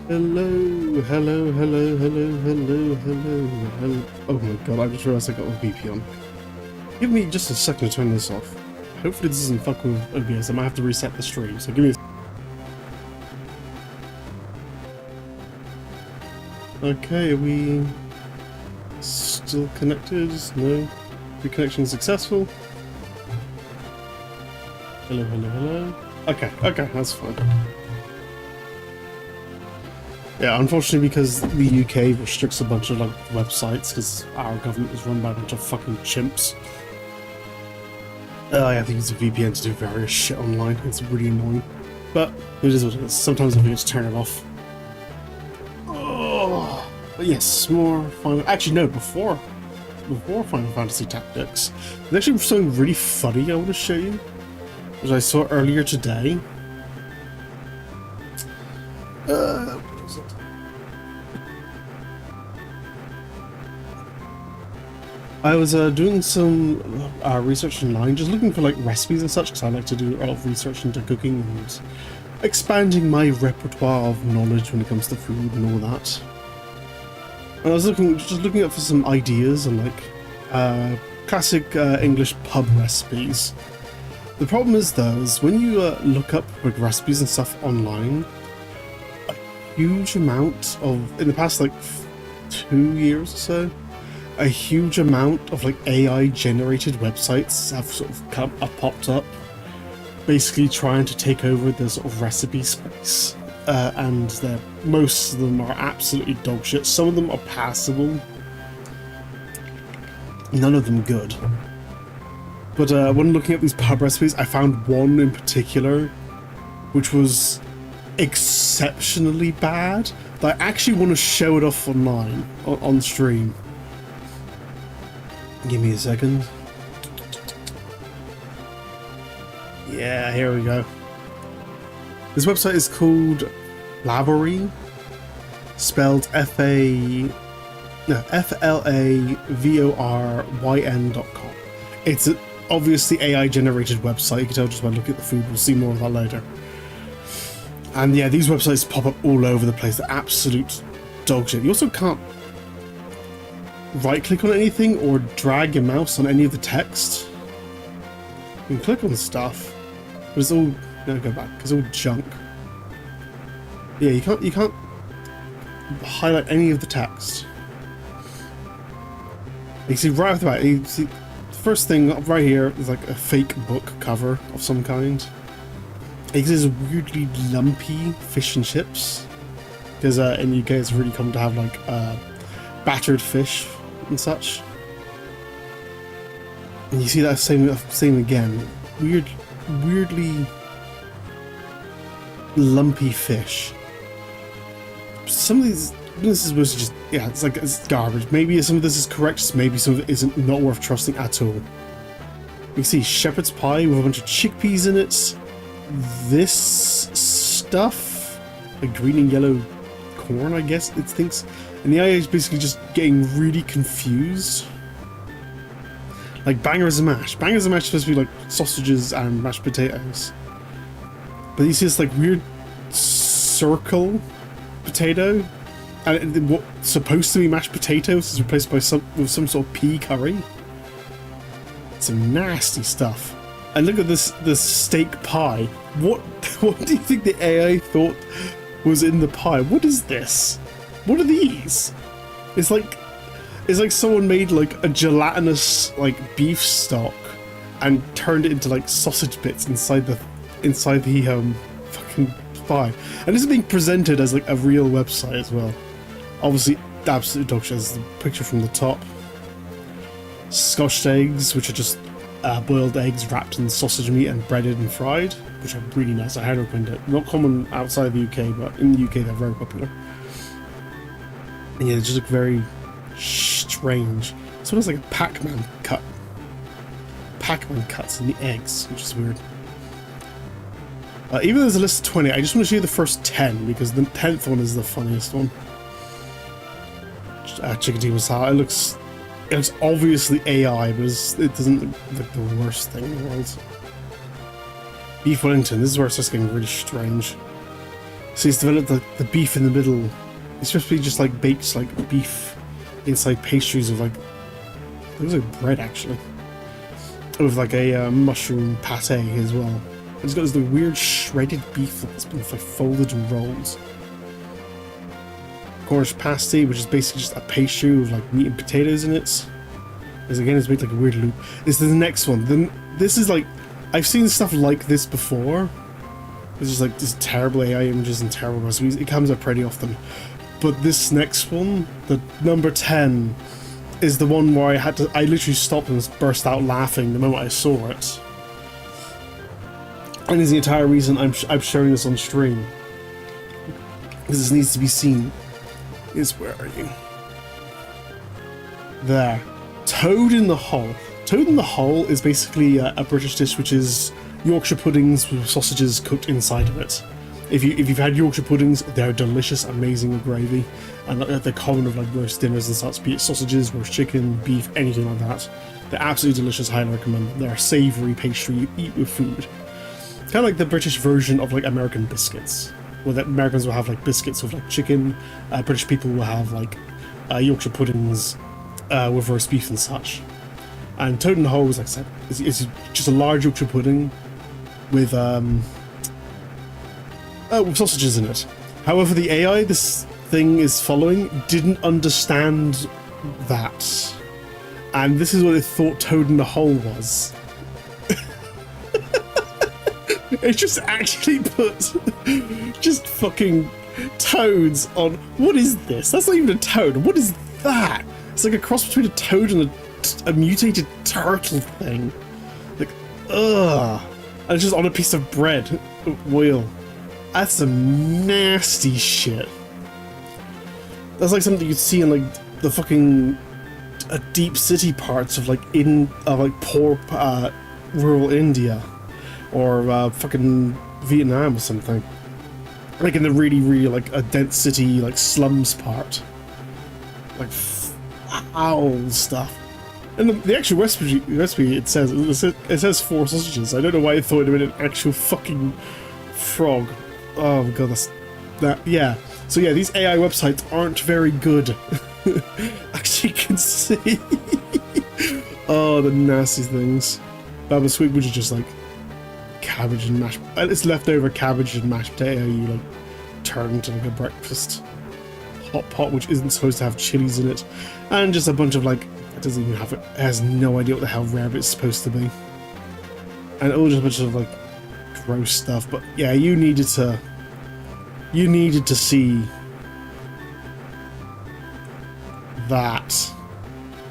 Hello, hello, hello, hello, hello, hello, hello. Oh my god, I just realized I got a VP on. Give me just a second to turn this off. Hopefully this doesn't fuck with OBS. I might have to reset the stream, so give me a... Okay, are we still connected? No. Reconnection successful. Hello, hello, hello. Okay, that's fine. Yeah, unfortunately, because the UK restricts a bunch of like websites because our government is run by a bunch of fucking chimps. I have to use a VPN to do various shit online. It's really annoying, but it is what it is. Sometimes I think just turn it off. Oh, but yes, more Final. Actually, no, before Final Fantasy Tactics, there's actually something really funny I want to show you, which I saw earlier today. I was doing some research online, just looking for like recipes and such, because I like to do a lot of research into cooking and expanding my repertoire of knowledge when it comes to food and all that. And I was just looking up for some ideas on like classic English pub recipes. The problem is though, is when you look up like recipes and stuff online, a huge amount of, in the past like 2 years or so, a huge amount of like AI generated websites have sort of popped up, basically trying to take over the sort of recipe space, and most of them are absolutely dog shit. Some of them are passable, none of them good. But when looking at these pub recipes, I found one in particular which was exceptionally bad that I actually want to show it off online on stream. Give me a second. Yeah, here we go. This website is called Flavoryn, spelled FLAVORYN.com. It's an obviously AI generated website. You can tell just by looking at the food. We'll see more of that later. And yeah, these websites pop up all over the place. They're absolute dog shit. You also can't right click on anything or drag your mouse on any of the text. You can click on stuff, but it's all, no, go back, it's all junk. Yeah, you can't highlight any of the text. You see right off the bat, you see the first thing right here is like a fake book cover of some kind. It is weirdly lumpy fish and chips, because in the UK it's really common to have like battered fish and such. And you see that same again. Weirdly lumpy fish. Some of these, this is mostly just, yeah, it's garbage. Maybe some of this is correct, maybe some of it isn't, not worth trusting at all. You see shepherd's pie with a bunch of chickpeas in it. This stuff, like green and yellow corn, I guess it thinks. And the AI is basically just getting really confused. Like bangers and mash. Bangers and mash is supposed to be like sausages and mashed potatoes. But you see this like weird circle potato, and what's supposed to be mashed potatoes is replaced by some sort of pea curry. Some nasty stuff. And look at this steak pie. What do you think the AI thought was in the pie? What is this? What are these? It's like someone made like a gelatinous like beef stock and turned it into like sausage bits inside the fucking pie. And this is being presented as like a real website as well. Obviously, absolute dog shit. There's the picture from the top. Scotch eggs, which are just boiled eggs wrapped in sausage meat and breaded and fried, which are really nice. I highly recommend it. Not common outside the UK, but in the UK they're very popular. And yeah, they just look very strange. It's almost like a Pac-Man cut. Pac-Man cuts in the eggs, which is weird. Even though there's a list of 20, I just want to show you the first 10, because the 10th one is the funniest one. Chicken tikka masala. It looks obviously AI, but it doesn't look like the worst thing in the world. Beef Wellington. This is where it starts getting really strange. So he's developed the beef in the middle. It's supposed to be just like baked like beef inside pastries of like, it looks like bread actually, with like a mushroom pate as well. It's got this like, weird shredded beef that's been like folded and rolled. Cornish pasty, which is basically just a pastry with like meat and potatoes in it. Because again, it's made like a weird loop. This is the next one. Then this is like, I've seen stuff like this before. It's just like this terrible AI images and terrible recipes. It comes up pretty often. But this next one, the number 10, is the one where I literally stopped and burst out laughing the moment I saw it. And is the entire reason I'm showing this on stream. Because this needs to be seen. Where are you? There. Toad in the Hole. Toad in the Hole is basically a British dish which is Yorkshire puddings with sausages cooked inside of it. If you've had Yorkshire puddings, they're delicious, amazing with gravy, and they're common with like roast dinners and such, be it sausages, roast chicken, beef, anything like that. They're absolutely delicious, highly recommend them. They're a savoury pastry you eat with food. It's kind of like the British version of like American biscuits, where the Americans will have like biscuits with like chicken, British people will have like Yorkshire puddings with roast beef and such. And Toad in the Hole, as I said, is just a large Yorkshire pudding with sausages in it. However, the AI this thing is following didn't understand that. And this is what it thought Toad in the Hole was. It just actually put just fucking toads on. What is this? That's not even a toad. What is that? It's like a cross between a toad and a mutated turtle thing. Like, ugh. And it's just on a piece of bread. Oil. That's some nasty shit. That's like something you'd see in like the fucking deep city parts of like poor rural India or fucking Vietnam or something. Like in the really like a dense city like slums part. Like foul stuff. And the actual recipe it says 4 sausages. I don't know why I thought it would have been an actual fucking frog. Oh my god, yeah. So yeah, these AI websites aren't very good. As you can see. Oh, the nasty things. Baba Sweet, which is just like cabbage and mashed. It's leftover cabbage and mashed potato you like turn into like a breakfast hot pot, which isn't supposed to have chilies in it, and just a bunch of like it doesn't even have it. It has no idea what the hell rare it's supposed to be, and all just a bunch of like gross stuff. But yeah, you needed to see that.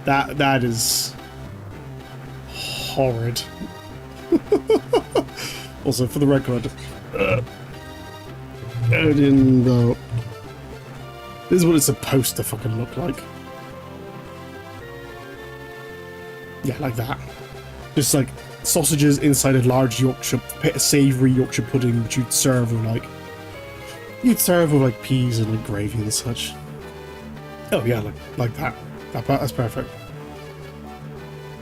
That is horrid. Also, for the record, Radeon, this is what it's supposed to fucking look like. Yeah, like that. Just like sausages inside a large Yorkshire, savoury Yorkshire pudding, which you'd serve with like peas and like gravy and such. Oh yeah, like that. That's perfect.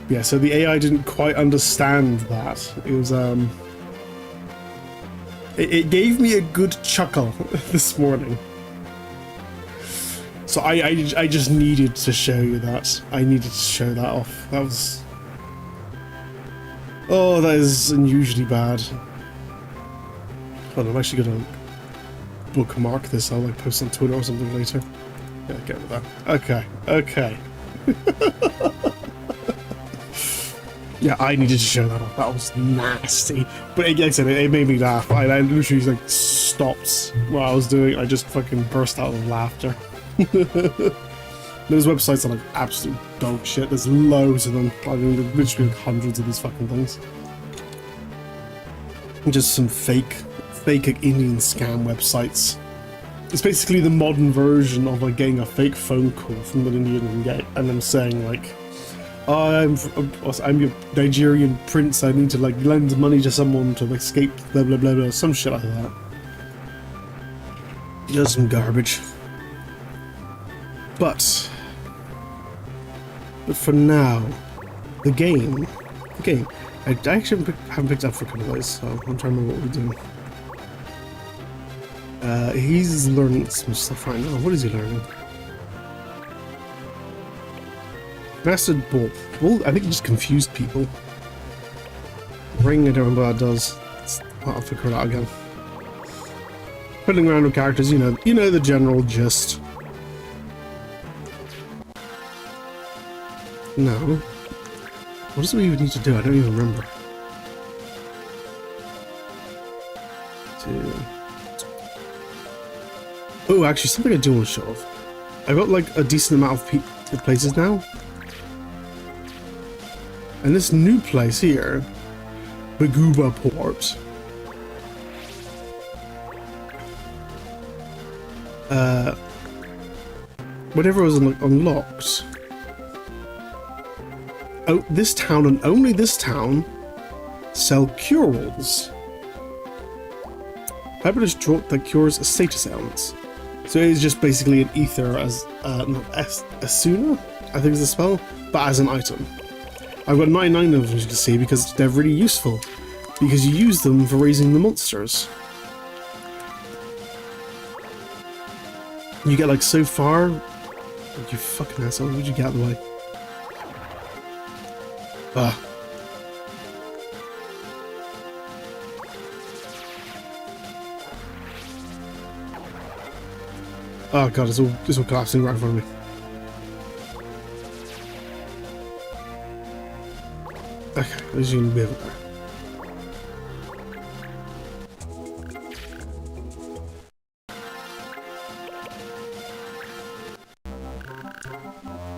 Yeah, so the AI didn't quite understand that. It was it gave me a good chuckle this morning. So I just needed to show you that. I needed to show that off. That was... Oh, that is unusually bad. Hold on, I'm actually gonna bookmark this. I'll like post on Twitter or something later. Yeah, get with that. Okay. Yeah, I needed to show that off. That was nasty. But like I said, it made me laugh. I literally like stopped what I was doing. I just fucking burst out of laughter. Those websites are like absolute dog shit. There's loads of them. I mean, there's literally like hundreds of these fucking things. And just some fake like, Indian scam websites. It's basically the modern version of like getting a fake phone call from an Indian and them saying like, oh, I'm your Nigerian prince. I need to like lend money to someone to escape blah blah blah blah. Some shit like that. Just some garbage. But for now, the game, I actually haven't picked up for a couple of days, so I'm trying to remember what we're doing. He's learning some stuff right now. What is he learning? Mastered Ball. Well, I think he just confused people. Ring, I don't remember what that does. I'll figure it out again. Fiddling around with characters, you know the general gist. No. What does we even need to do? I don't even remember. Oh, actually, something I do want to show off. I've got like a decent amount of places now. And this new place here, Baguba Port. Whatever was unlocked. Oh, this town and only this town sell cure-alls. Hyperdish drop that cures status ailments. So it is just basically an ether as, not Asuna, I think is the spell, but as an item. I've got 99 of them, as you can see, because they're really useful. Because you use them for raising the monsters. You get like so far. You fucking asshole, would you get out of the way? Ah. Oh god, it's all collapsing right in front of me. Okay, at least you can be able to.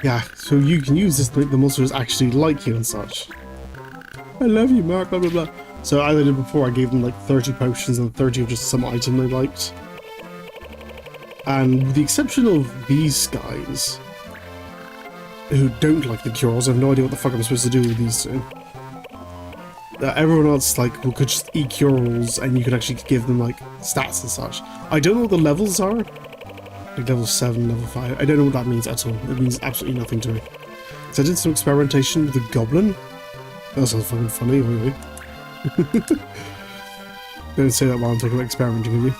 Yeah, so you can use this to make the monsters actually like you and such. I love you, Mark, blah blah blah. So as I did before, I gave them like 30 potions and 30 of just some item they liked. And with the exception of these guys, who don't like the cures, I have no idea what the fuck I'm supposed to do with these two. Everyone else like could just eat cure-alls and you could actually give them like stats and such. I don't know what the levels are. Like level 7, level 5. I don't know what that means at all. It means absolutely nothing to me. So I did some experimentation with the goblin. That sounds fucking funny, really. Don't say that while I'm talking about experimenting with you.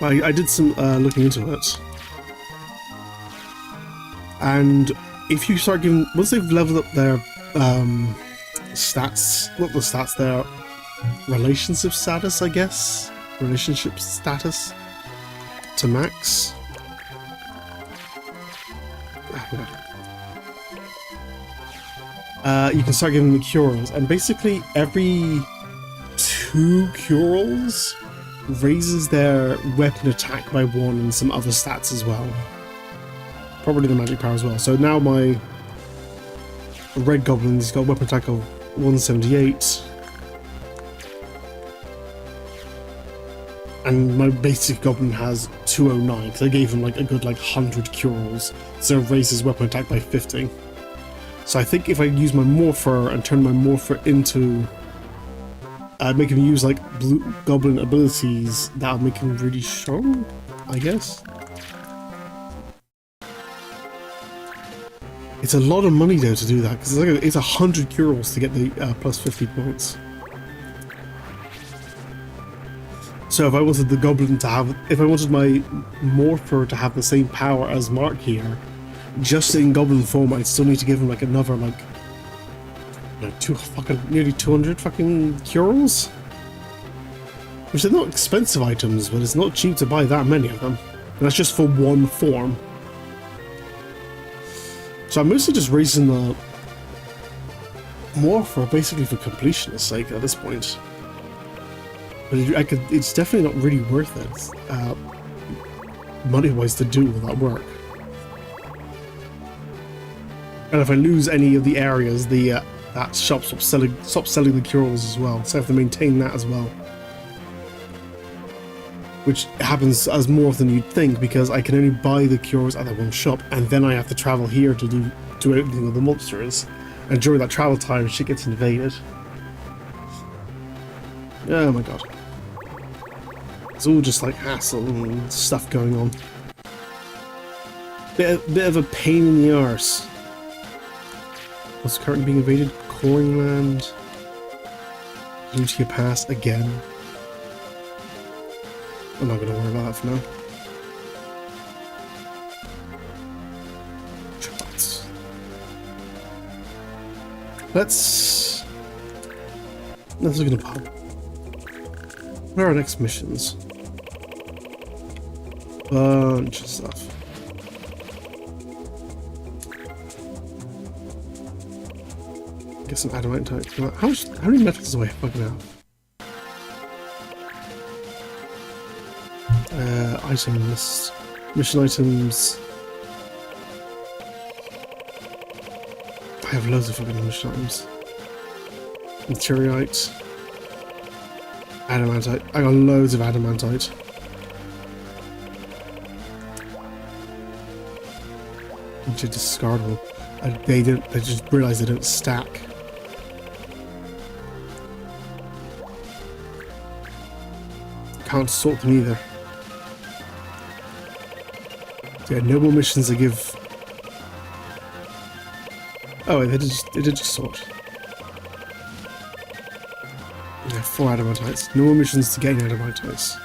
I did some looking into it. And if you start giving... Once they've leveled up their stats... Not the stats, their relationship status, I guess? Relationship status to max. You can start giving them cure-alls, and basically every 2 cure-alls raises their weapon attack by 1 and some other stats as well. Probably the magic power as well. So now my red goblin's got weapon attack of 178. And my basic goblin has 209, because I gave him like a good like 100 cure-alls, so it raises weapon attack by 50. So I think if I use my Morpher and turn my Morpher into make him use like blue goblin abilities, that'll make him really strong, I guess. It's a lot of money though to do that, because it's 100 cure-alls to get the plus 50 points. So if I wanted the goblin to have, if I wanted my Morpher to have the same power as Mark here, just in goblin form, I'd still need to give him like another like, nearly 200 fucking cure-alls? Which are not expensive items, but it's not cheap to buy that many of them. And that's just for one form. So I'm mostly just raising the Morpher basically for completionist's sake at this point. But it's definitely not really worth it, money-wise, to do all that work. And if I lose any of the areas, that shop stops selling the cure-alls as well, so I have to maintain that as well. Which happens as more often than you'd think, because I can only buy the cures at that one shop, and then I have to travel here to do everything with the monsters. And during that travel time, shit gets invaded. Oh my god. It's all just like hassle and stuff going on. Bit of a pain in the arse. What's currently being invaded? Coringland. Lutia Pass again. I'm not going to worry about that for now. Let's look at the pub. What are our next missions? Bunch of stuff. Get some adamant type. How many metals do I fucking have? Item list. Mission items. I have loads of fucking mission items. Meteorite. Adamantite. I got loads of adamantite. Which are discardable. They just realised they don't stack. Can't sort them either. So yeah, no more missions to give. Oh wait, they did just sort. Yeah, 4 adamantites. No more missions to gain adamantites.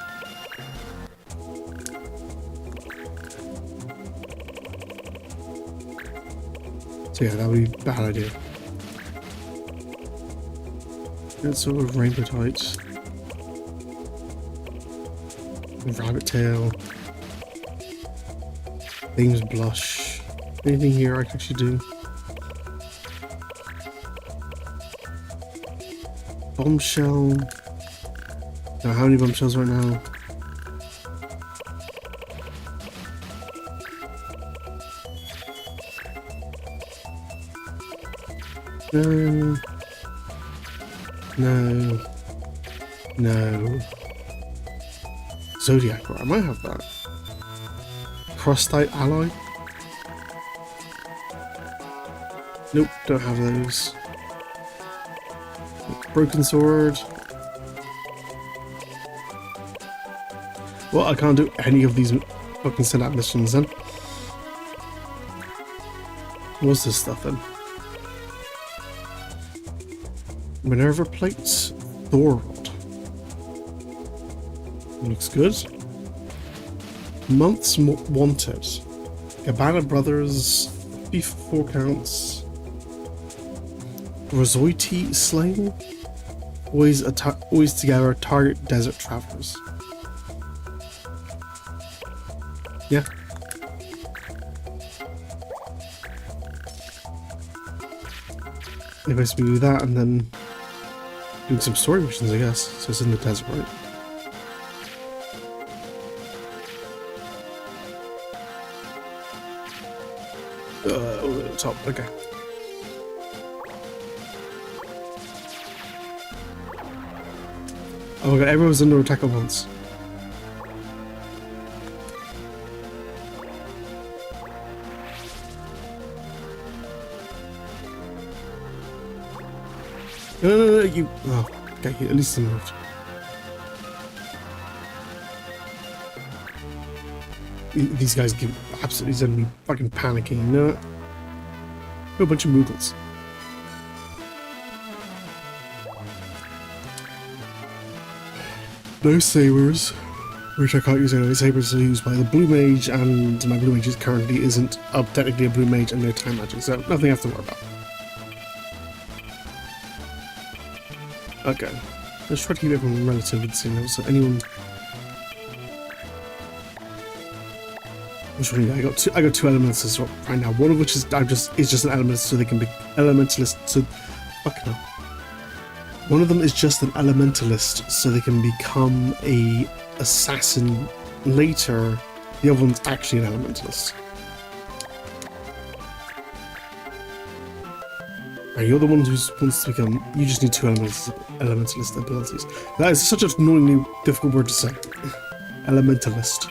So yeah, that would be a bad idea. That's sort of rainbowtite. Rabbit tail. Things blush. Anything here I can actually do? Bombshell. Now, how many bombshells right now? No. No. No. Zodiac, I might have that. Cross-type alloy? Nope, don't have those. Broken sword. Well, I can't do any of these fucking send out missions then. What's this stuff then? Minerva plates. Thor rod. Looks good. Months wanted. Cabana Brothers. Beef 4 counts. Rozoiti slaying. Always together. Target desert travelers. Yeah. They basically do that and then doing some story missions, I guess. So it's in the desert, right? Over the top, okay. Oh my god, everyone's under attack at once. No, you... Oh, okay, at least he moved. These guys give absolutely suddenly fucking panicking, no? A bunch of Moogles. No sabers, which I can't use anyway. Sabers are used by the Blue Mage, and my Blue Mage currently isn't technically a Blue Mage, and they're time magic, so nothing I have to worry about. Okay, let's try to keep everyone relatively the same level, so anyone... Which one? I got two elementalists right now. One of which is just an elementalist, so they can be elementalist. So, fucking hell. One of them is just an elementalist, so they can become a assassin later. The other one's actually an elementalist. Right, you're the one who wants to become. You just need 2 elementalist abilities. That is such an annoyingly difficult word to say. Elementalist.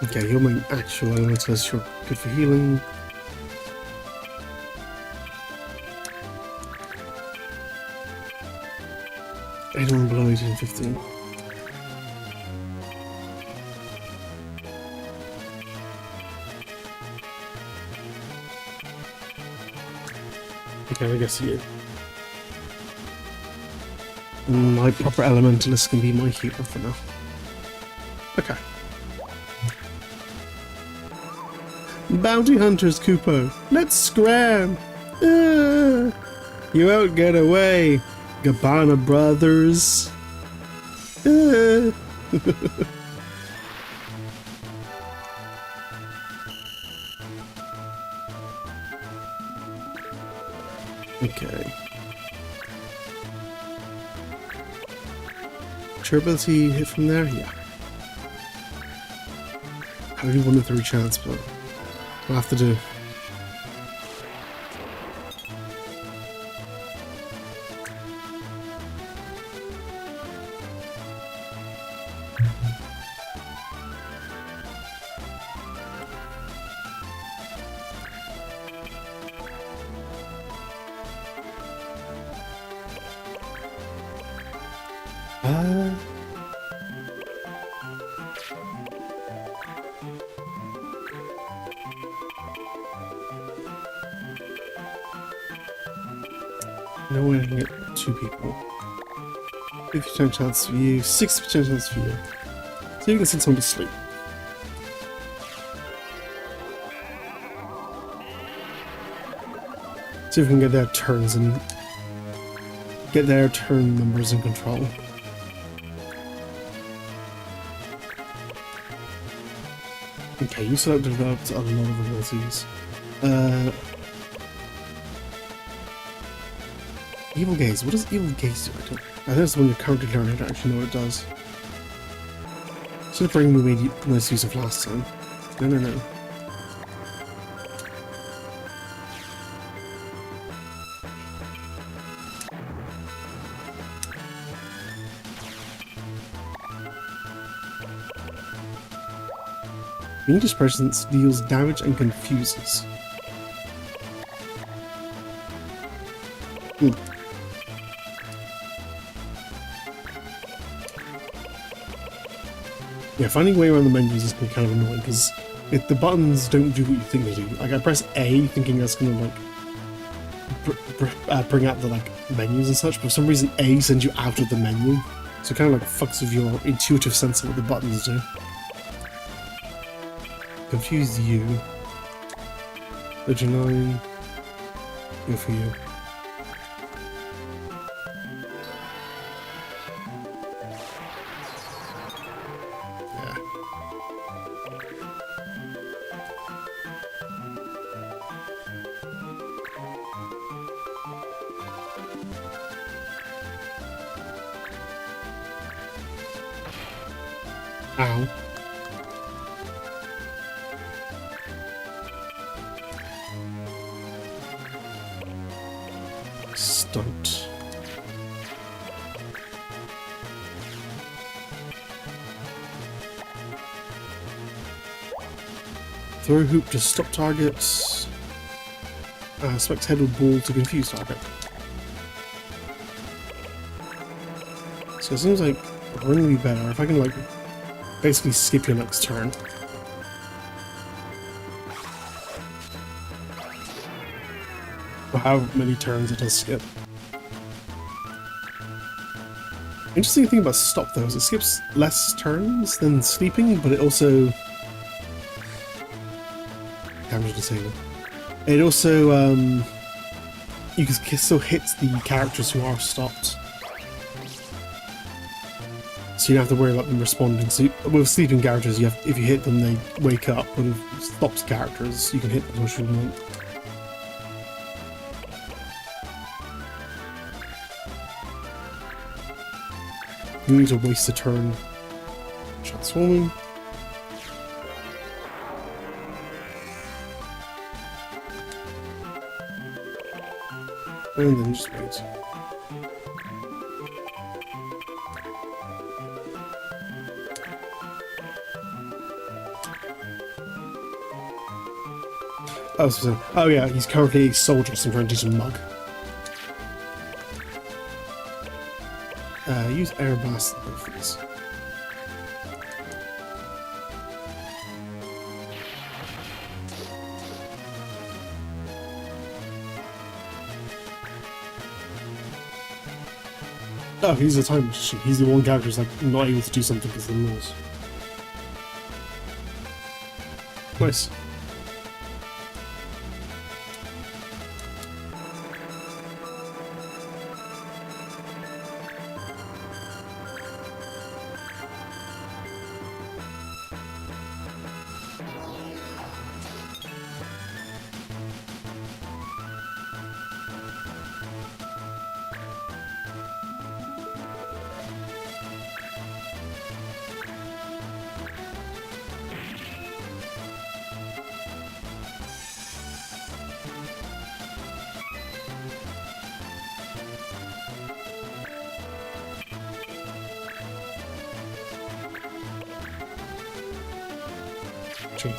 Okay, you're my actual elementalist. You're good for healing. Anyone below 1815. Okay, I guess you. My proper elementalist can be my healer for now. Okay. Bounty hunters, Kupo. Let's scram. You won't get away, Gabbana brothers. Okay. Durability hit from there? Yeah. I really wanted 3 chance, but I'll have to do. No way I can get 2 people. 50% chance for you, 60% chance for you. So you can send someone to sleep. See if we can get their turns and get their turn numbers in control. Okay, you still have developed a lot of abilities. Evil Gaze. What does Evil Gaze do? I think it's the one you're currently learning. I don't actually know what it does. Should have bring we made nice use of last time. No. Venus presence deals damage and confuses. Yeah, finding a way around the menus is kind of annoying because the buttons don't do what you think they do. Like I press A thinking that's gonna like bring out the like menus and such, but for some reason A sends you out of the menu, so it kind of like fucks with your intuitive sense of what the buttons do. Confuse you. 39. Go for you. Yeah. Ow. Stunt. Throw hoop to stop targets. Spect head with ball to confuse target. So it seems like it wouldn't be better if I can like basically skip your next turn. How many turns it does skip. Interesting thing about stop though is it skips less turns than sleeping, but it also damage disable. It also you can still hit the characters who are stopped, so you don't have to worry about them responding. So with sleeping characters, you have, if you hit them, they wake up. But with stopped characters, you can hit them as you want. You need to waste a turn transforming. And then just wait. Oh yeah, he's currently a soldier, so I'm trying to teach him mug. Use air blast for this. Oh, he's a time machine. He's the one character who's like not able to do something because of the rules. Nice.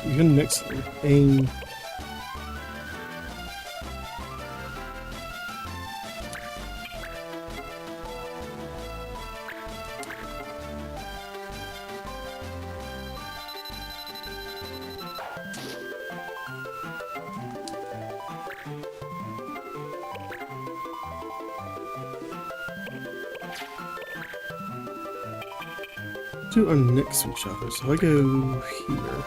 Even next aim. Do our next switch over. So I go here.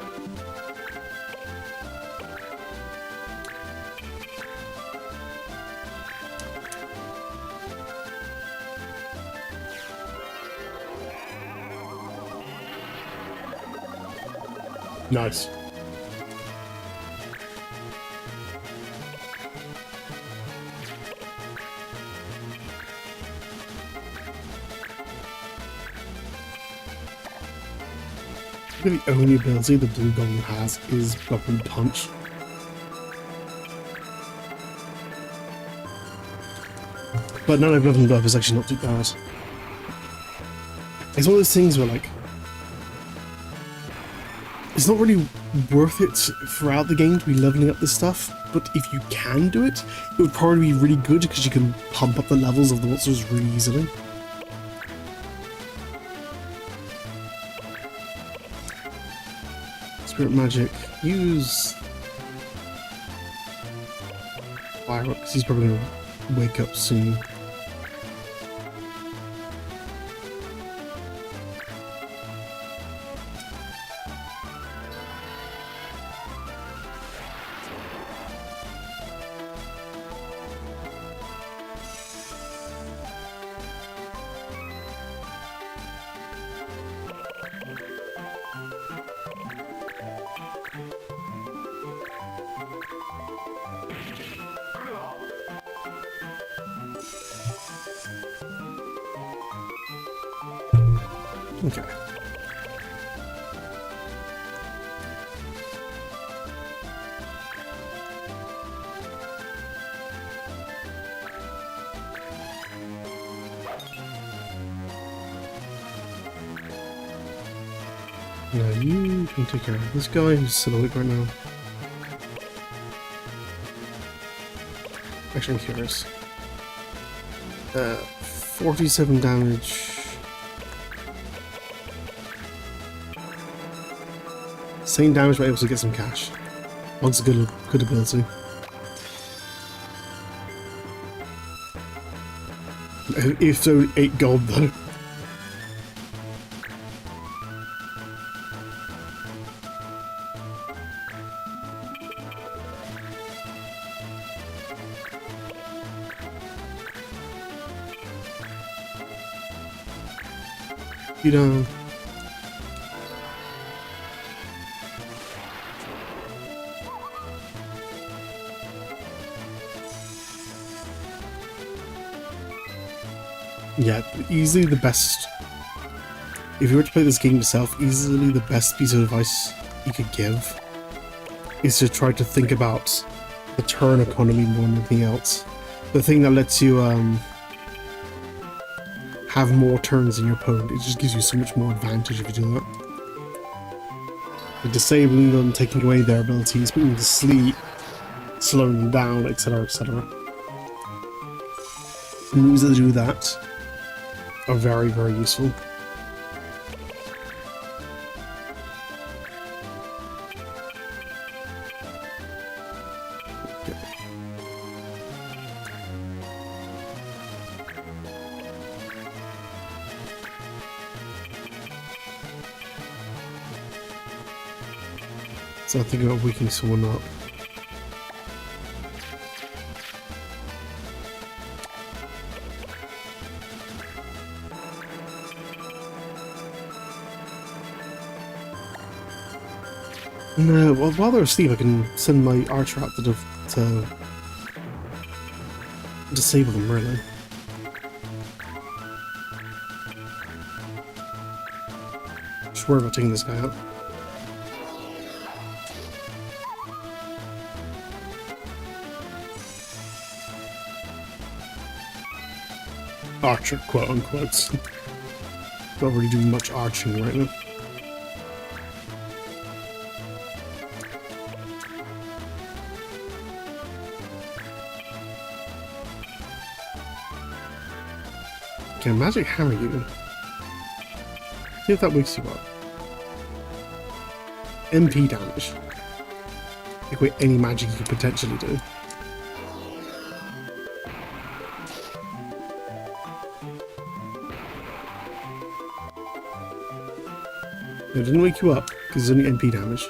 Nice. The only ability the blue golem has is Weapon Punch. But now I've leveled up, it's actually not too bad. It's one of those things where, like, it's not really worth it throughout the game to be leveling up this stuff, but if you can do it, it would probably be really good because you can pump up the levels of the monsters really easily. Spirit Magic, use Fire because he's probably going to wake up soon. Okay. Now you can take care of this guy who's still awake right now. Actually, I'm curious. 47 damage. Same damage, but able to get some cash. Once a good ability. If so, 8 gold though. You know. Yeah, easily the best. If you were to play this game yourself, easily the best piece of advice you could give is to try to think about the turn economy more than anything else. The thing that lets you have more turns than your opponent. It just gives you so much more advantage if you do that. Like disabling them, taking away their abilities, putting them to sleep, slowing them down, etc, etc. Moves that do that are very, very useful. So I'm thinking about waking someone up. No, well, while they're asleep, I can send my archer out to disable them, really. Just worry about taking this guy out. Archer, quote unquote. Not really doing much arching right now. Can magic hammer you? See if that wakes you up. MP damage. Equate any magic you could potentially do. It didn't wake you up because it's only MP damage.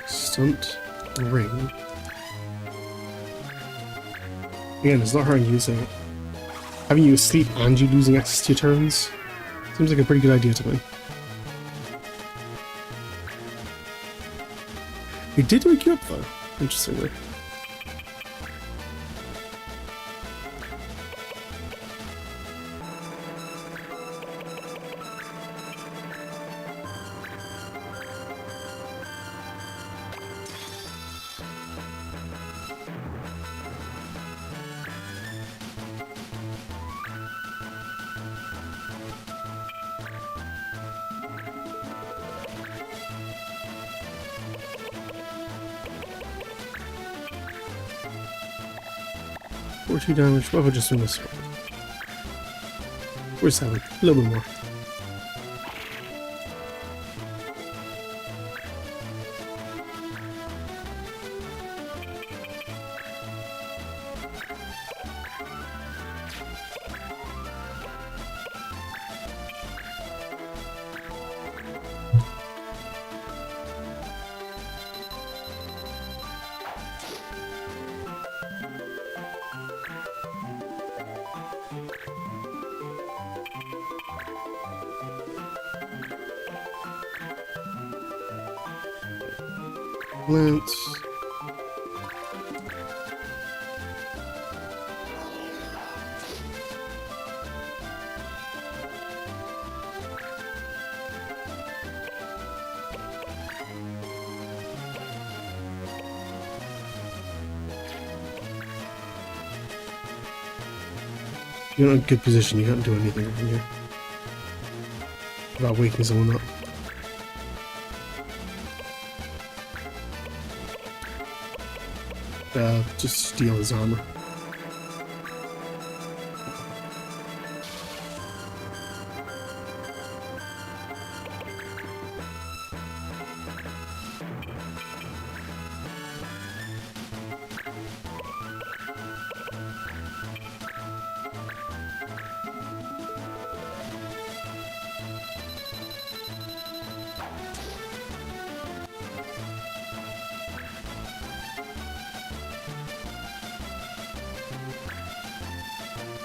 Stunt ring. Again, it's not hurting you, so having you asleep and you losing access to your turns seems like a pretty good idea to me. It did wake you up though, interestingly. Or 2 damage, what if I just swing this? Or 7, a little bit more. Lance. You're not in a good position, you can't do anything from here. Without waking someone up. Just steal his armor.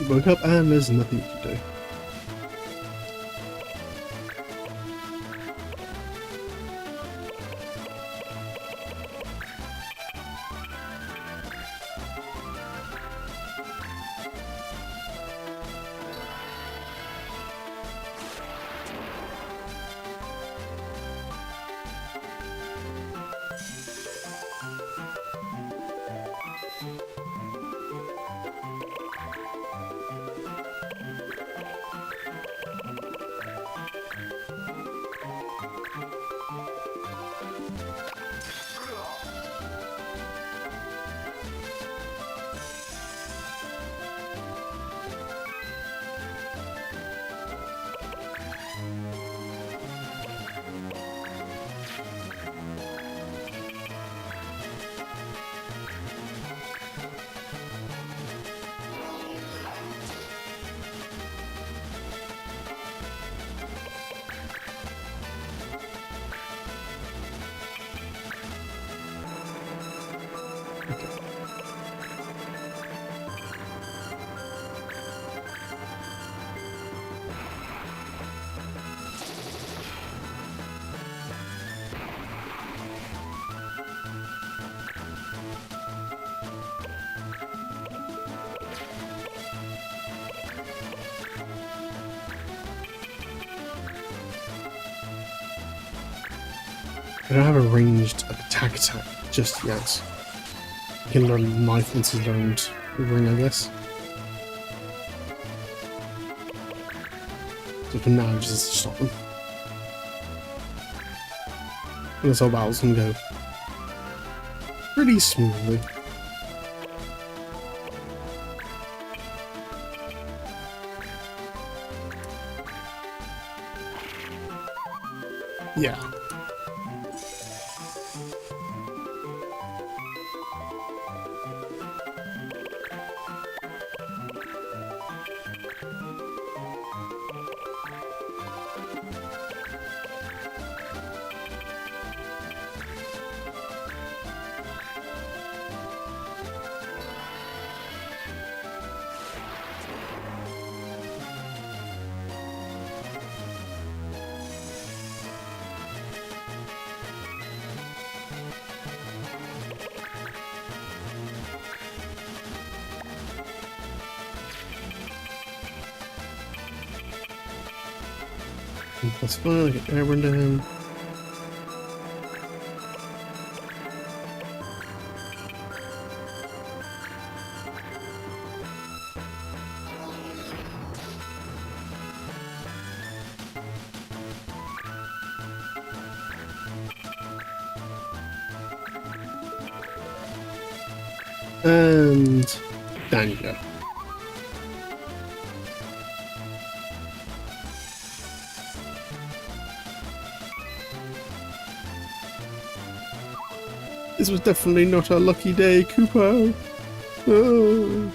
You woke up and there's nothing you can do. I don't have a ranged attack just yet. You can learn knife once he's learned the ring, I guess. So for now, just stop them. And that's how battles can go pretty smoothly. Yeah. That's fine, I get airborne to him. And down you go. This was definitely not a lucky day, Cooper. Oh.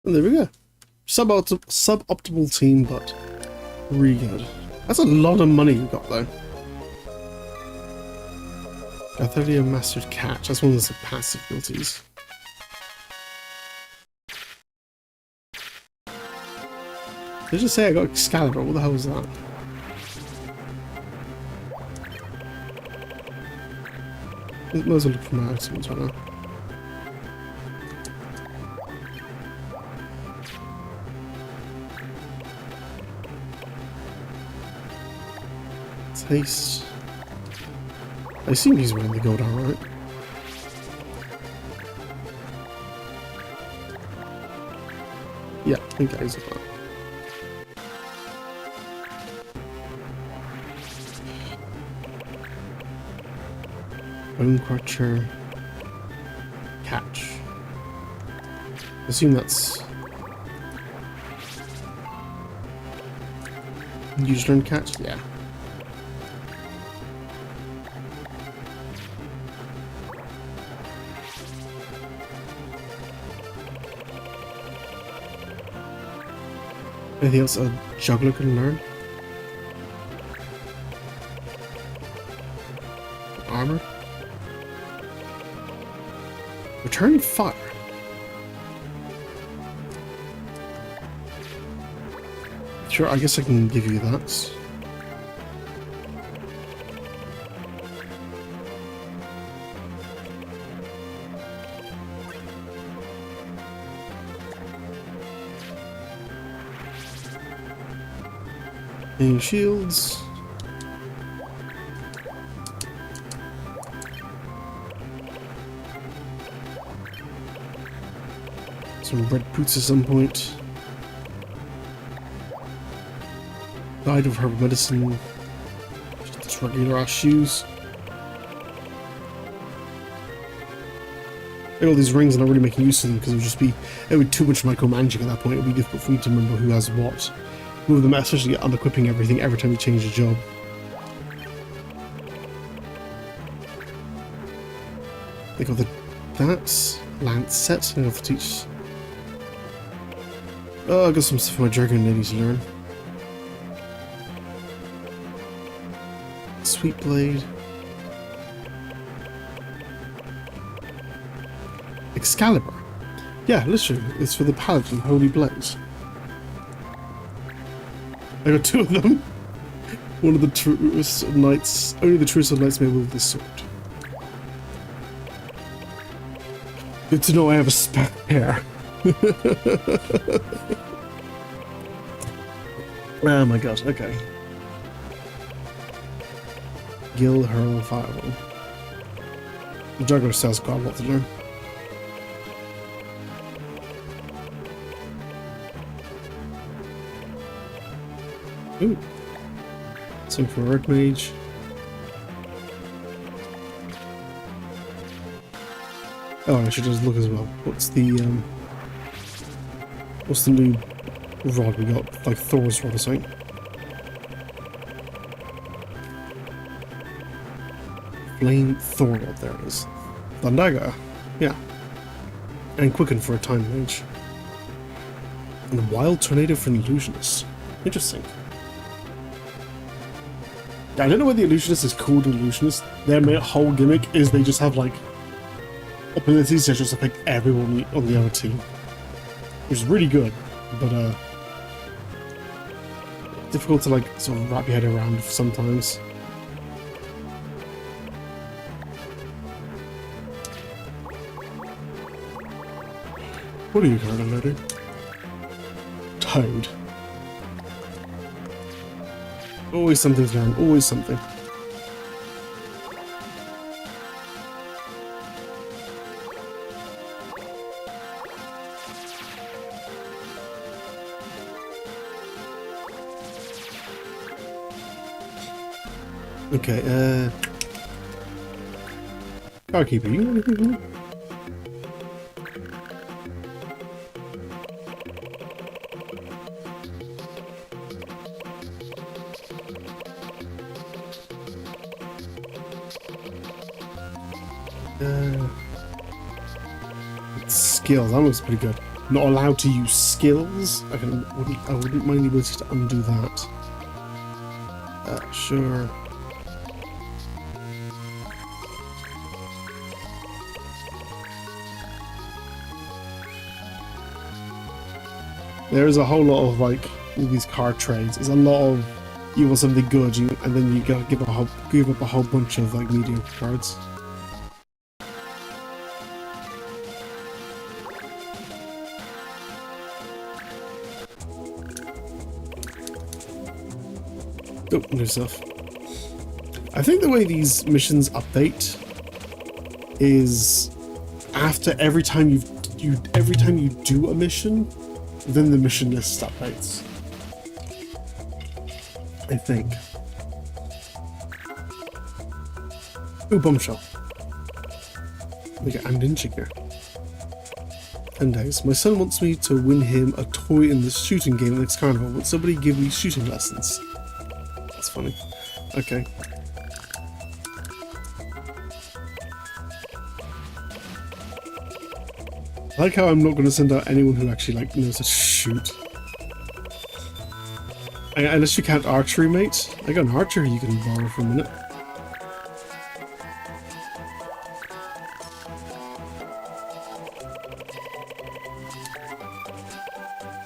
And there we go. Suboptimal team, but really good. That's a lot of money you got, though. A 30 mastered catch. That's one of the passive abilities. Did I just say I got Excalibur? What the hell was that? Might as well look for my items right now. Taste. I assume he's wearing the gold armor, right? Yeah, I think that is a that. Bone Crutcher. Catch. I assume that's... Use learn catch? Yeah. Anything else a juggler can learn? Armor? Return fire. Sure, I guess I can give you that. And shields. Some red boots at some point. Guide of herbal medicine. Just regular ass shoes. All these rings are not really making use of them because it would be too much micromanaging at that point. It would be difficult for me to remember who has what. Move them, especially unequipping everything every time you change a job. They got that lance set. I have to teach. Oh, I got some stuff for my dragon lady to learn. Sweet Blade. Excalibur. Yeah, literally, it's for the Paladin, Holy Blaze. I got 2 of them. One of the truest knights, only the truest of knights may wield this sword. Good to know I have a spare pair. Oh my god, okay. Gil Hurl Fireball. The Juggler still has quite a lot to learn. Ooh. Same for Earth Mage. Oh, I should just look as well. What's the new rod we got? Like Thor's rod or something. Flame Thor rod, there it is. Thundaga, yeah. And Quicken for a time range. And a Wild Tornado for an Illusionist. Interesting. Yeah, I don't know why the Illusionist is called Illusionist. Their whole gimmick is they just have like abilities that just affect everyone on the other team. Which is really good, but difficult to like sort of wrap your head around sometimes. What are you currently loading? Toad. Always something's wrong, always something. Okay, Carkeeper, you know anything? Skills, that looks pretty good. Not allowed to use skills. I wouldn't mind the ability to undo that. Sure. There is a whole lot of like all these card trades. There's a lot of you want something good, and then you gotta give up a whole bunch of like mediocre cards. Oh, new stuff. I think the way these missions update is after every time you do a mission, then the mission list updates. I think. Ooh, bombshell. We get AMD Ninja here. 10 days. My son wants me to win him a toy in the shooting game next carnival. Will somebody give me shooting lessons? That's funny. Okay. I like how I'm not going to send out anyone who actually like knows how to shoot. Unless you count archery, mate. I got an archer you can borrow for a minute.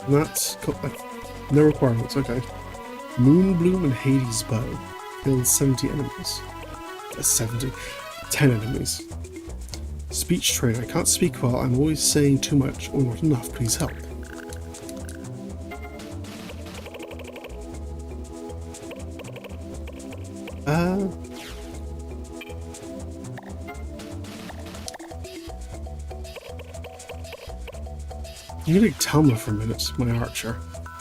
And that's no requirements. Okay. Moonbloom and Hades Bow. Kill 70 enemies. That's 70. 10 enemies. Speech train. I can't speak well. I'm always saying too much or not enough. Please help. I'm gonna Talma for a minute, my archer.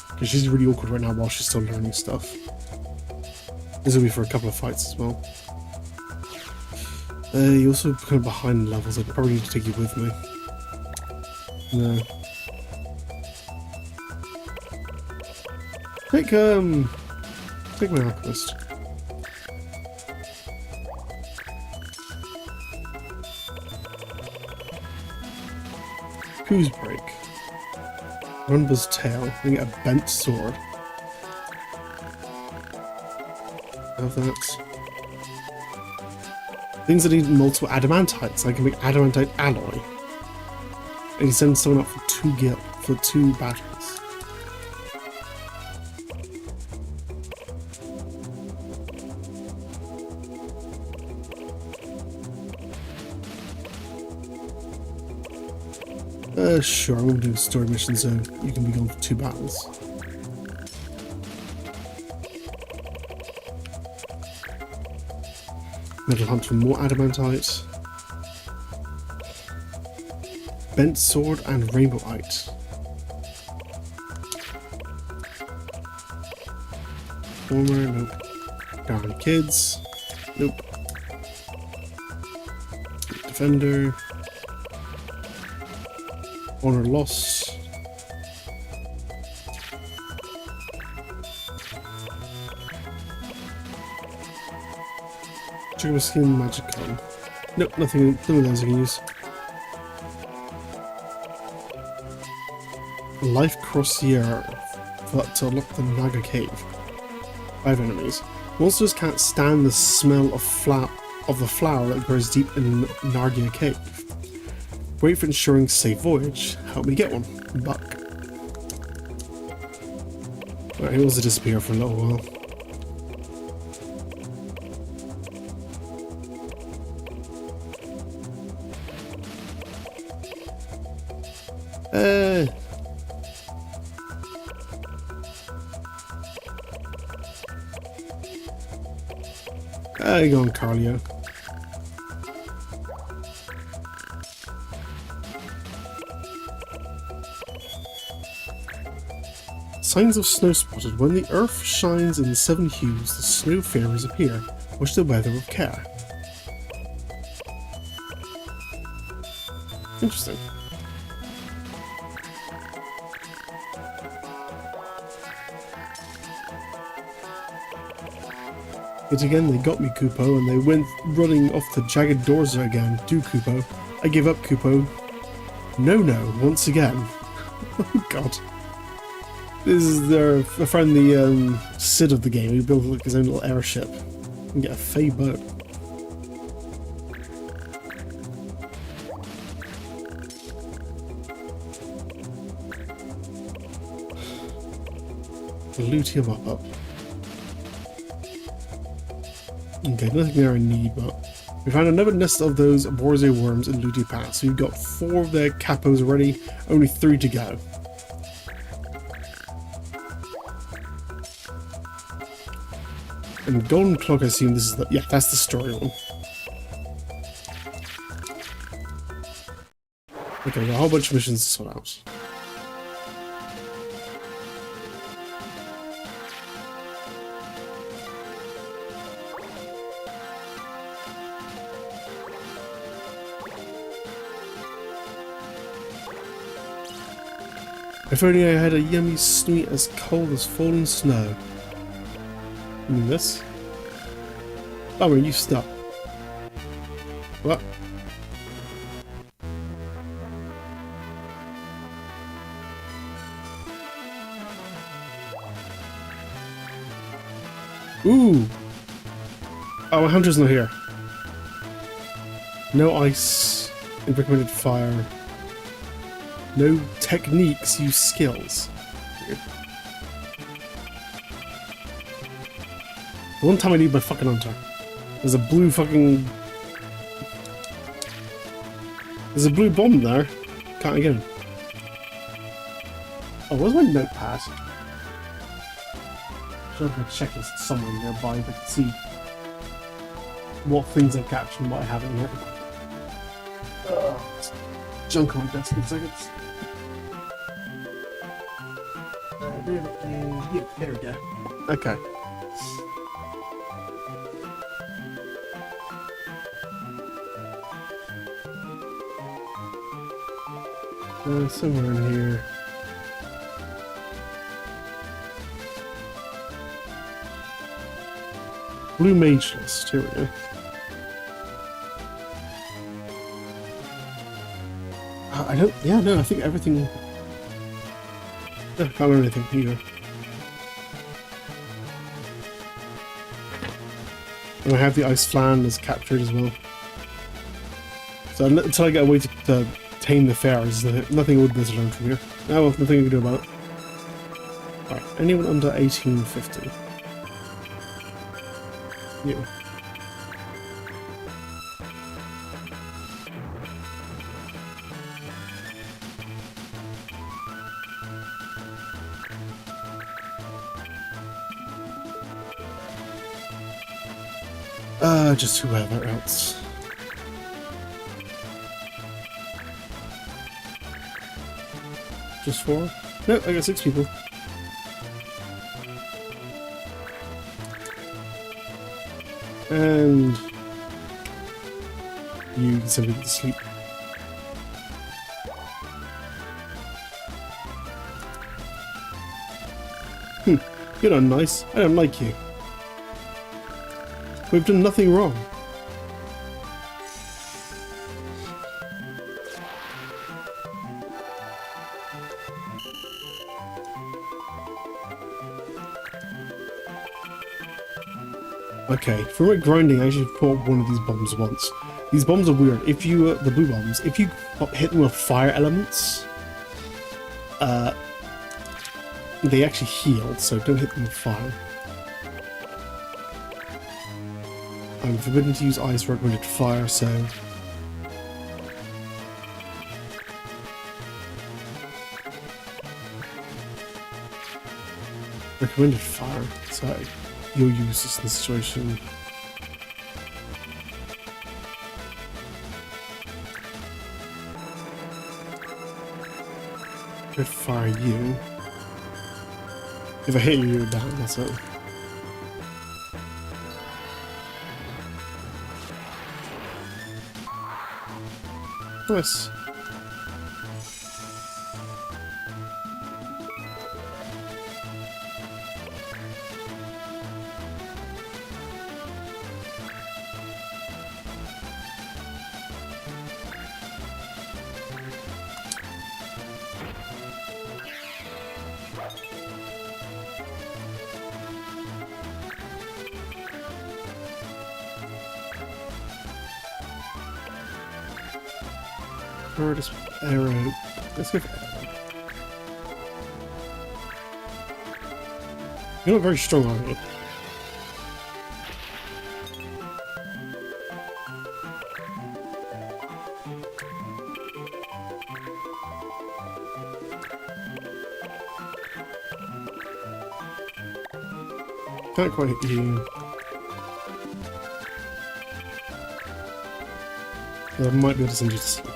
Because she's really awkward right now while she's still learning stuff. This will be for a couple of fights as well. You're also kind of behind levels. I probably need to take you with me. No. Take my alchemist. Who's break? Rumba's tail. I get a bent sword. Have that. Things that need multiple adamantites. I can make adamantite alloy. And he sends someone up for 2 batteries. Sure, I'm gonna do a story mission so you can be gone for 2 battles. Metal hunt for more adamantite. Bent sword and rainbowite. Former, nope. Darn kids, nope. Defender. Honor loss. Trigger skin magic gun. Nope, nothing. None of those I can use. Life Crossier to unlock the Naga Cave. 5 enemies. Monsters can't stand the smell of the flower that grows deep in Naga Cave. Great for ensuring safe voyage. Help me get one. Buck. Alright, he wants to disappear for a little while. There you go, Carlio. Signs of snow spotted. When the earth shines in 7 hues, the snow fairies appear. Watch the weather with care. Interesting. Yet again, they got me, Kupo, and they went running off the jagged doors again. Do, Kupo. I give up, Kupo. No, once again. Oh, God. This is their friend, the Sid of the game. He built like his own little airship and get a Fey boat. Loot him up. Okay, nothing there I need, but we found another nest of those Borze worms in Looty Pass. So we've got 4 of their capos already, only 3 to go. And Golden Clock, I assume this is the... yeah, that's the story one. Okay, we've got a whole bunch of missions to sort out. If only I had a yummy sweet as cold as fallen snow. You mean this? Oh, you stop. What? Ooh! Oh, my hunter's not here. No ice. Recommended fire. No techniques, use skills. Weird. One time I need my fucking hunter. There's a blue fucking... there's a blue bomb there. Can't I get him? Oh, where's my notepad? Should have my checklist somewhere nearby if I can see what things I've captured and what I haven't yet. Junk on my desk in seconds. Yeah, there we go. Okay. Somewhere in here. Blue Mage List. Here we go. I don't. Yeah, no. I think everything. I can't remember anything either. And I have the Ice Flan as captured as well. So until I get a way to tame the fairies, nothing I would be able to learn from here. Oh well, nothing I can do about it. Alright, anyone under 1850? You. Just whoever else. Just 4? No, I got 6 people. And you can send me to sleep. You're not nice. I don't like you. We've done nothing wrong. Okay, for my grinding, I actually put one of these bombs once. These bombs are weird. If you, the blue bombs, if you hit them with fire elements, they actually heal, so don't hit them with fire. I'm forbidden to use ice, recommended fire, so... Recommended fire, so you'll use this in this situation. Could fire you. If I hit you, you're down, that's it. Nice. Or just arrow. Let's go for arrow. You're not very strong, are you? Can't quite hit you. But I might be able to send you to sleep.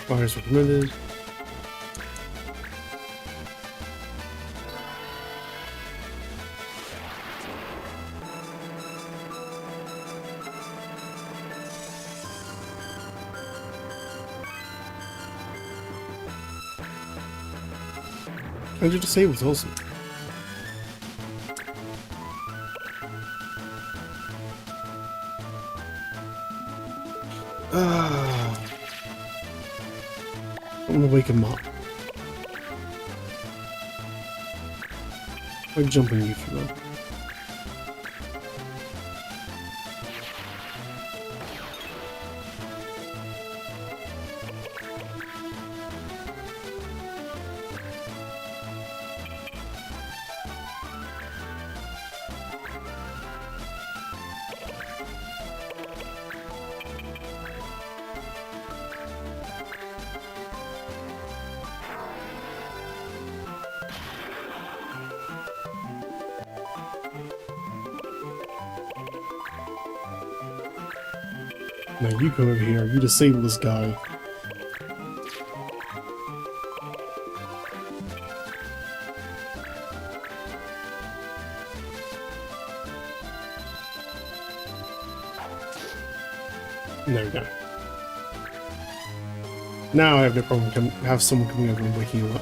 Fire is recommended. And you disabled also. I'm gonna wake him up. Like jumping you if you will. Now you come over here, you disable this guy. There we go. Now I have no problem have someone coming over and waking you up.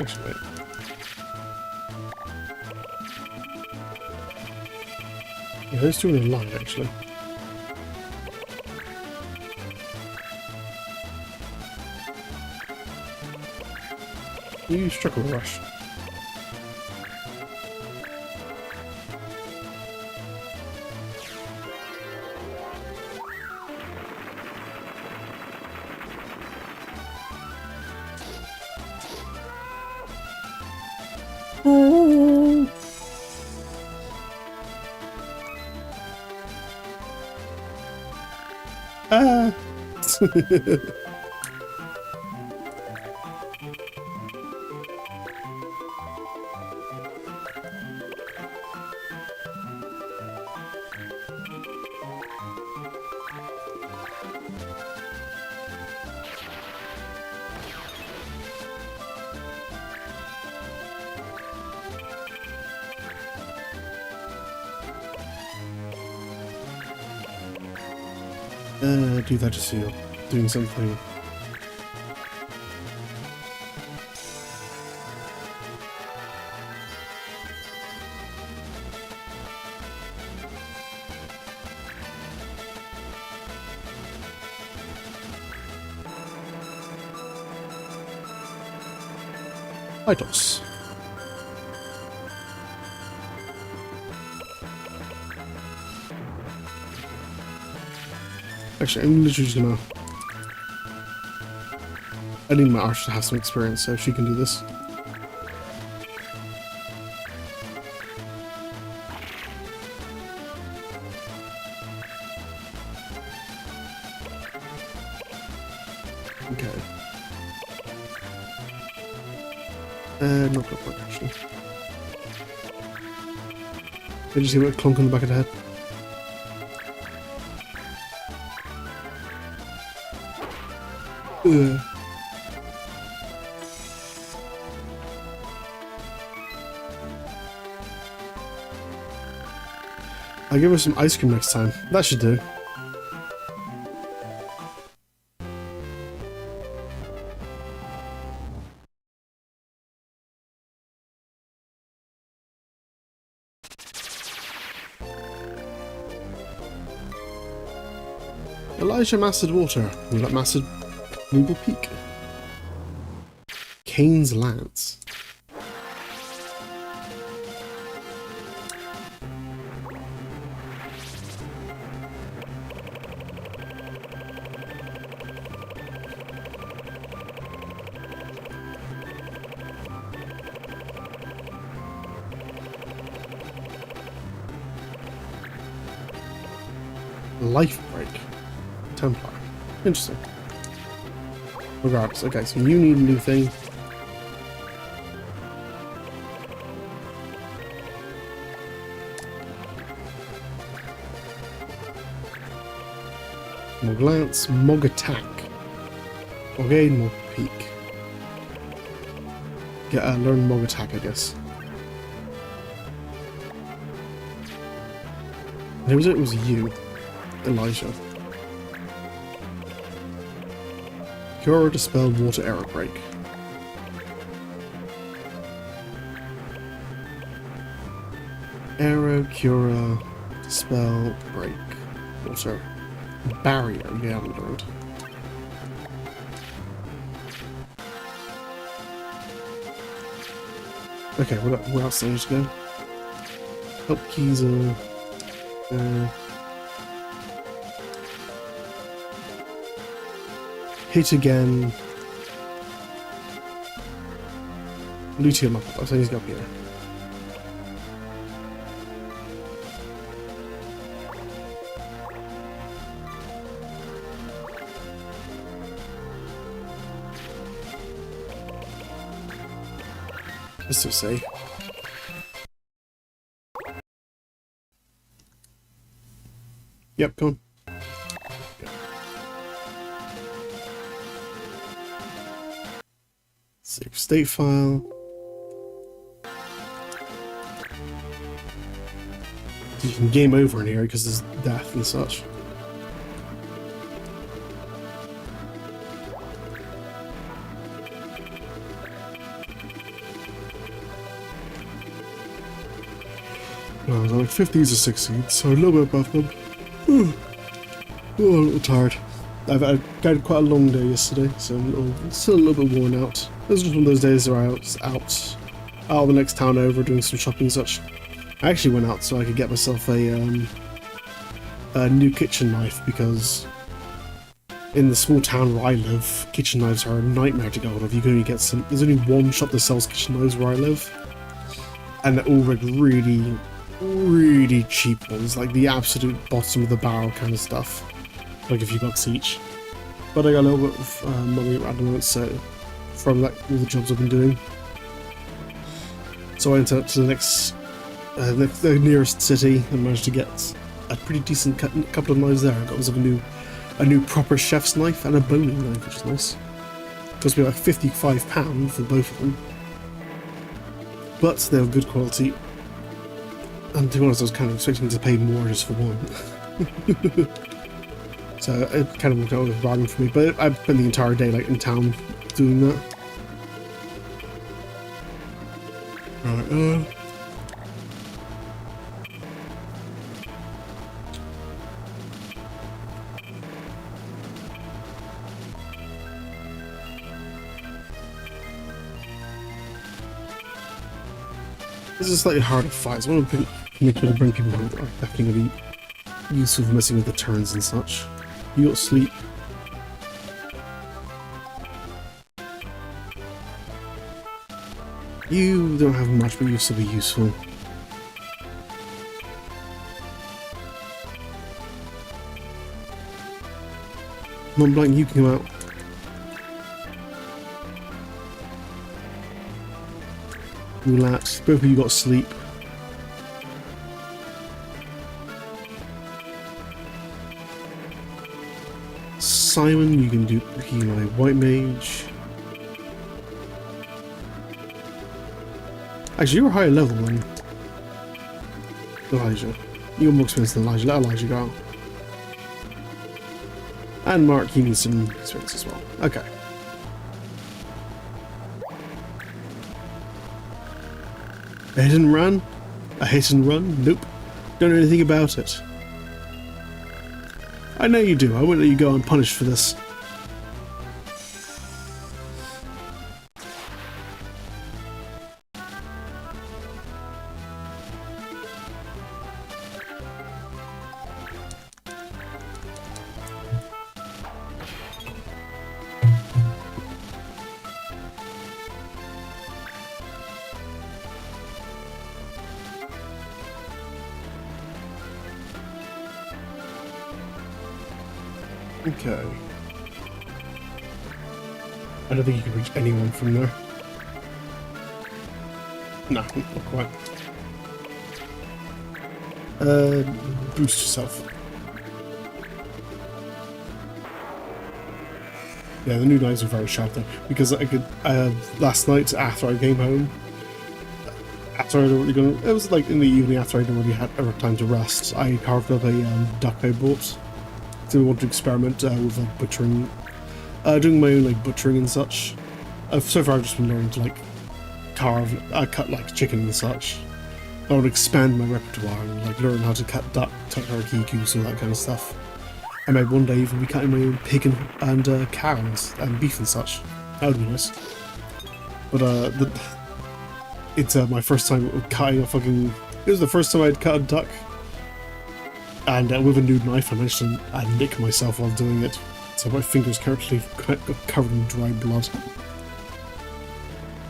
Actually, wait. Yeah, those two are in line, actually. You struck a rush. Oh. Ah. Do that just so you're doing something. Idols. Actually, I'm literally just gonna... I need my archer to have some experience, so she can do this. Okay. Not gonna work, actually. Did you see what clunk on the back of the head? Ugh. I'll give her some ice cream next time. That should do. Elijah mastered water. We got mastered Noble Peak. Kane's Lance. Life break. Templar. Interesting. Regardless, okay, so you need a new thing. More glance, Mog attack. Okay, more peak. Get learn Mog attack, I guess. Who was it? It was you, Elijah. Cure or dispel water error break. Arrow, cure, dispel, break, water. Barrier, you haven't learned. Okay, what else do I need to go? Help keys hit again. Luteum up. So he's got up here. Just to say. Yep, come on. Save state file. You can game over in here because there's death and such. I was like 50s or 60s, so a little bit above them. Oh, a little tired. I've had quite a long day yesterday, so I'm still a little bit worn out. It was just one of those days where I was out of the next town over doing some shopping and such. I actually went out so I could get myself a new kitchen knife, because in the small town where I live, kitchen knives are a nightmare to get hold of. You can only get some. There's only one shop that sells kitchen knives where I live, and they're all like really, really cheap ones, like the absolute bottom of the barrel kind of stuff, like a few bucks each. But I got a little bit of money at the moment, so from like all the jobs I've been doing, so I went out to the next, the nearest city, and managed to get a pretty decent couple of knives there. I got myself a new proper chef's knife and a boning knife, which is nice. Cost me like £55 for both of them, but they were good quality. And to be honest, I was kind of expecting to pay more just for one. So it kind of worked out with a bargain for me, but I spent the entire day like in town doing that. Right, this is slightly harder fight, so I want to make sure to bring people who are definitely going to be useful for messing with the turns and such. You got sleep. You don't have much, but you'll still be useful. Non-blank, you can come out. Relax. Both of you got sleep. Simon, you can do my white mage. Actually, you're a higher level than Elijah. You're more experienced than Elijah. Let Elijah go. And Mark, he needs some experience as well. Okay. A hit and run? A hit and run? Nope. Don't know anything about it. I know you do. I won't let you go unpunished for this. Okay. I don't think you can reach anyone from there. No, not quite. Boost yourself. Yeah, the new knives are very sharp though, because I could, last night after I came home, after I'd already gone, it was like in the evening after I'd already had time to rest, I carved up a duck I bought. So I want to experiment with like butchering, doing my own like butchering and such. So far I've just been learning to like cut like chicken and such. I want to expand my repertoire and like learn how to cut duck, turkey, goose, all that kind of stuff. I might one day even be cutting my own pig and cows and beef and such. That would be nice. But it's my first time cutting a fucking. It was the first time I'd cut a duck. And with a nude knife, I managed to nick myself while doing it, so my fingers currently covered in dry blood.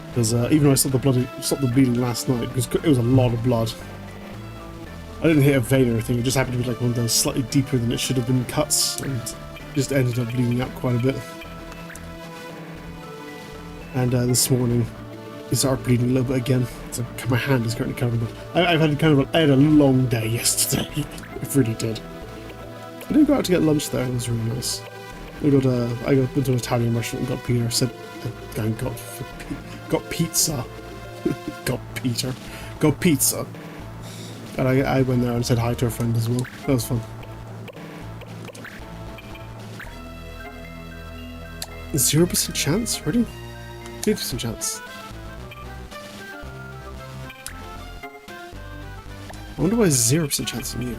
Because even though I stopped the bleeding last night, because it was a lot of blood. I didn't hit a vein or anything; it just happened to be like one of those slightly deeper than it should have been cuts, and just ended up bleeding out quite a bit. And this morning, it started bleeding a little bit again. So my hand is currently covered in blood. I had a long day yesterday. It really did. I did go out to get lunch there. It was really nice. I went to an Italian restaurant and got Peter. Said, and got pizza. got pizza. And I went there and said hi to a friend as well. That was fun. 0% chance, really? 50% chance. I wonder why 0% chance of you.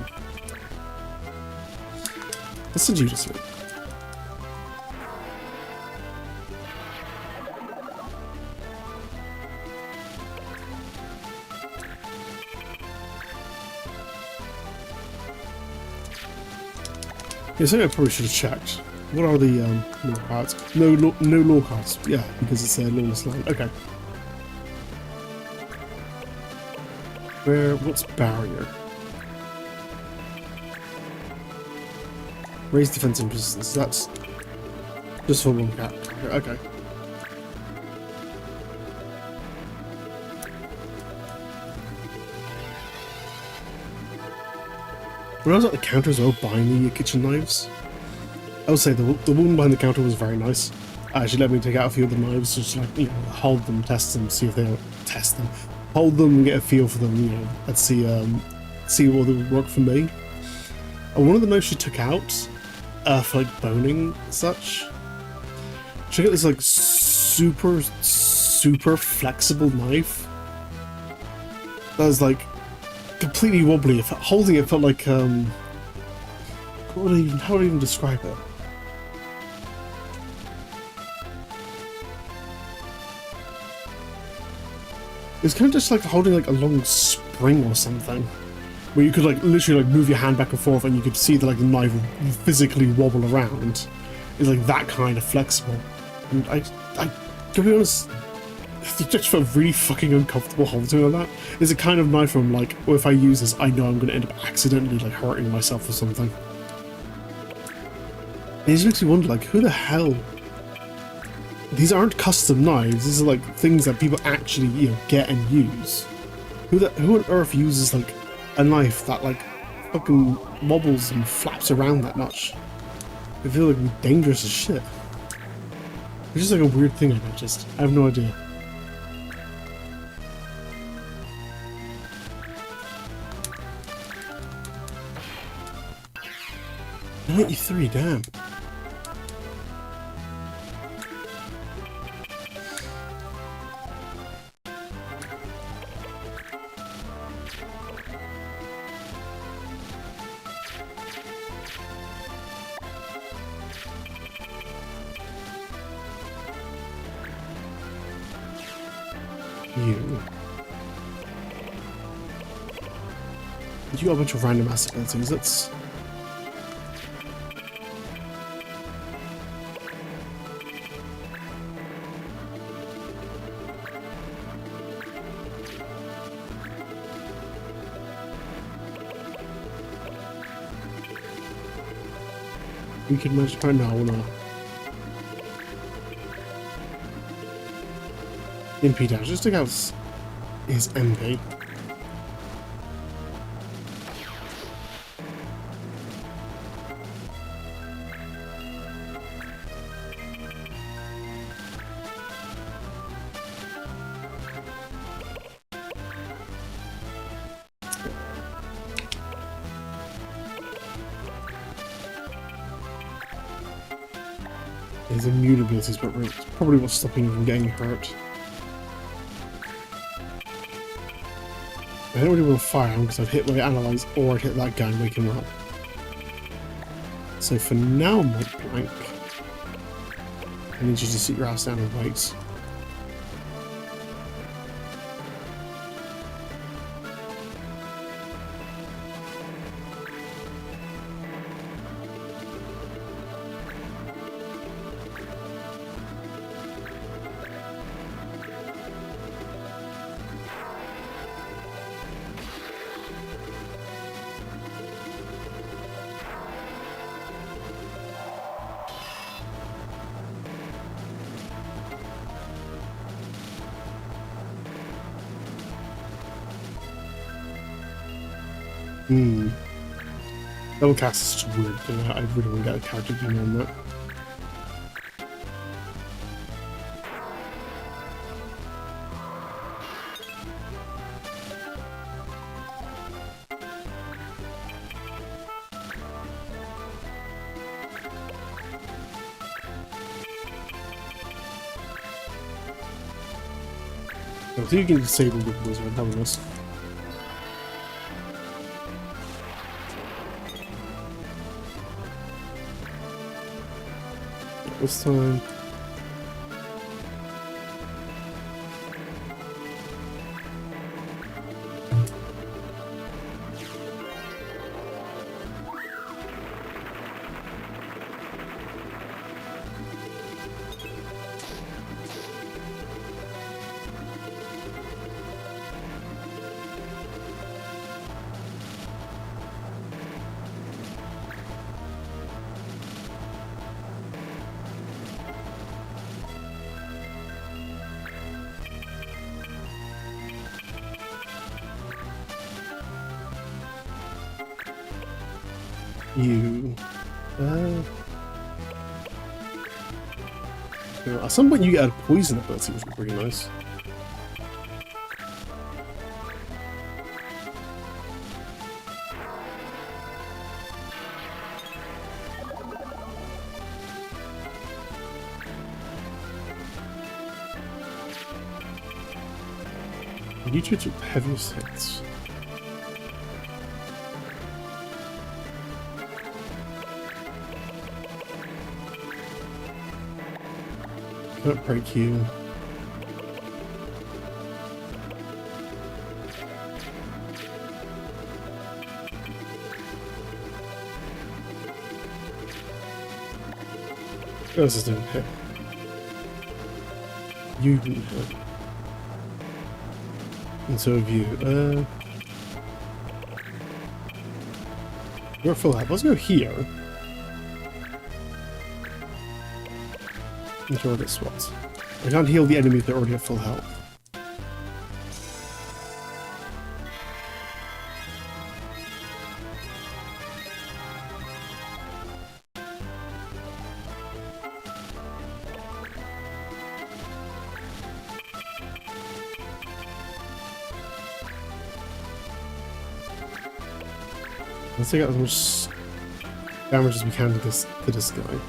Let's send you to sleep. Yeah, so I probably should have checked. What are the law cards? No law cards. Yeah, because it's a lawless land. Okay. What's barrier? Raise defense and resistance. That's just for one cat. Okay. When I was at the counter as well, buying the kitchen knives, I would say the woman behind the counter was very nice. She let me take out a few of the knives, just like, you know, hold them, test them, see if they test them, hold them, and get a feel for them. You know, let's see what would work for me. And one of the knives she took out for like boning and such. She got this like super flexible knife that was like completely wobbly. Holding it felt like how would I even describe it? It's kind of just like holding like a long spring or something, where you could like literally like move your hand back and forth, and you could see the like the knife physically wobble around. It's like that kind of flexible, and I to be honest, it just felt really fucking uncomfortable holding on that. It's a kind of knife where I'm like, well, if I use this, I know I'm going to end up accidentally like hurting myself or something. And it just makes me wonder, like, who the hell? These aren't custom knives. These are like things that people actually, you know, get and use. Who on earth uses like a knife that like fucking wobbles and flaps around that much? I feel like dangerous as shit. It's just like a weird thing I noticed. I have no idea. $93, damn. You got a bunch of random ass abilities. Let's. We can manage. Oh no. MP dash. Just take out his MP. His immune abilities, but it's probably what's stopping him from getting hurt. I don't really want to fire him because I'd hit my analyze or I'd hit that guy and wake him up. So for now, mod blank, I need you to sit your ass down and wait. Double cast is such a weird thing. I really want to get a character doing on that. I think you can disable the wizard, having this. this time. You. At some point you get a poison ability, which would be pretty nice. You took the heaviest hits. Can't break you. This didn't hit. You didn't hit. And so have you. You're full health. Let's go here. Enjoy this spot. I can't heal the enemy if they're already at full health. Let's take out as much damage as we can to this guy.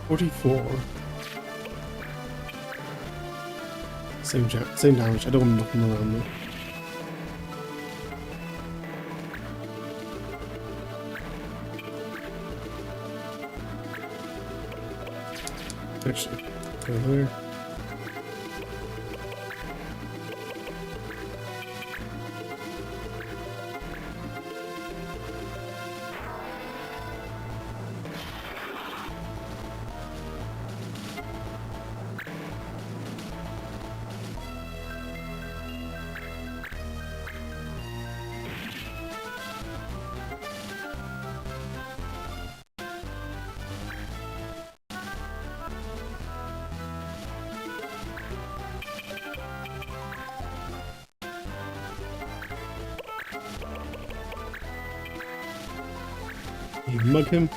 44. Same damage. I don't want to knock him around though. Actually, go there. You mug him.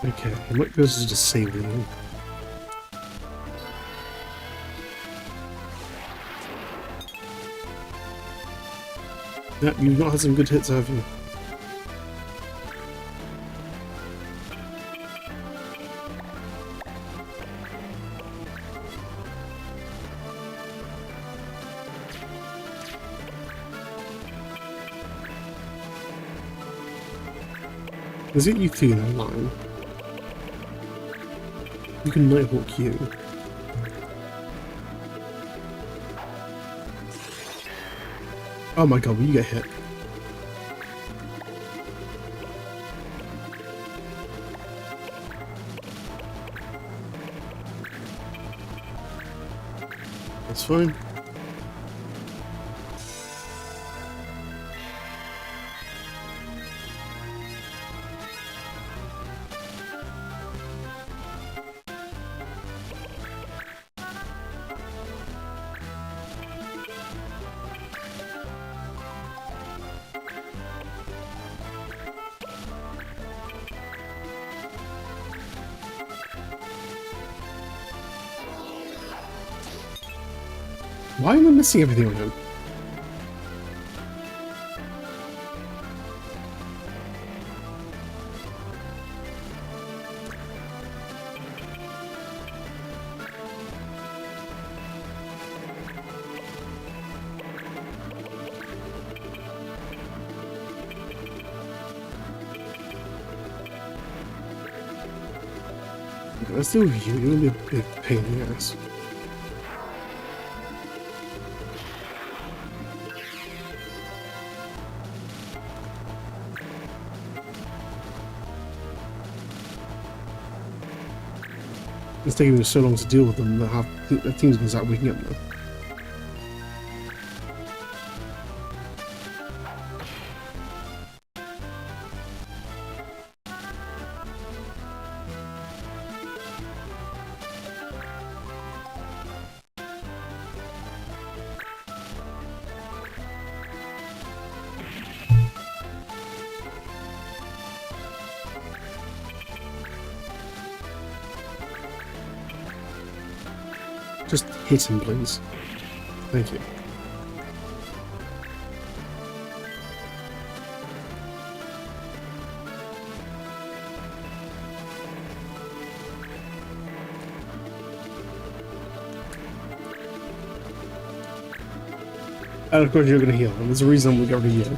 Okay, and what goes to disabling? Yeah, you've not had some good hits, have you? Is it you through that line? You can Nighthawk you. Oh my god, will you get hit? That's fine. Why am I missing everything on him? Okay, let's do with you. You're gonna be a big pain in the ass. It's taking me so long to deal with them that the team's gonna start waking up now. Just hit him, please. Thank you. And of course you're gonna heal, and there's a reason we got to heal.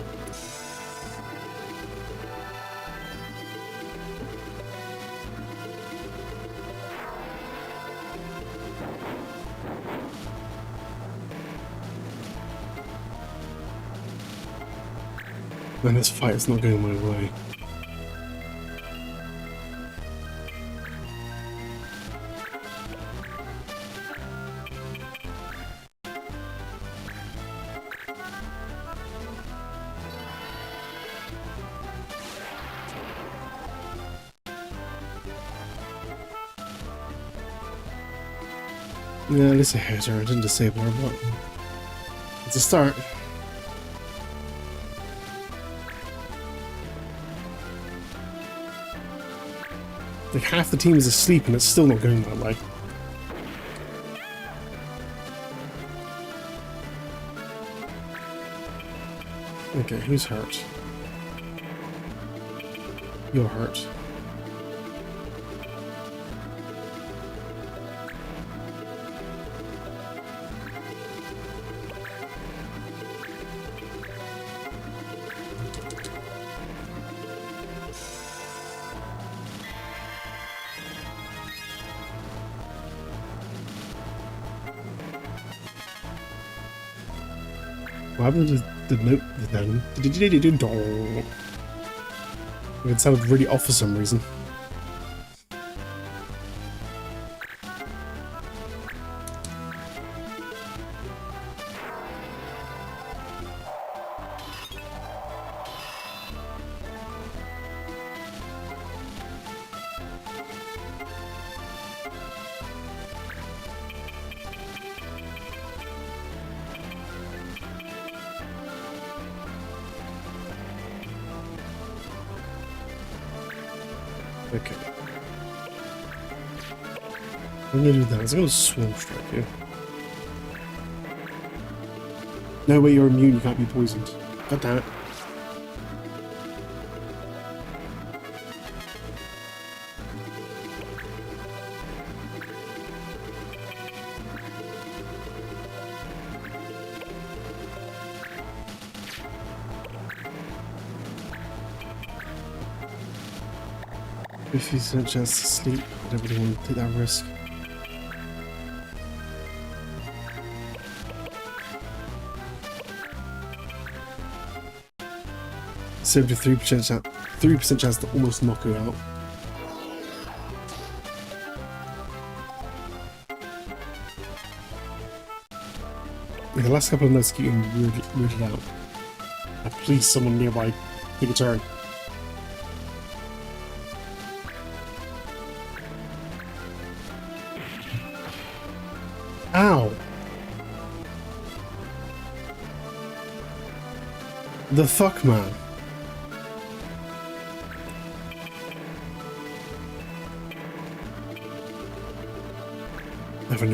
Man, this fight is not going my way. Yeah, at least I hit her. I didn't disable her, but it's a start. Like, half the team is asleep and it's still not going that way. Okay, who's hurt? You're hurt. What happened to the note then? It sounded really off for some reason. Okay. I'm gonna do that. I'm gonna swarm strike you. No way, you're immune. You can't be poisoned. God damn it. If he's a chance to sleep, I don't really want to take that risk. $73% chance to almost knock her out. The last couple of notes keep getting rooted out. Please, someone nearby, take a turn. Ow! The fuck, man? If I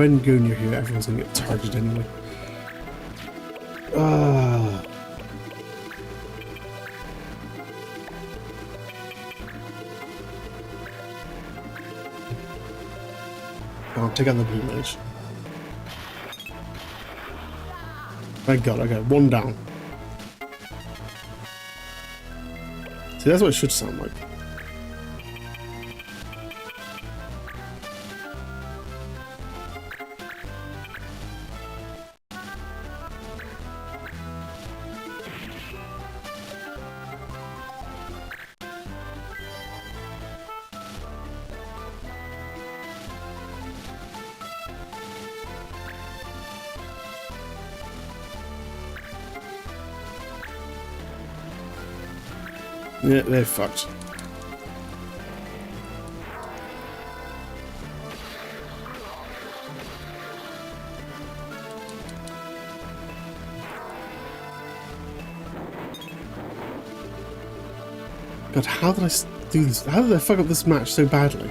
didn't go near here, everyone's gonna get targeted anyway. Oh, take out the blue mage. Thank God, okay, one down. See, that's what it should sound like. Yeah, they're fucked. God, how did I do this? How did I fuck up this match so badly?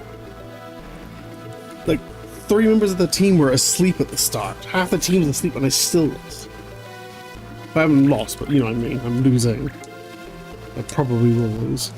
Like, 3 members of the team were asleep at the start. Half the team was asleep and I still lost. I haven't lost, but you know what I mean. I'm losing. I probably will lose.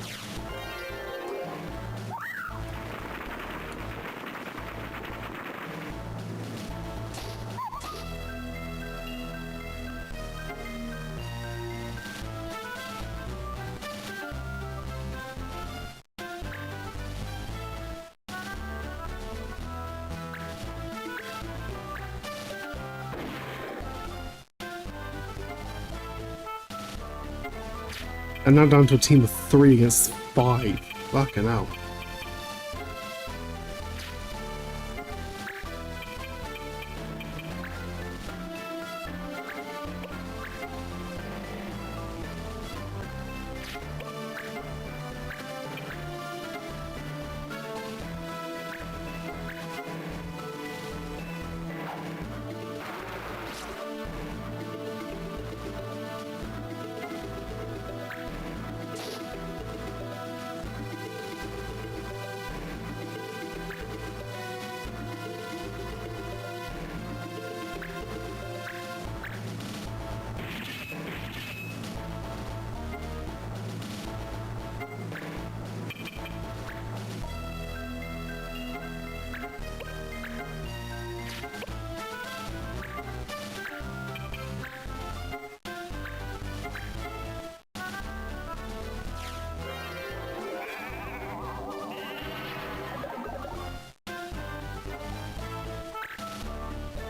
And now down to a team of 3 against 5. Fucking hell.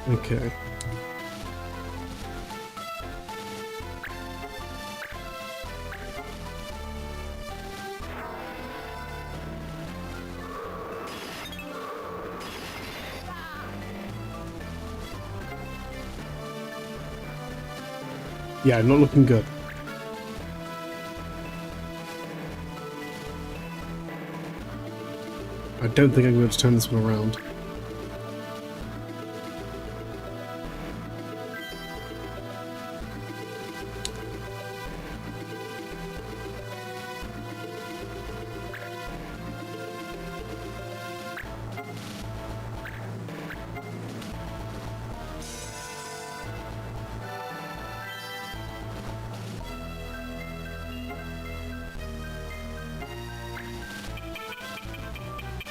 Okay. Yeah, not looking good. I don't think I'm going to turn this one around.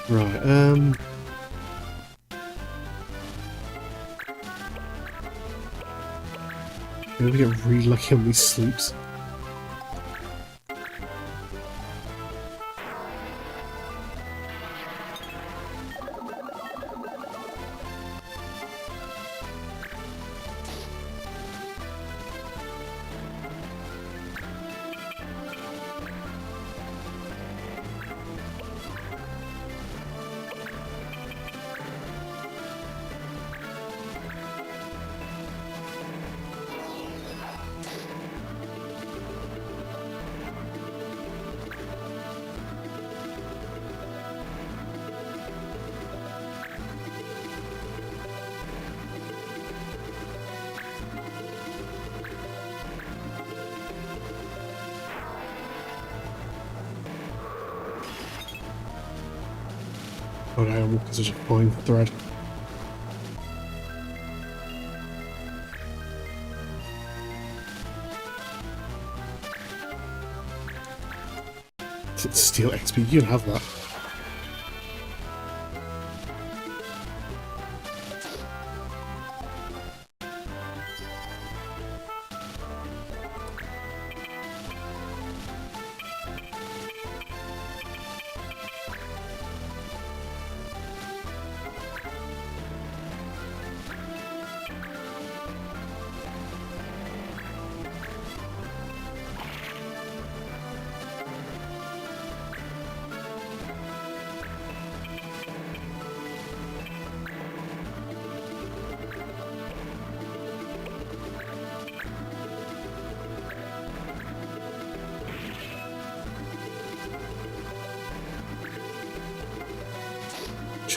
Right, maybe we get really lucky on these sleeps. Okay, I'm walking such a fine thread. Steal XP, you can have that.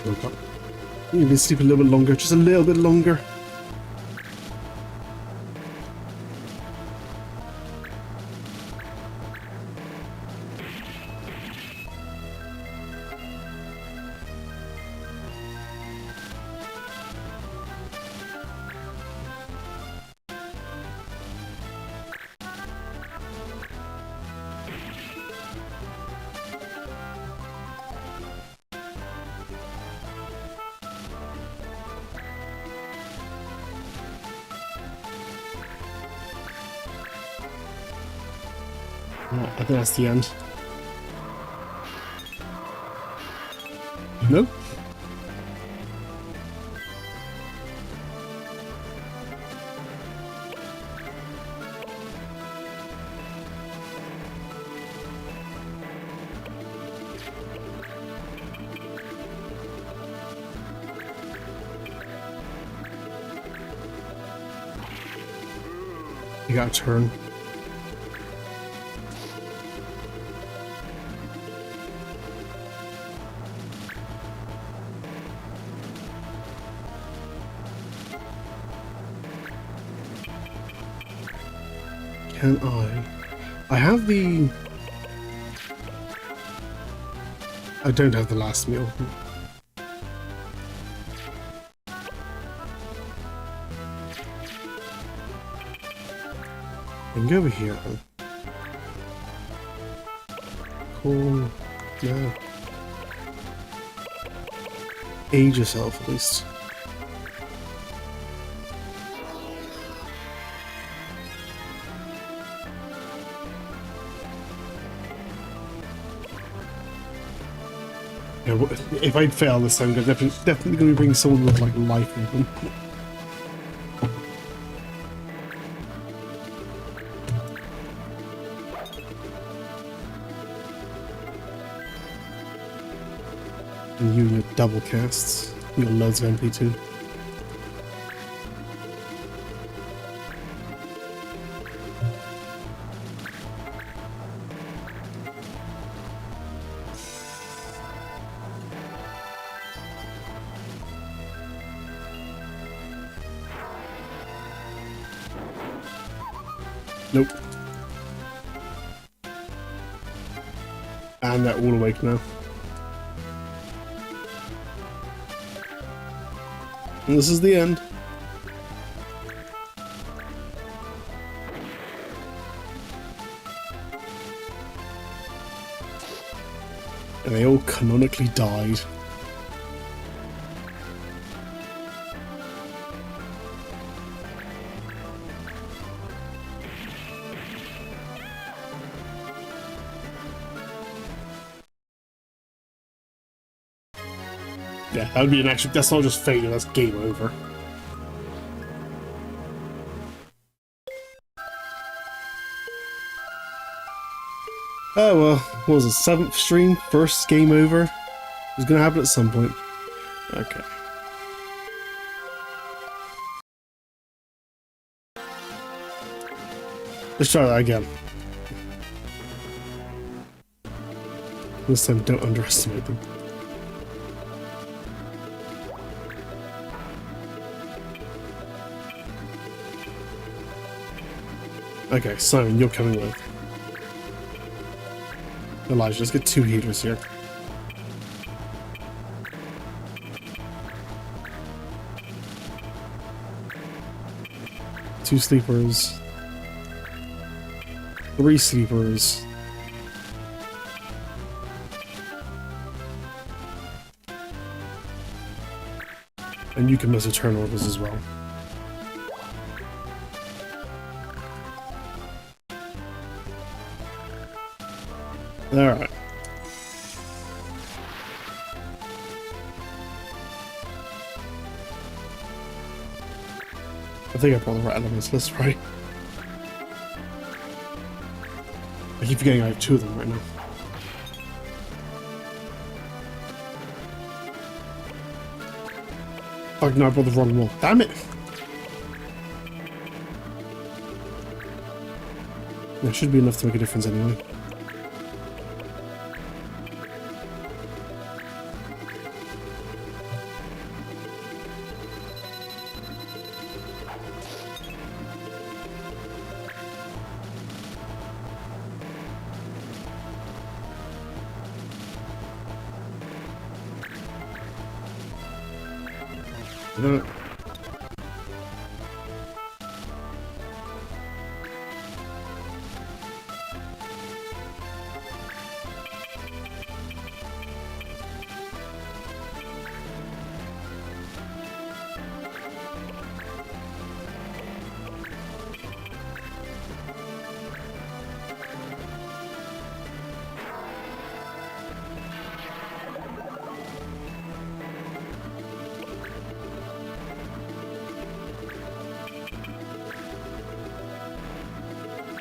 Woke up. You need to sleep a little bit longer, just a little bit longer. I think that's the end. Nope. You got a turn. Can I have the... I don't have the last meal. I can go over here. Cool. No. Age yourself, at least. Yeah, if I fail this time, I'm definitely going to bring someone with like life with them. And you and your double casts. You got loads of MP too. Nope. And they're all awake now. And this is the end. And they all canonically died. Yeah, that would be an actual... That's not just failure, that's game over. Oh well, what was it, 7th stream? First game over? It was gonna happen at some point. Okay. Let's try that again. This time, don't underestimate them. Okay, Simon, you're coming with. Elijah, let's get 2 heaters here. 2 sleepers, 3 sleepers. And you can mess with turn orders as well. Alright. I think I brought the right elements list, right? I keep forgetting I have 2 of them right now. Oh no, I brought the wrong one. Damn it! There should be enough to make a difference anyway. No.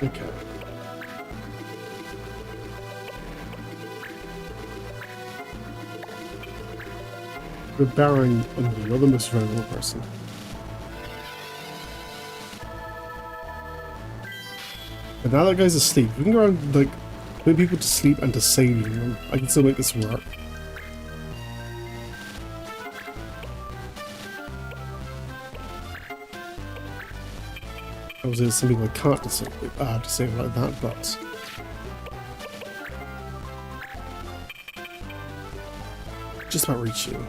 Okay. We're barring on you. You're the most vulnerable person. But now that guy's asleep, we can go around, like, put people to sleep and disabling them. I can still make this work. Obviously, there's some people I can't disable like that, but just about reach you.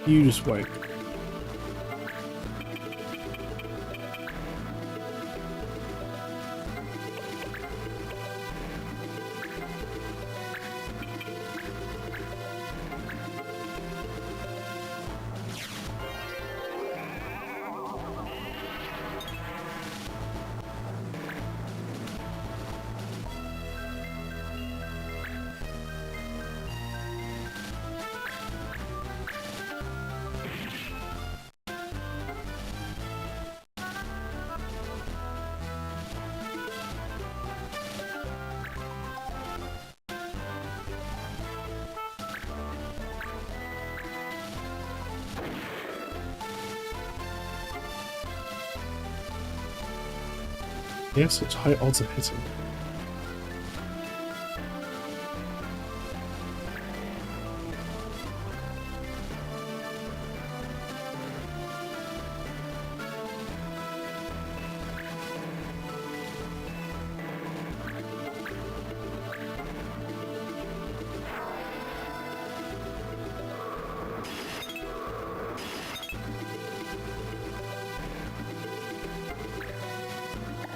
You just wait. They have such high odds of hitting.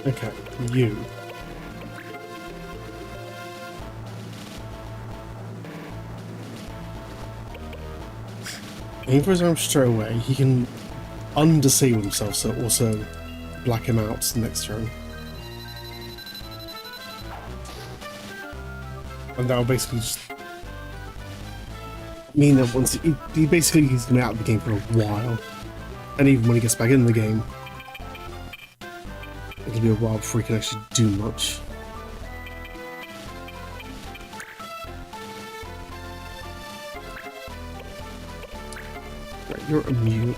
Okay, you. Aim for his arm straight away. He can undisable himself, so also black him out the next turn. And that'll basically just mean that once he basically he's been out of the game for a while. And even when he gets back in the game, it'll be a while before he can actually do much. Right, you're immune.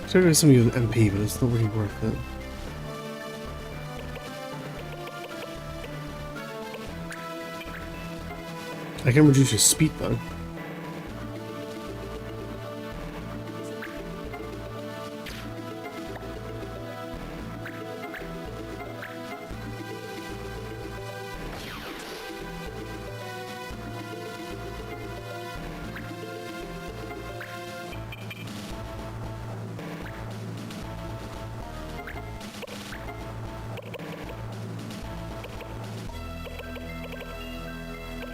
So there's some of you an MP, but it's not really worth it. I can reduce your speed though.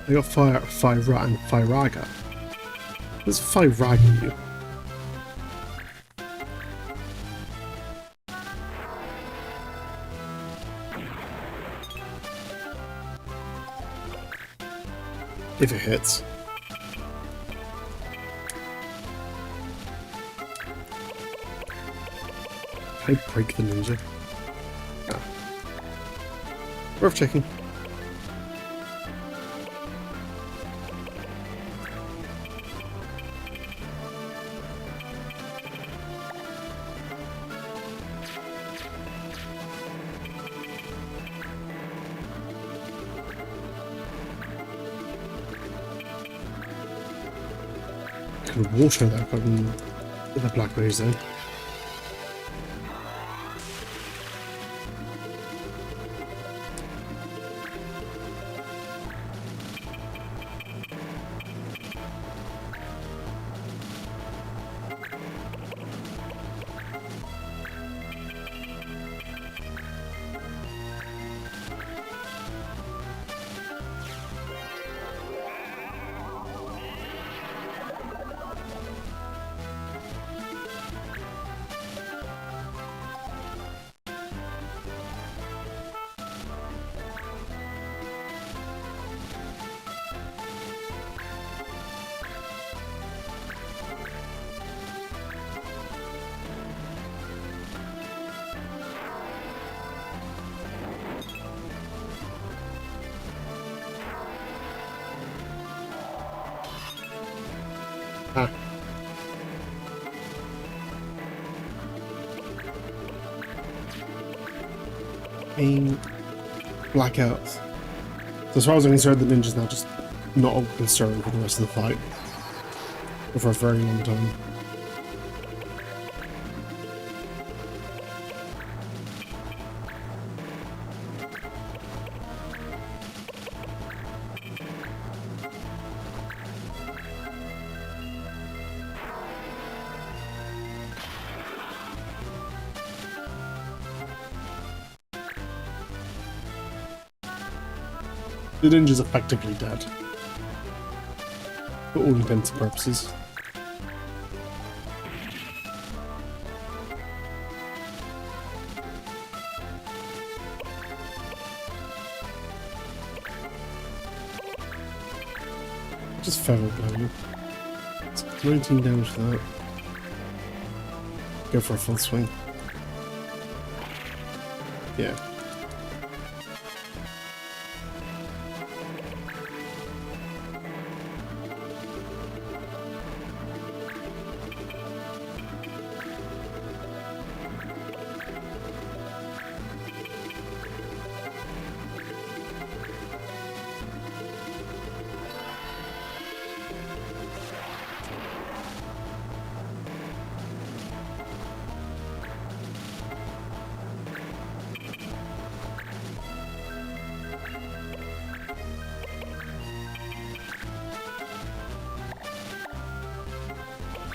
I got fire rat and fire raga. There's fire raga in you. If it hits. I break the ninja. Ah. Worth checking. Could water that in the blackberries though. Ah. Blackouts. So as far as I'm concerned, the ninja's now just not a concern for the rest of the fight. Or for a very long time. The ninja's effectively dead. For all intents and purposes. Just feather blow. It's 19 damage for that. Go for a full swing. Yeah.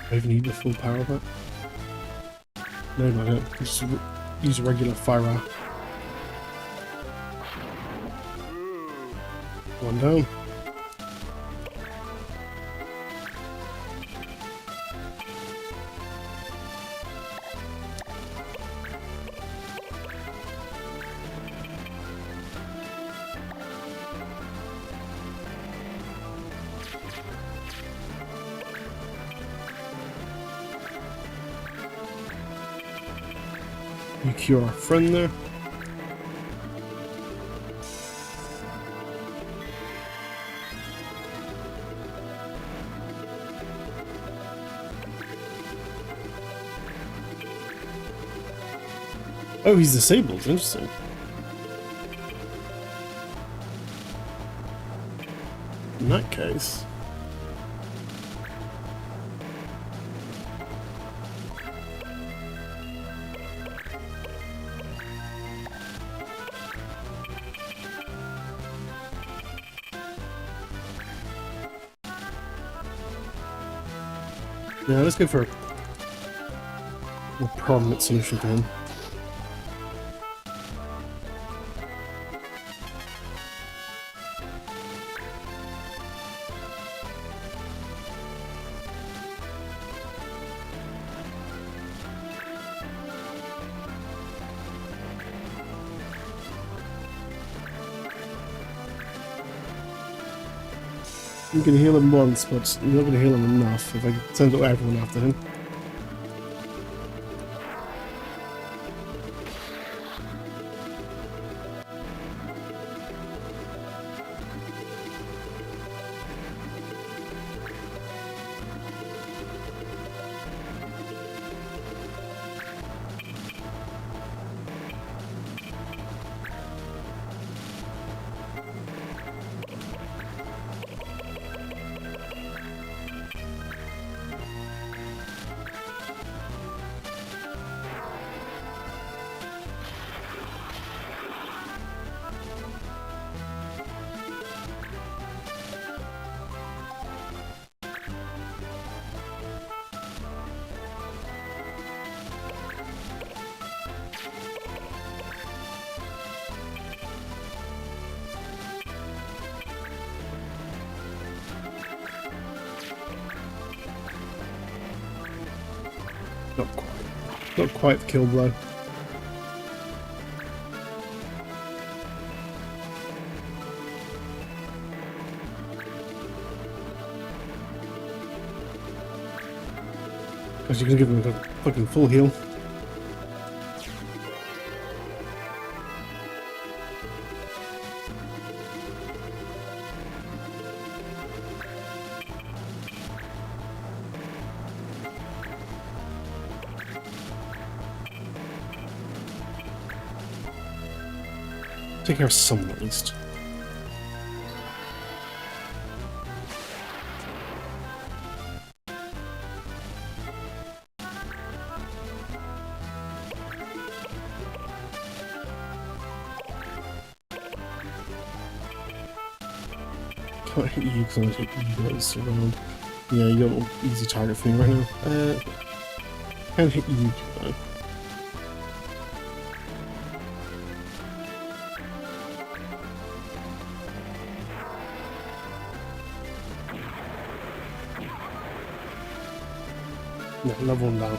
Do I even need the full power of it? No, I don't. Just use a regular fire arrow. One down. You cure our friend there. Oh, he's disabled. Interesting. In that case... Yeah, let's go for a more permanent solution for him. You can heal him once, but you're not going to heal him enough if I send everyone after him. Not quite. Not quite the kill blow. Because you're going to give him a fucking full heal. Take care of someone at least. Can't hit you because I'm going to hit you guys around. Yeah, you're an easy target for me right now. Can't hit you though. No, level one down.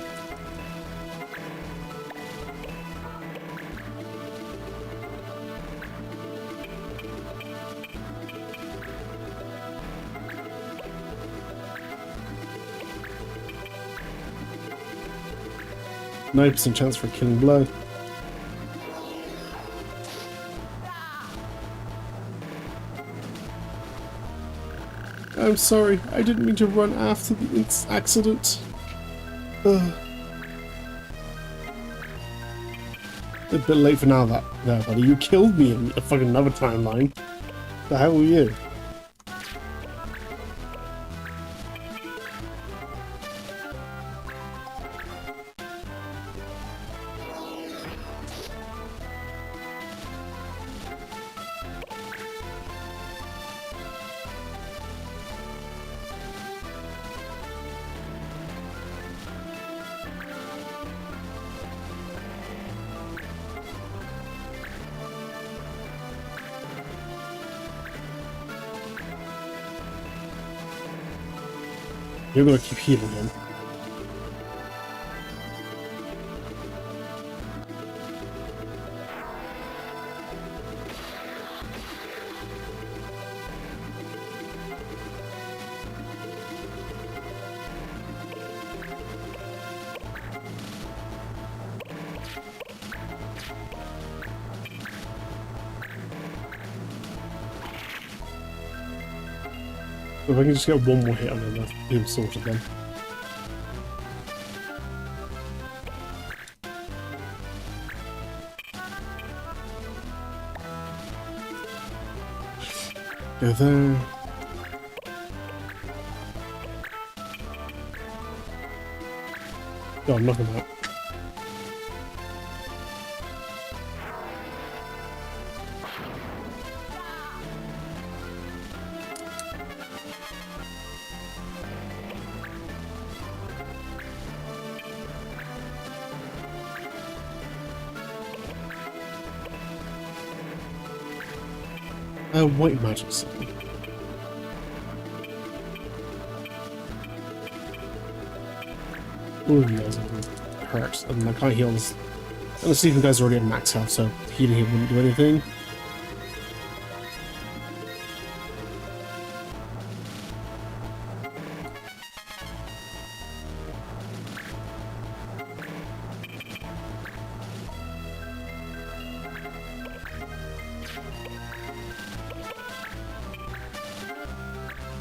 %9 chance for a killing blow. I'm sorry, I didn't mean to run after the accident. A bit late for now, there, buddy. You killed me in a fucking another timeline. The hell were you? You're gonna keep healing him. If I can just get one more hit on him, that's him sorted then. Go there. Go on, knock him out. White magic something. Ooh, he doesn't hurt. And I can't heal this. And the sleeping guy's already at max health, so healing him wouldn't do anything.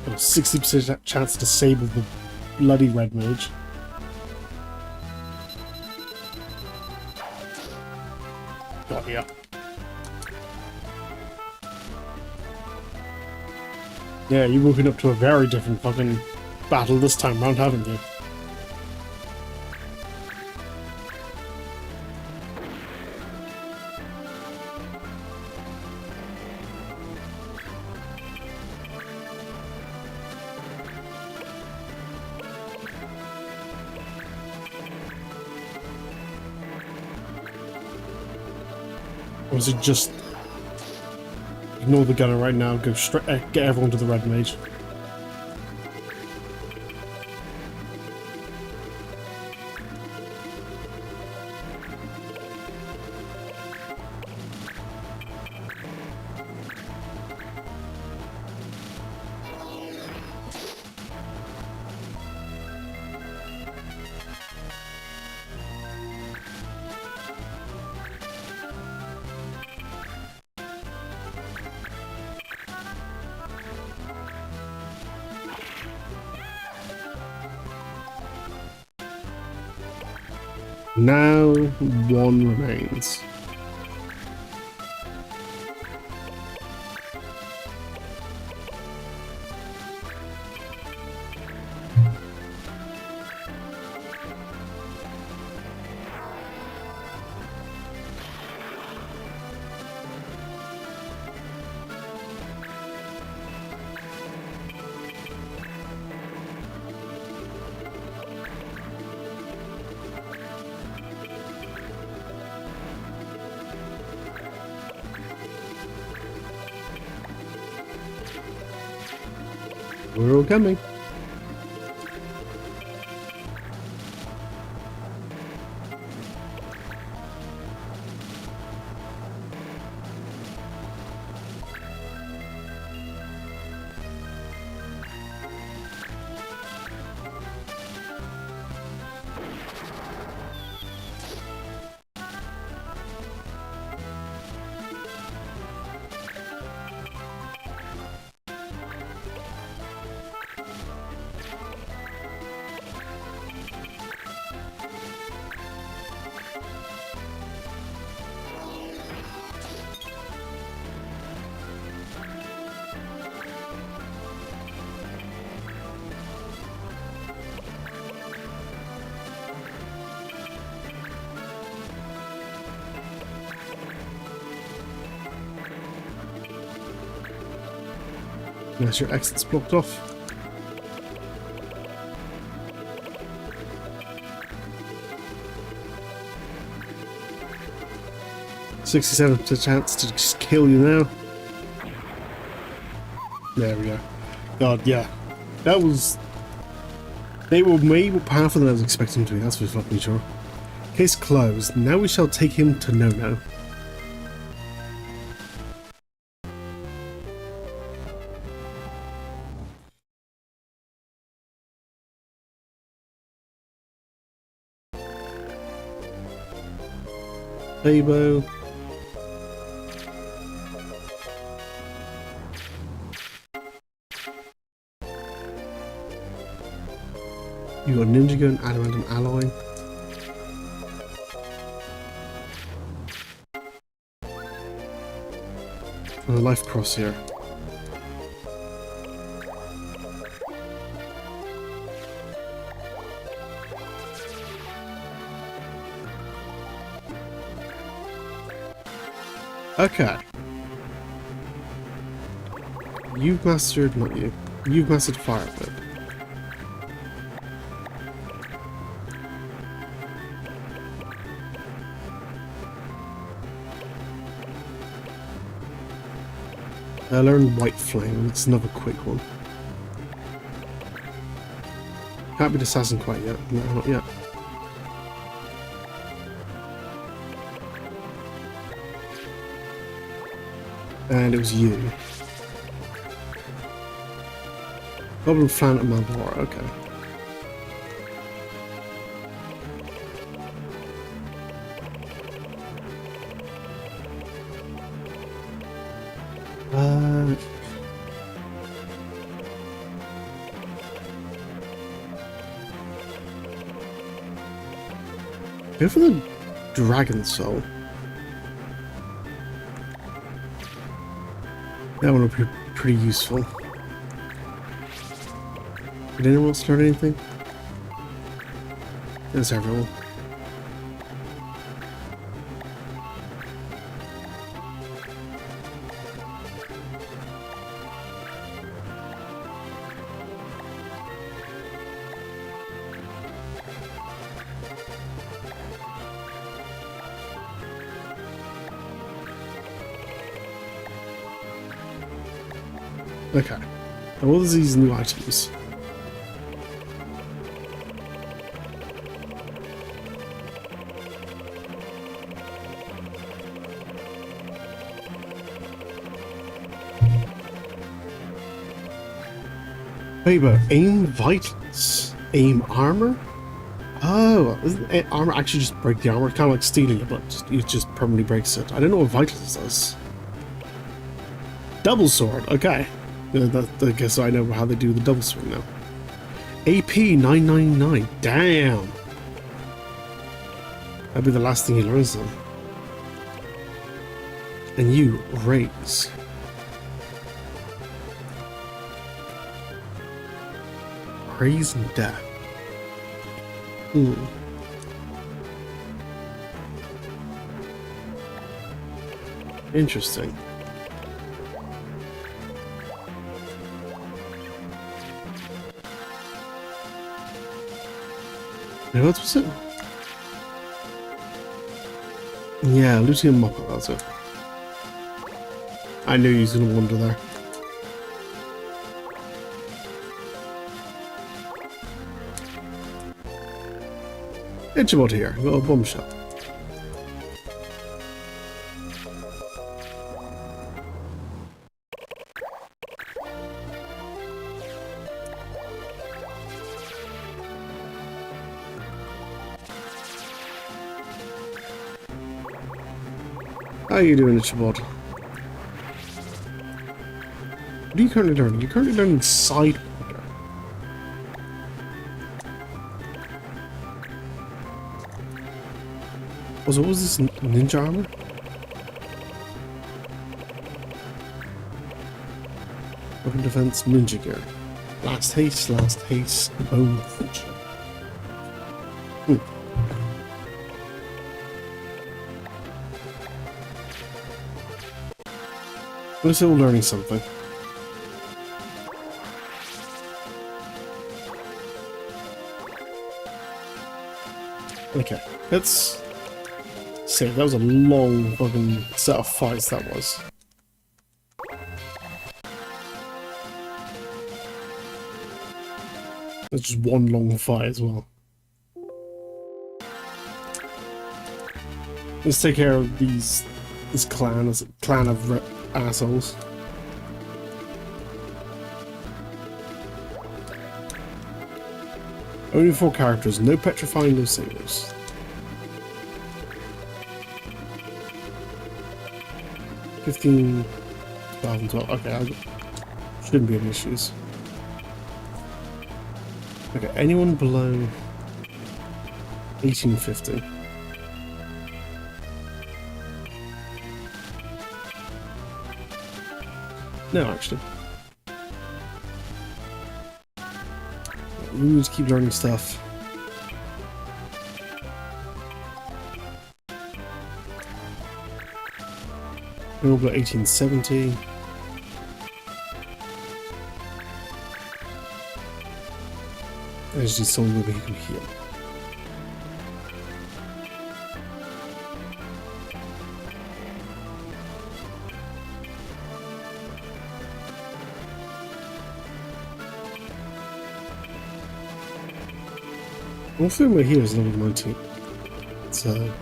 Got a 60% chance to disable the bloody red mage. Got ya. Yeah, you're moving up to a very different fucking battle this time round, haven't you? Or is it just ignore the gunner right now, go straight, get everyone to the red mage? Now, one remains. We're all coming. There's your exit's blocked off. .67% chance to just kill you now. There we go. God, yeah. That was... They were way more powerful than I was expecting them to be, that's for fucking sure. Case closed. Now we shall take him to No-No. Fabo. You got Ninja Gun, Adamantium Alloy. And a Life Cross here. Okay. You've mastered, not you. You've mastered fire whip. I learned white flame. It's another quick one. Can't be the assassin quite yet. No, not yet. And it was you. Goblin Flan and Malbora, okay. Go for the Dragon Soul. That one will be pretty useful. Did anyone else learn anything? There's everyone. Okay. Now what are these new items? Wait, but aim vitals? Aim armor? Oh, isn't armor actually just break the armor? Kind of like stealing it, but it just permanently breaks it. I don't know what vitals does. Double sword, okay. I guess I know how they do the double swing now. AP 999, damn. That'd be the last thing he learns then. And you, raise. Praise and death. Interesting. What was it? Yeah, looting a Muppet, that's it. I knew he was going to wander there. Itchabot here, we've got a bomb shot. How are you doing, Itchabot? What are you currently learning? You're currently learning Sidewinder. So what was this ninja armor? Weapon defense, ninja gear. Last haste, bone feature. We're still learning something. Okay, let's see. That was a long fucking set of fights, that was. That's just one long fight as well. Let's take care of this clan as a clan of assholes. Only 4 characters, no petrifying, no savers. $15, $12, and 12. Okay, shouldn't be any issues. Okay, anyone below 1850? No, actually. We need to keep learning stuff. Chernobyl 1870. There's just someone where he can heal. One thing we're here is level 19. So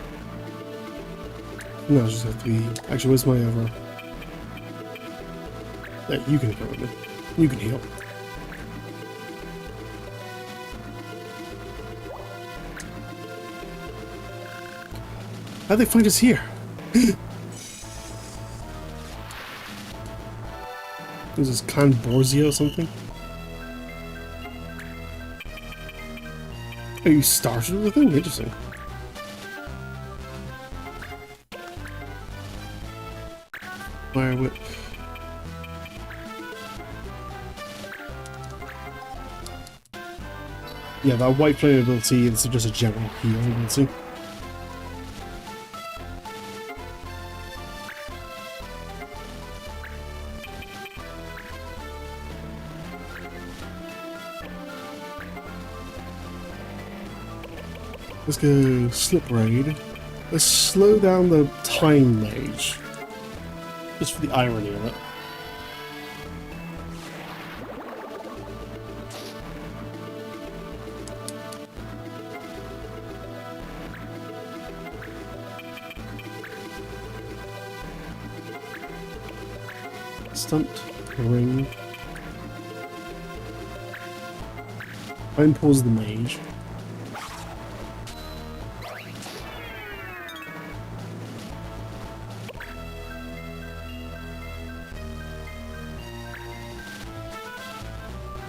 no, I just have to be. Actually, where's my other? Yeah, you can go with me. You can heal. How'd they find us here? Is this Clan Borzia or something? Oh, you started with them? Interesting. Fire whip. Yeah, that white flame ability is just a general heal ability. Let's go slip raid. Let's slow down the time mage. Just for the irony of it. Stunt, ring. Time pause the mage.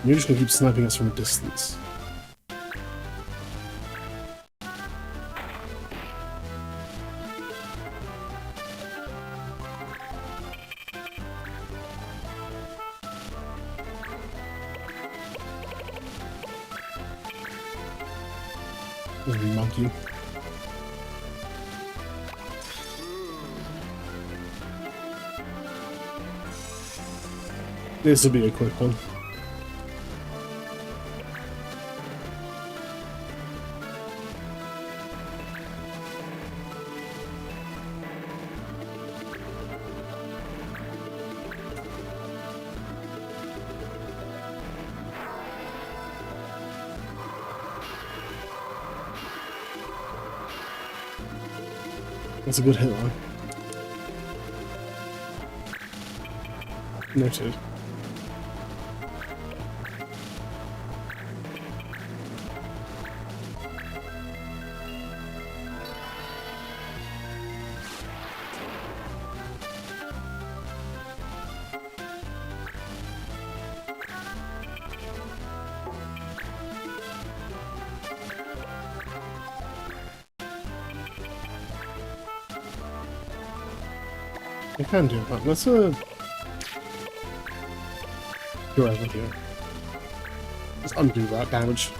You're just gonna keep sniping us from a distance. Monkey. This will be a quick one. That's a good hit line. Noted. I can do that. Let's go over here. Let's undo that damage.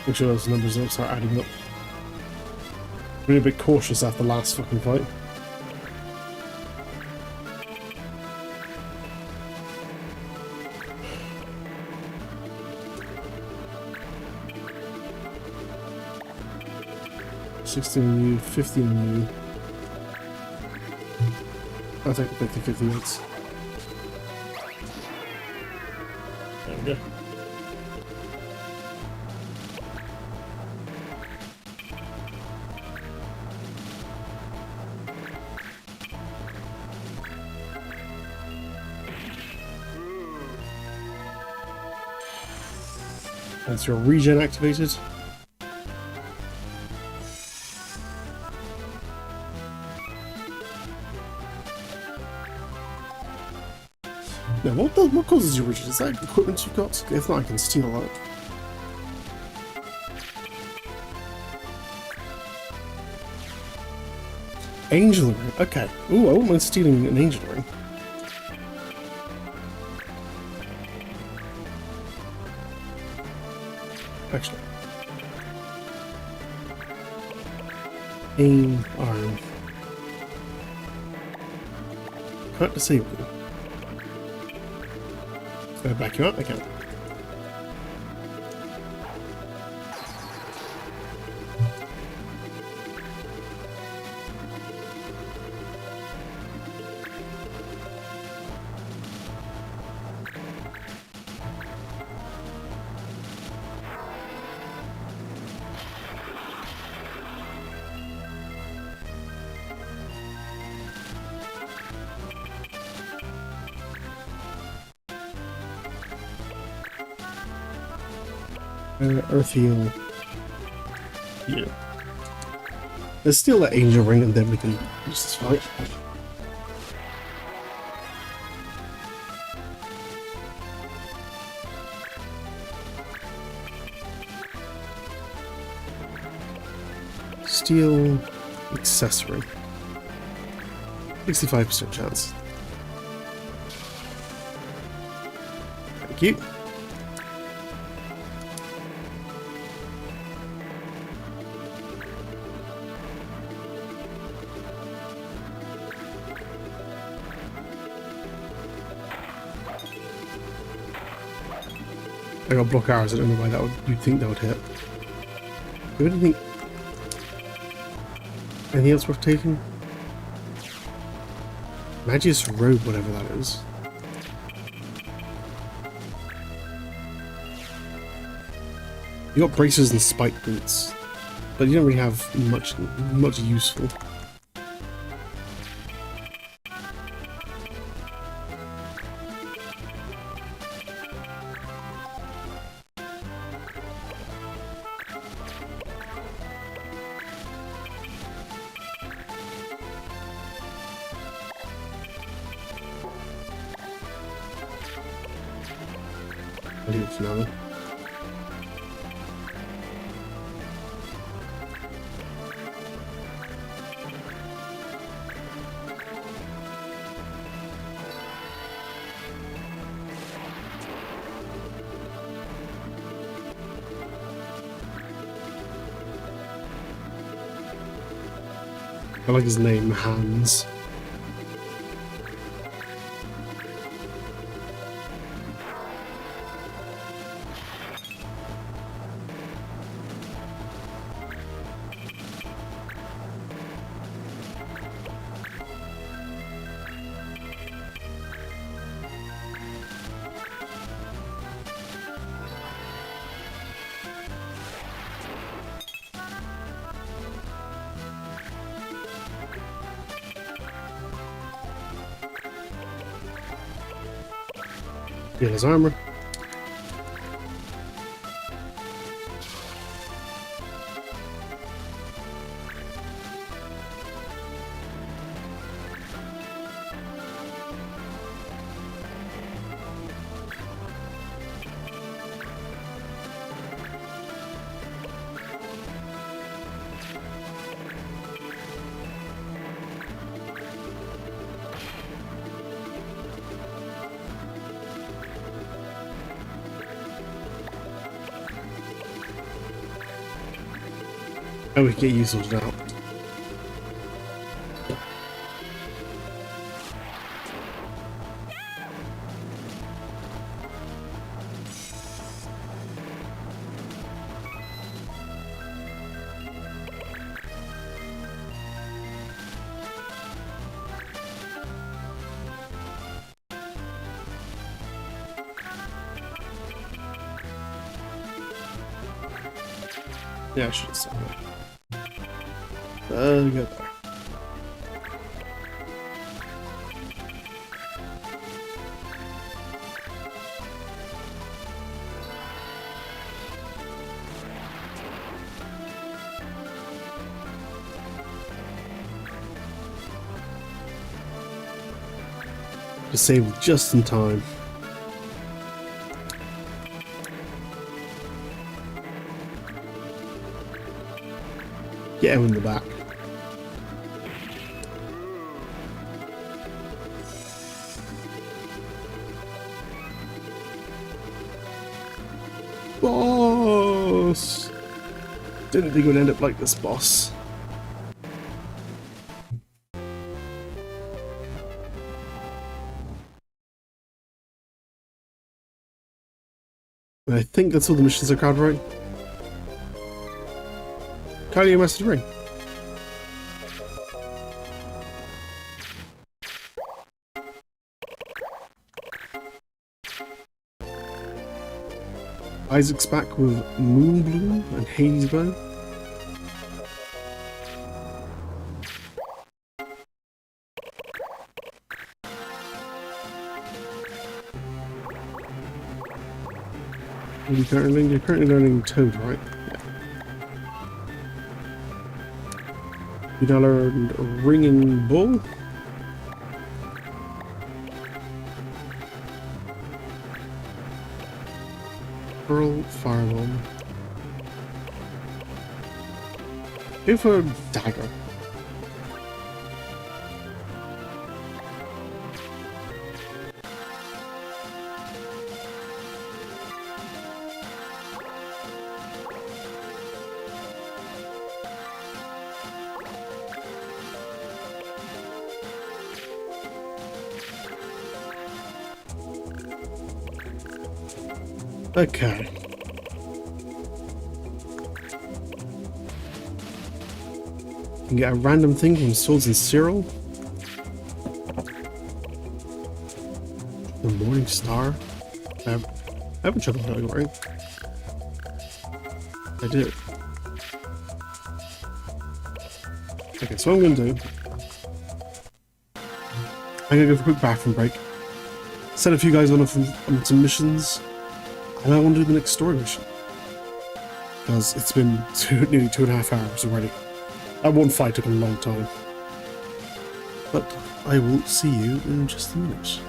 Make sure those numbers don't start adding up. Being a bit cautious after the last fucking fight. $16 on you, $50 on you. I'll take the 50-58s. There we go. That's your regen activated. Now, what causes your regen? Is that equipment you've got? If not, I can steal that. Angel ring. Okay. Ooh, I wouldn't mind stealing an angel ring. Actually. Aim arm. Can't disable. Can I back you up? I can. Earth heal. Yeah. Let's steal that angel ring and then we can use this fight. Steal accessory. 65% chance. Thank you. I got block arrows, I don't know why that would, you'd think that would hit. Do anything else worth taking? Magius robe, whatever that is. You got bracers and spike boots, but you don't really have much useful. I'll leave it for now then. I like his name, Hans. Yeah, his armor. Oh, we can get you sorted out. Yeah, I should have said that. Get there. Disabled just in time. Get him in the back. Boss! Didn't think it would end up like this, boss. And I think that's all the missions are called, right? Cardio Master Ring. Isaac's back with Moonbloom and Hades Bow. What are you currently learning? You're currently learning Toad, right? Yeah. You now learned Ringing Bull. Pearl Fireball. Go for Dagger. Okay. You can get a random thing from Swords and Cyril. The Morning Star. I haven't trouble telling, right? I did. Okay, so what I'm gonna do, I'm gonna go for a quick bathroom break, set a few guys on some missions, and I want to do the next story mission. Because it's been nearly 2.5 hours already. That one fight took a long time. But I will see you in just a minute.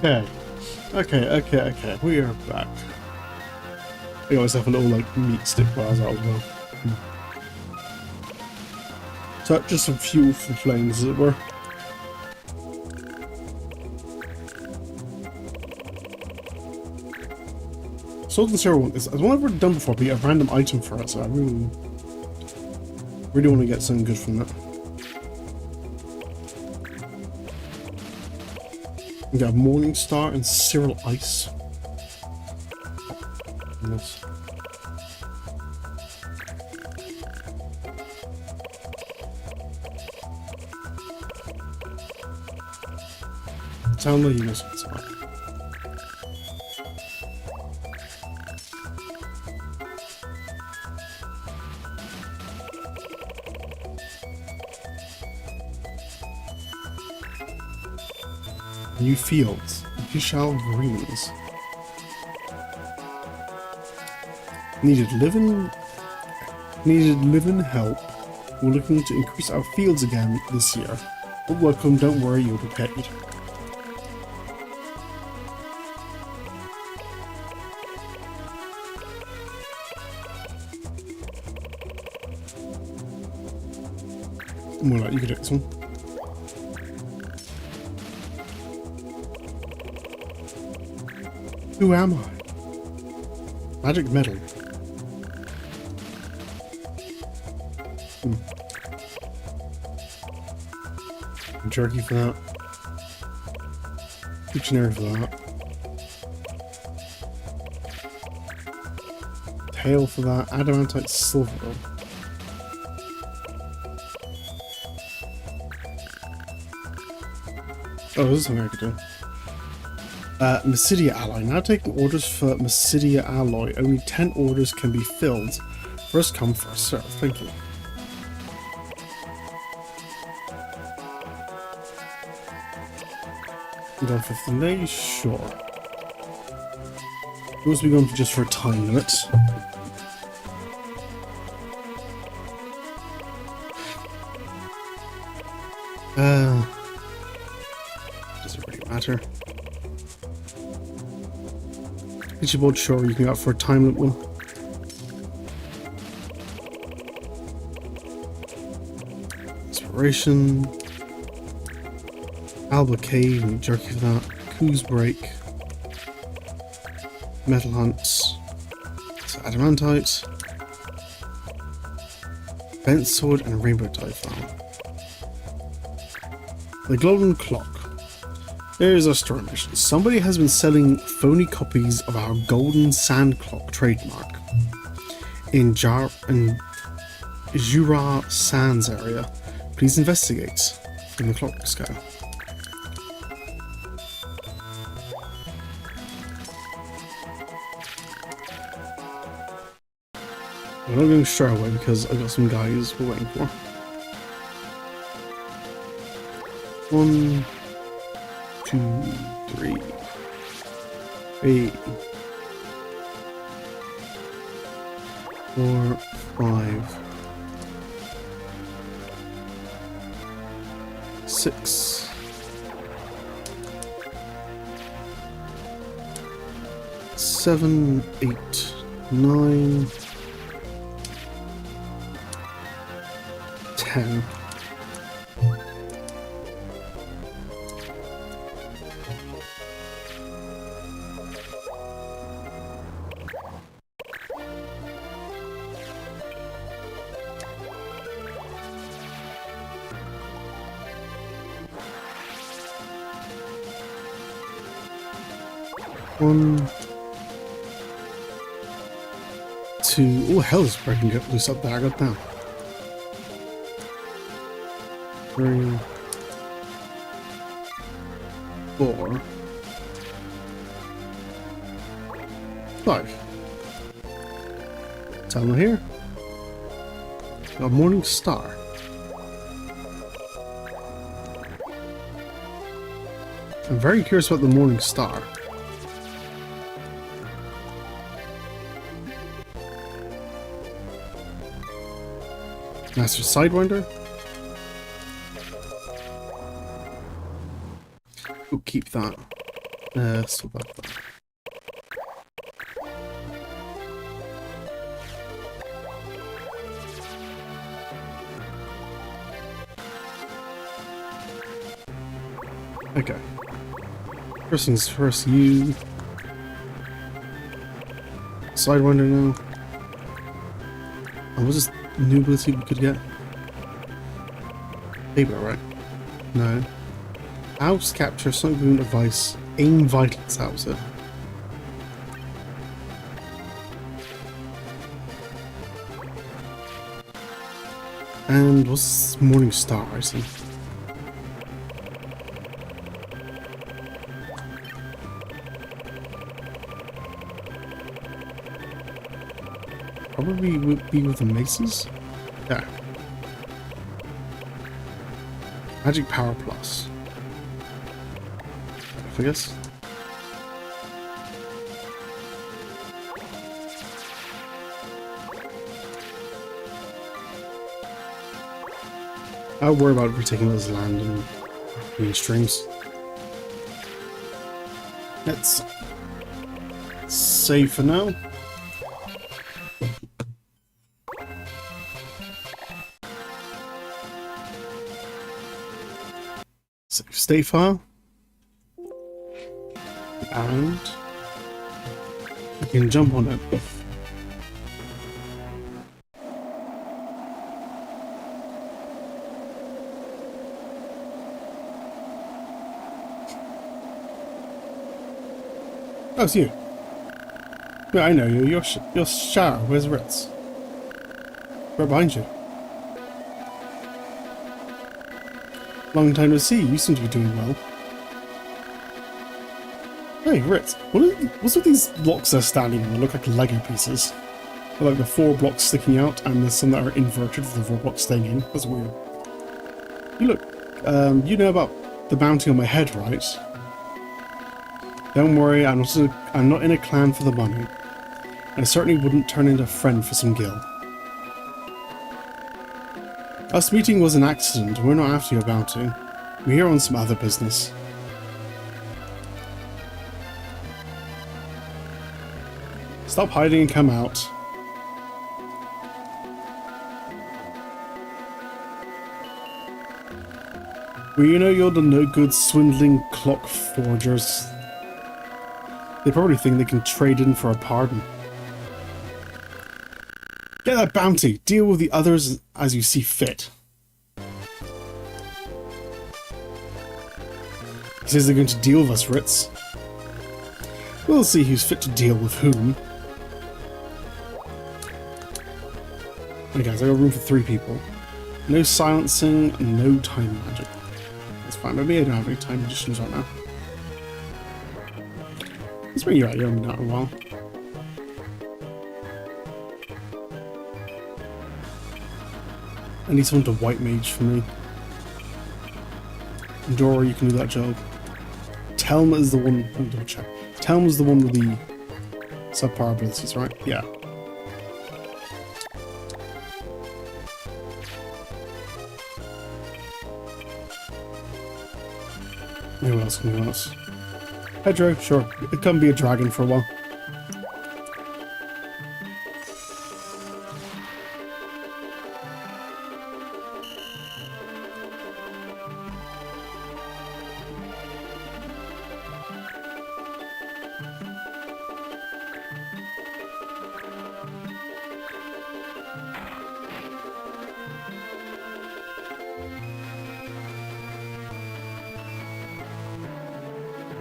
Okay. Okay. We are back. I got myself a little, like, meat stick bars out as well. So, just some fuel for flames, as it were. So the server one is one I've already done before, but a random item for it, so I really want to get something good from that. We got Morning Star and Cyril Ice. Yes. Tell me you guys what's up. New fields, Vishal Greens. Needed living help. We're looking to increase our fields again this year. But welcome, don't worry, you'll be paid. More like you could do this one. Who am I? Magic metal. Jerky for that. Dictionary for that. Tail for that. Adamantite silver. Oh, this is something I could do. Massidia Alloy. Now taking orders for Massidia Alloy. Only 10 orders can be filled. First come, first serve. Thank you. We done 15 days? Sure. We must be going just for a time limit. Does it really matter? Pitchy board, sure, you can go out for a time limit one. Inspiration. Alba Cave, and jerky for that. Coos Break. Metal Hunts. So Adamantite. Bent Sword and Rainbow Tie File. The Golden Clock. Here's our story mission. Somebody has been selling phony copies of our Golden Sand Clock trademark in Jura Sands area. Please investigate from the clock scale. I'm not going straight away because I've got some guys we're waiting for. 1, 2, 3, 8, 4, 5, 6, 7, 8, 9, 10. One, two. Oh, hell, this breaking get loose up there. I got down. 3, 4, 5. Tell me here. A Morning Star. I'm very curious about the Morning Star. Master Sidewinder. Ooh, keep that. Stop that. Okay. First things first, you... Sidewinder now. And what's this new ability we could get? Paper, right? No. House capture, sonic boom device, aim vitals, that was it. And what's this morning star, I see? Probably would be with the maces? Yeah. Magic power plus. I guess. I worry about retaking this land and being streams. Let's save for now. Save state file. And we can jump on it. Oh, it's you. Yeah, I know you. You're Shara. Where's Ritz? Right behind you. Long time no see. You seem to be doing well. Hey, Ritz. What's with these blocks they're standing on? They look like Lego pieces. They're like the 4 blocks sticking out, and there's some that are inverted with the 4 blocks staying in. That's weird. You look. You know about the bounty on my head, right? Don't worry, I'm not in a clan for the money. And I certainly wouldn't turn into a friend for some gil. Us meeting was an accident. We're not after your bounty. We're here on some other business. Stop hiding and come out. Well, you know you're the no-good swindling clock forgers. They probably think they can trade in for a pardon. Get that bounty. Deal with the others as you see fit. He says they're going to deal with us, Ritz. We'll see who's fit to deal with whom. Okay guys, I got room for 3 people. No silencing, no time magic. That's fine, maybe I don't have any time magicians right now. Let's bring you out, you haven't been out in a while. I need someone to white mage for me. Dora, you can do that job. Telm is the one. Let me double check. Telm is the one with the subpar abilities, right? Yeah. Who else can do this? Pedro, sure. It can be a dragon for a while.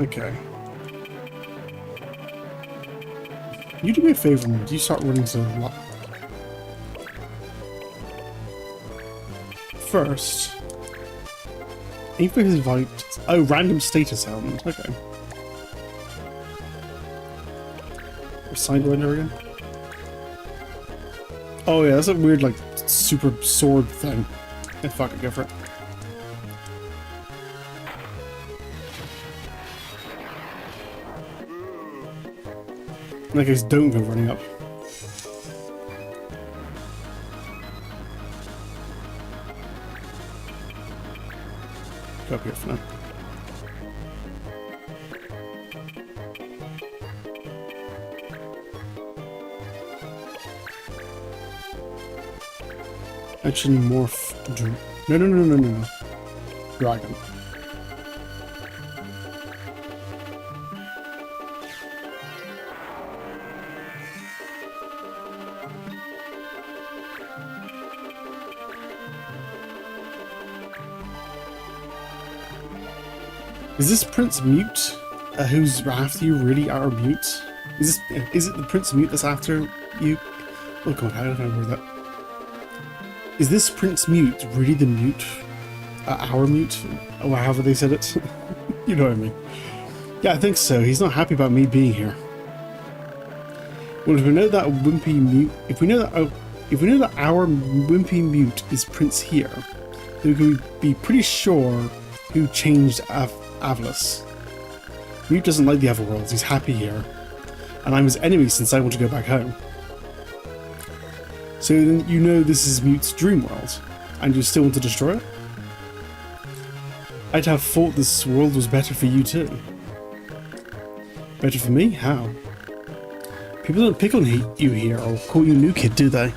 Okay. You do me a favor, man. You start running to the lot. First, aim for his invite. Oh, random status element. Okay. Or sidewinder again. Oh yeah, that's a weird like super sword thing. Yeah, fuck it, go for it. In that case, don't go running up. Go up here for now. Actually, morph. No. Dragon. Is this Prince Mute who's after you really are mute? Is it the Prince Mute that's after you? Oh god, how did I word that? Is this Prince Mute really the mute? Our mute? Or however they said it? You know what I mean. Yeah, I think so. He's not happy about me being here. Well, if we know that wimpy mute, if we know that our wimpy mute is Prince here, then we can be pretty sure who changed Avalos. Mute doesn't like the other worlds. He's happy here, and I'm his enemy since I want to go back home. So then you know this is Mute's dream world, and you still want to destroy it? I'd have thought this world was better for you too. Better for me? How? People don't pick on you here or call you new kid, do they?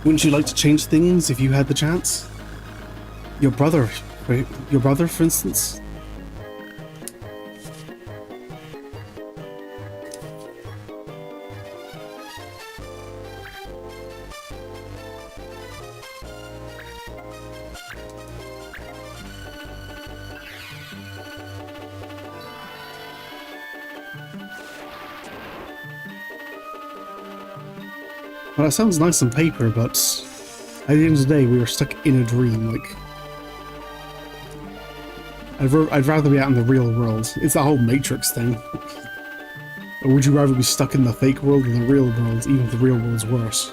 Wouldn't you like to change things if you had the chance? Your brother, for instance? Well, that sounds nice on paper, but at the end of the day, we were stuck in a dream. Like, I'd rather be out in the real world. It's that whole Matrix thing. Or would you rather be stuck in the fake world than the real world, even if the real world's worse?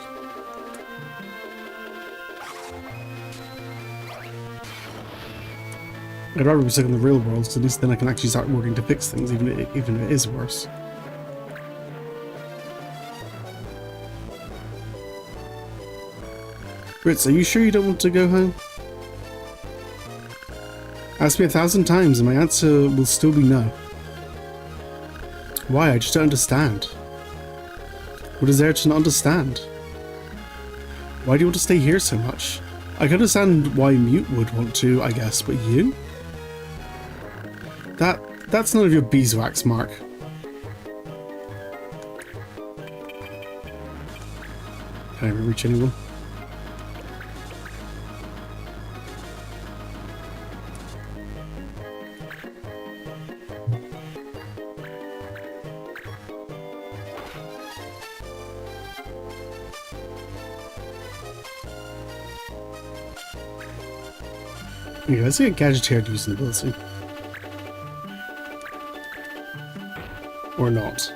I'd rather be stuck in the real world, because at least then I can actually start working to fix things, even if it is worse. Fritz, are you sure you don't want to go home? Ask me 1,000 times and my answer will still be no. Why? I just don't understand. What is there to not understand? Why do you want to stay here so much? I can understand why Mute would want to, I guess, but you? That's none of your beeswax, Mark. Can I ever reach anyone? Yeah, let's get Gadgeteer to use an ability. Or not.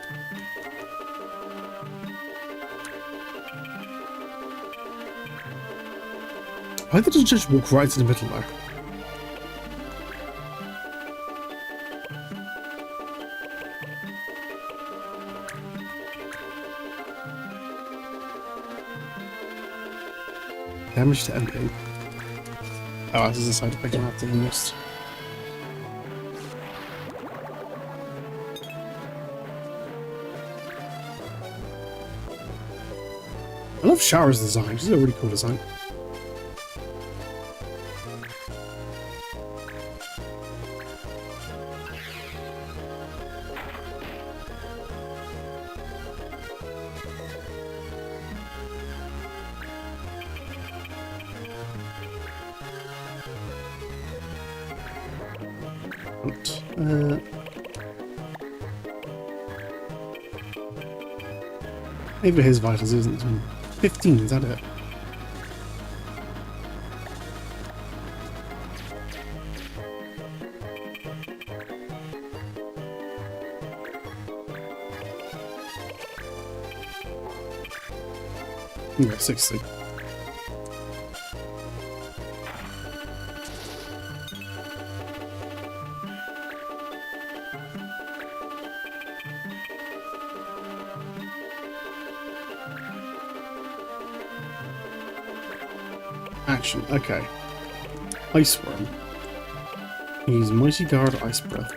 Why did it just walk right to the middle there? Damage to MP. Oh, this is a side effect I have to be missed. I love Shower's design. She's a really cool design. Maybe his vitals isn't 15, is that it? Yeah, 60. Action, okay. Ice Worm. Use Mighty Guard Ice Breath.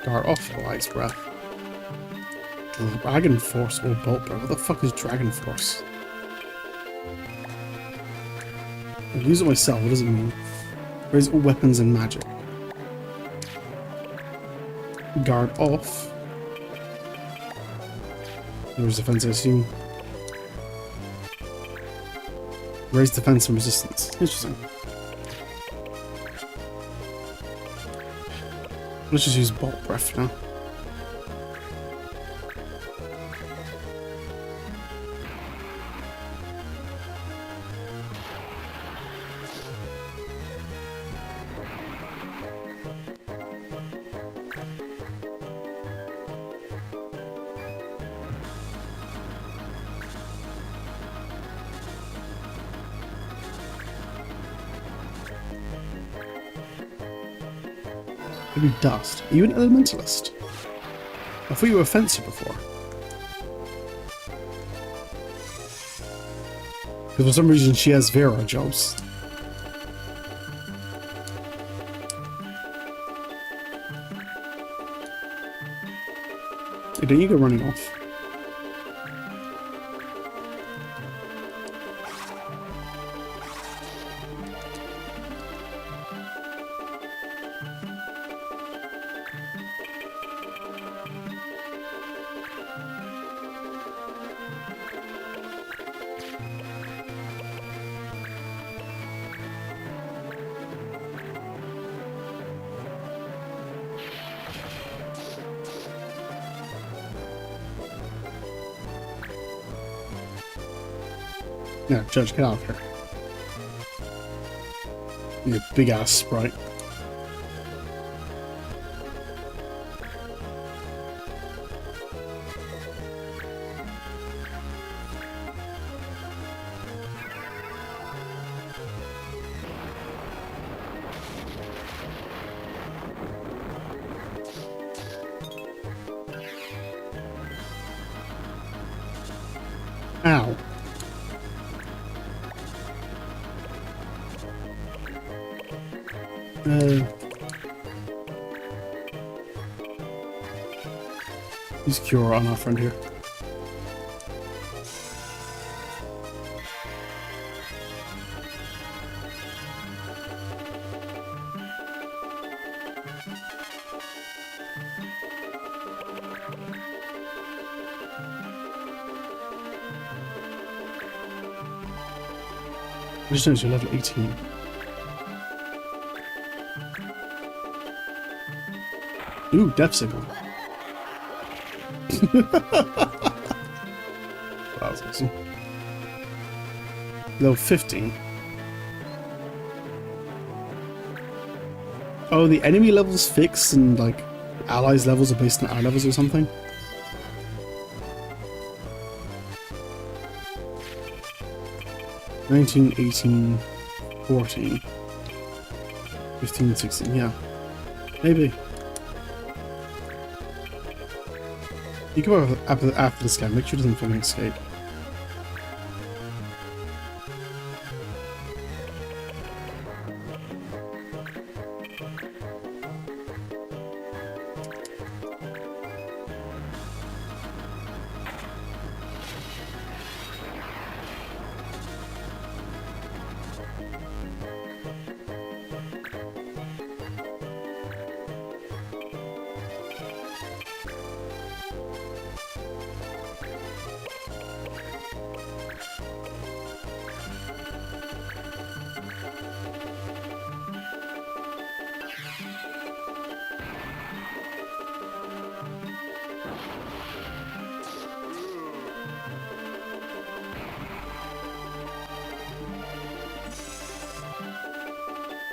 Guard off Ice Breath. Dragon Force or Bolt Breath. What the fuck is Dragon Force? I'll use it myself, what does it mean? Raise all weapons and magic. Guard off. There's defense, I assume. Raise defense and resistance. Interesting. Let's just use bolt breath now. Maybe dust. Are you an elementalist? I thought you were a fencer before. Because for some reason she has Vera jobs. Hey, don't you go running off? Yeah, Judge, get out of here. You big ass sprite. Ow. Use cure on our friend here. I just noticed you're level 18. Ooh, depth signal. That was awesome. Level 15. Oh, the enemy level's fixed and like allies levels are based on our levels or something? "19, 18, 14, 15, 16, yeah. Maybe. You go after this guy, make sure he doesn't fucking escape.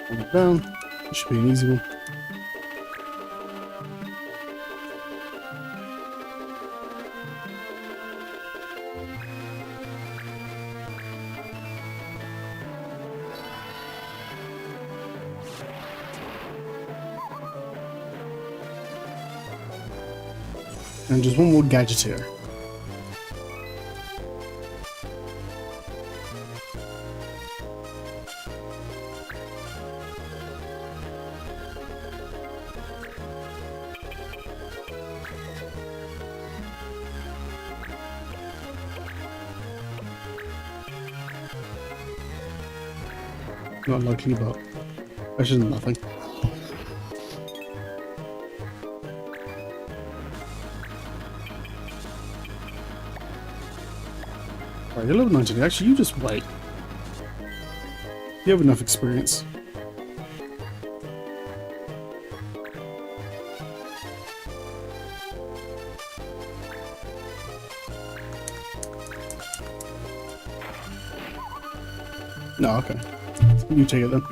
Hold it down. This should be an easy one. And just one more gadget here. Not likely, but I should nothing. Alright, you're level 19. Actually, you just wait. You have enough experience. No, okay. You take it then.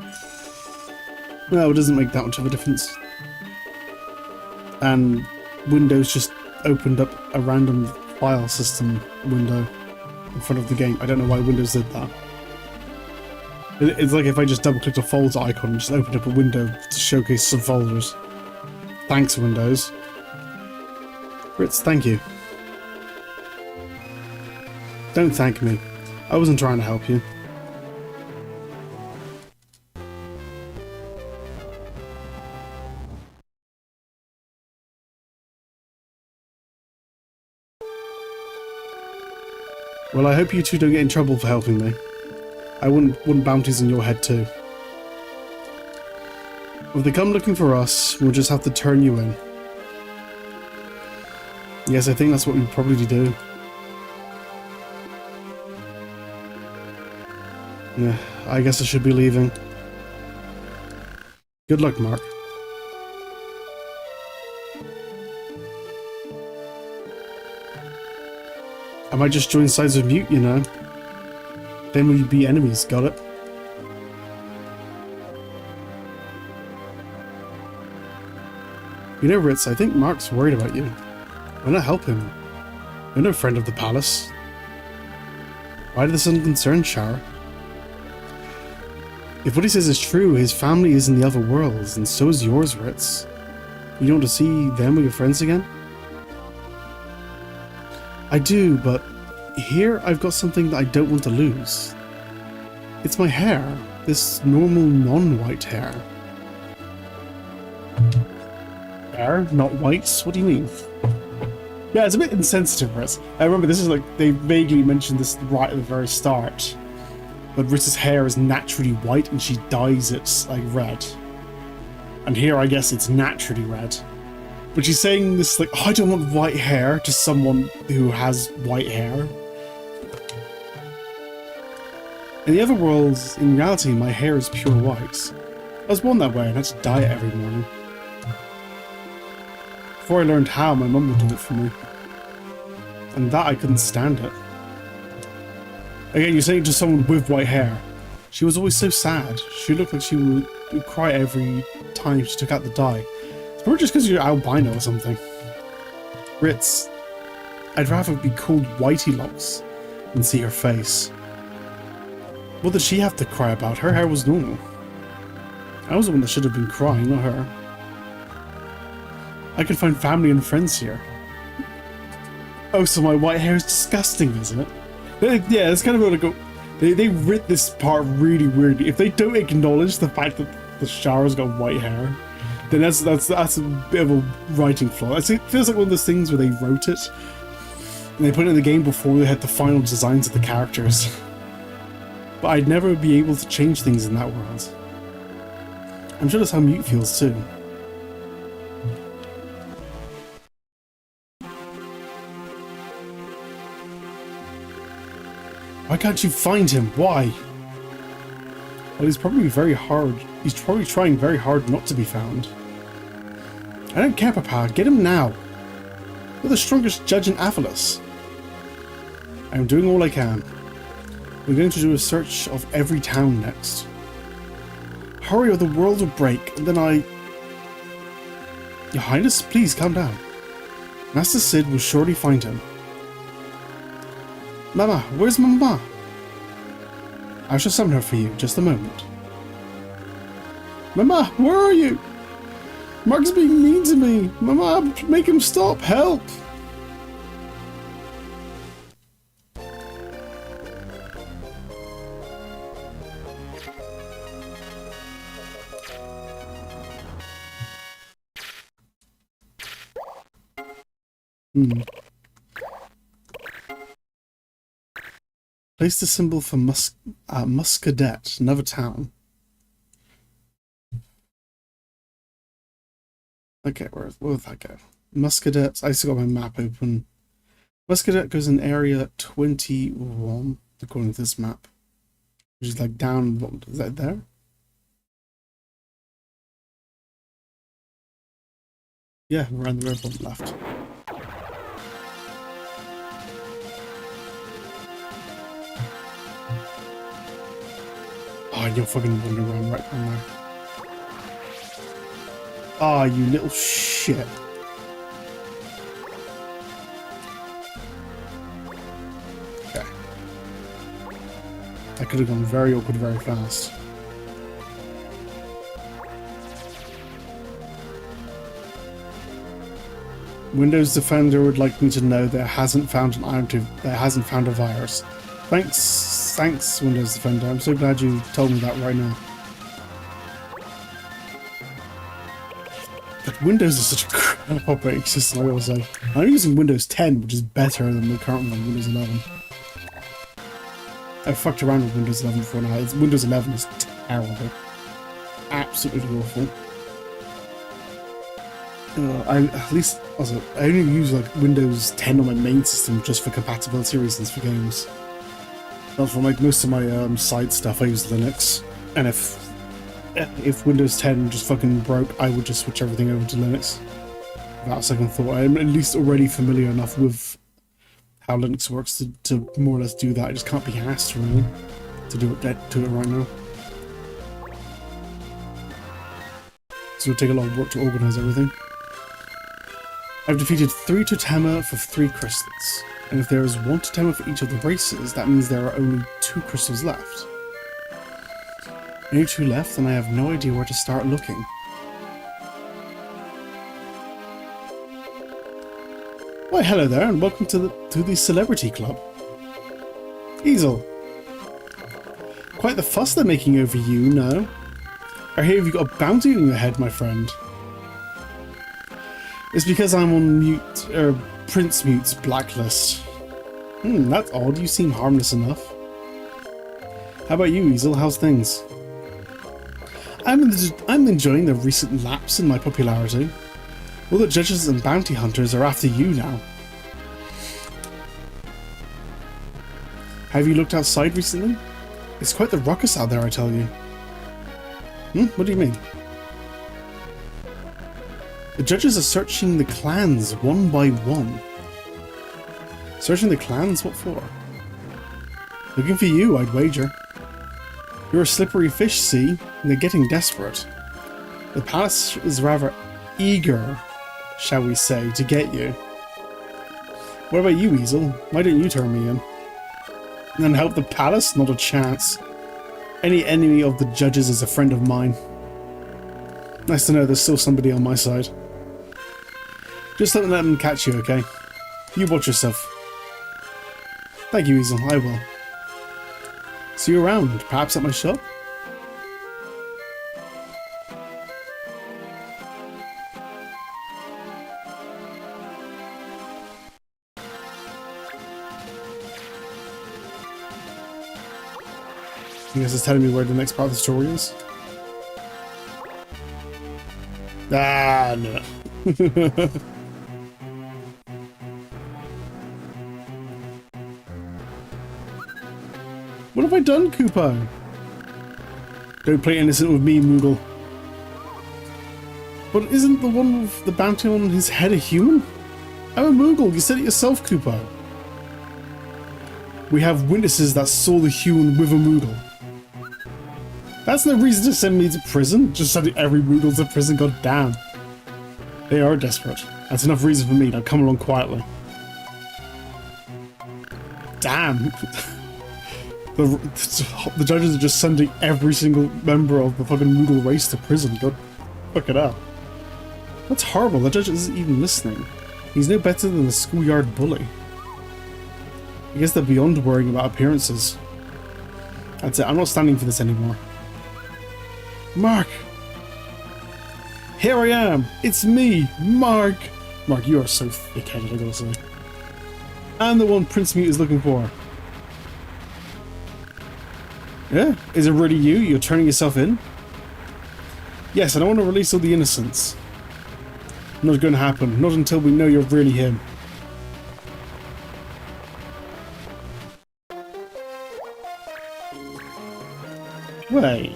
No, it doesn't make that much of a difference. And Windows just opened up a random file system window in front of the game. I don't know why Windows did that. It's like if I just double-clicked a folder icon and just opened up a window to showcase some folders. Thanks, Windows. Fritz, thank you. Don't thank me. I wasn't trying to help you. Well, I hope you two don't get in trouble for helping me. I wouldn't want bounties on your head too. If they come looking for us, we'll just have to turn you in. Yes, I think that's what we probably do. Yeah, I guess I should be leaving. Good luck, Mark. I might just join sides with Mute, you know. Then we'd be enemies, got it? You know, Ritz, I think Mark's worried about you. Why not help him? You're no friend of the palace. Why this unconcerned shower? If what he says is true, his family is in the other worlds, and so is yours, Ritz. You don't want to see them or your friends again? I do, but here I've got something that I don't want to lose. It's my hair. This normal, non-white hair. Hair? Not whites? What do you mean? Yeah, it's a bit insensitive, Ritz. I remember this is like, they vaguely mentioned this right at the very start. But Ritz's hair is naturally white and she dyes it like red. And here I guess it's naturally red. But she's saying this like, oh, I don't want white hair to someone who has white hair. In the other worlds, in reality, my hair is pure white. I was born that way and had to dye it every morning. Before I learned how, my mum would do it for me. And that I couldn't stand it. Again, you're saying to someone with white hair. She was always so sad. She looked like she would cry every time she took out the dye. It's probably just because you're albino or something. Ritz, I'd rather be called Whitey Locks than see her face. What did she have to cry about? Her hair was normal. I was the one that should have been crying, not her. I can find family and friends here. Oh, so my white hair is disgusting, isn't it? Yeah, it's kind of like go. They writ this part really weirdly. If they don't acknowledge the fact that the shower's got white hair, then that's a bit of a writing flaw. It feels like one of those things where they wrote it and they put it in the game before they had the final designs of the characters. But I'd never be able to change things in that world. I'm sure that's how Mute feels too. Why can't you find him? Why? Well, he's probably trying very hard not to be found. I don't care, Papa. Get him now. You're the strongest judge in Avalos. I am doing all I can. We're going to do a search of every town next. Hurry or the world will break, and then Your Highness, please calm down. Master Sid will surely find him. Mama, where's Mama? I shall summon her for you, just a moment. Mama, where are you? Mark's being mean to me. Mama, make him stop, help! Place the symbol for Muscadet, another town. Okay, where would that go? Muscadet. I still got my map open. Muscadet goes in area 21, according to this map. Which is like down, what is that there? Yeah, around the road on the left. Oh, you're fucking wandering around right down there. Ah, oh, you little shit. Okay. That could have gone very awkward very fast. Windows Defender would like me to know that it hasn't found a virus. Thanks, Windows Defender. I'm so glad you told me that right now. But Windows is such a crap operating system, I will say. I'm using Windows 10, which is better than the current one, Windows 11. I fucked around with Windows 11 before now. Windows 11 is terrible. Absolutely awful. I only use like Windows 10 on my main system just for compatibility reasons for games. But for like most of my side stuff, I use Linux. And if Windows 10 just fucking broke, I would just switch everything over to Linux without a second thought. I'm at least already familiar enough with how Linux works to more or less do that. I just can't be asked really to do it right now. So it'll take a lot of work to organize everything. I've defeated 3 Totema for 3 crystals, and if there is 1 Totema for each of the races, that means there are only 2 crystals left. Only 2 left, and I have no idea where to start looking. Why, hello there, and welcome to the Celebrity Club. Easel. Quite the fuss they're making over you, no? I hear you've got a bounty on your head, my friend. It's because I'm on Prince Mute's blacklist. That's odd. You seem harmless enough. How about you, Easel? How's things? I'm enjoying the recent lapse in my popularity. All the judges and bounty hunters are after you now. Have you looked outside recently? It's quite the ruckus out there, I tell you. What do you mean? The judges are searching the clans one by one. Searching the clans? What for? Looking for you, I'd wager. You're a slippery fish, see? And they're getting desperate. The palace is rather eager, shall we say, to get you. What about you, Easel? Why didn't you turn me in? And help the palace? Not a chance. Any enemy of the judges is a friend of mine. Nice to know there's still somebody on my side. Just don't let them catch you, okay? You watch yourself. Thank you, Easel. I will. See you around, perhaps at my shop? You guys is telling me where the next part of the story is? Ah, no. What have I done, Koopa? Don't play innocent with me, Moogle. But isn't the one with the bounty on his head a human? I'm a Moogle, you said it yourself, Koopa. We have witnesses that saw the human with a Moogle. That's no reason to send me to prison. Just sending every Moogle to prison, god damn. They are desperate. That's enough reason for me. Now come along quietly. Damn. The judges are just sending every single member of the fucking Moogle race to prison. God, fuck it up. That's horrible. The judge isn't even listening. He's no better than a schoolyard bully. I guess they're beyond worrying about appearances. That's it. I'm not standing for this anymore. Mark! Here I am! It's me, Mark! Mark, you are so thick-headed, I gotta say. I'm the one Prince Mute is looking for. Yeah? Is it really you? You're turning yourself in? Yes, and I want to release all the innocents. Not going to happen. Not until we know you're really him. Wait.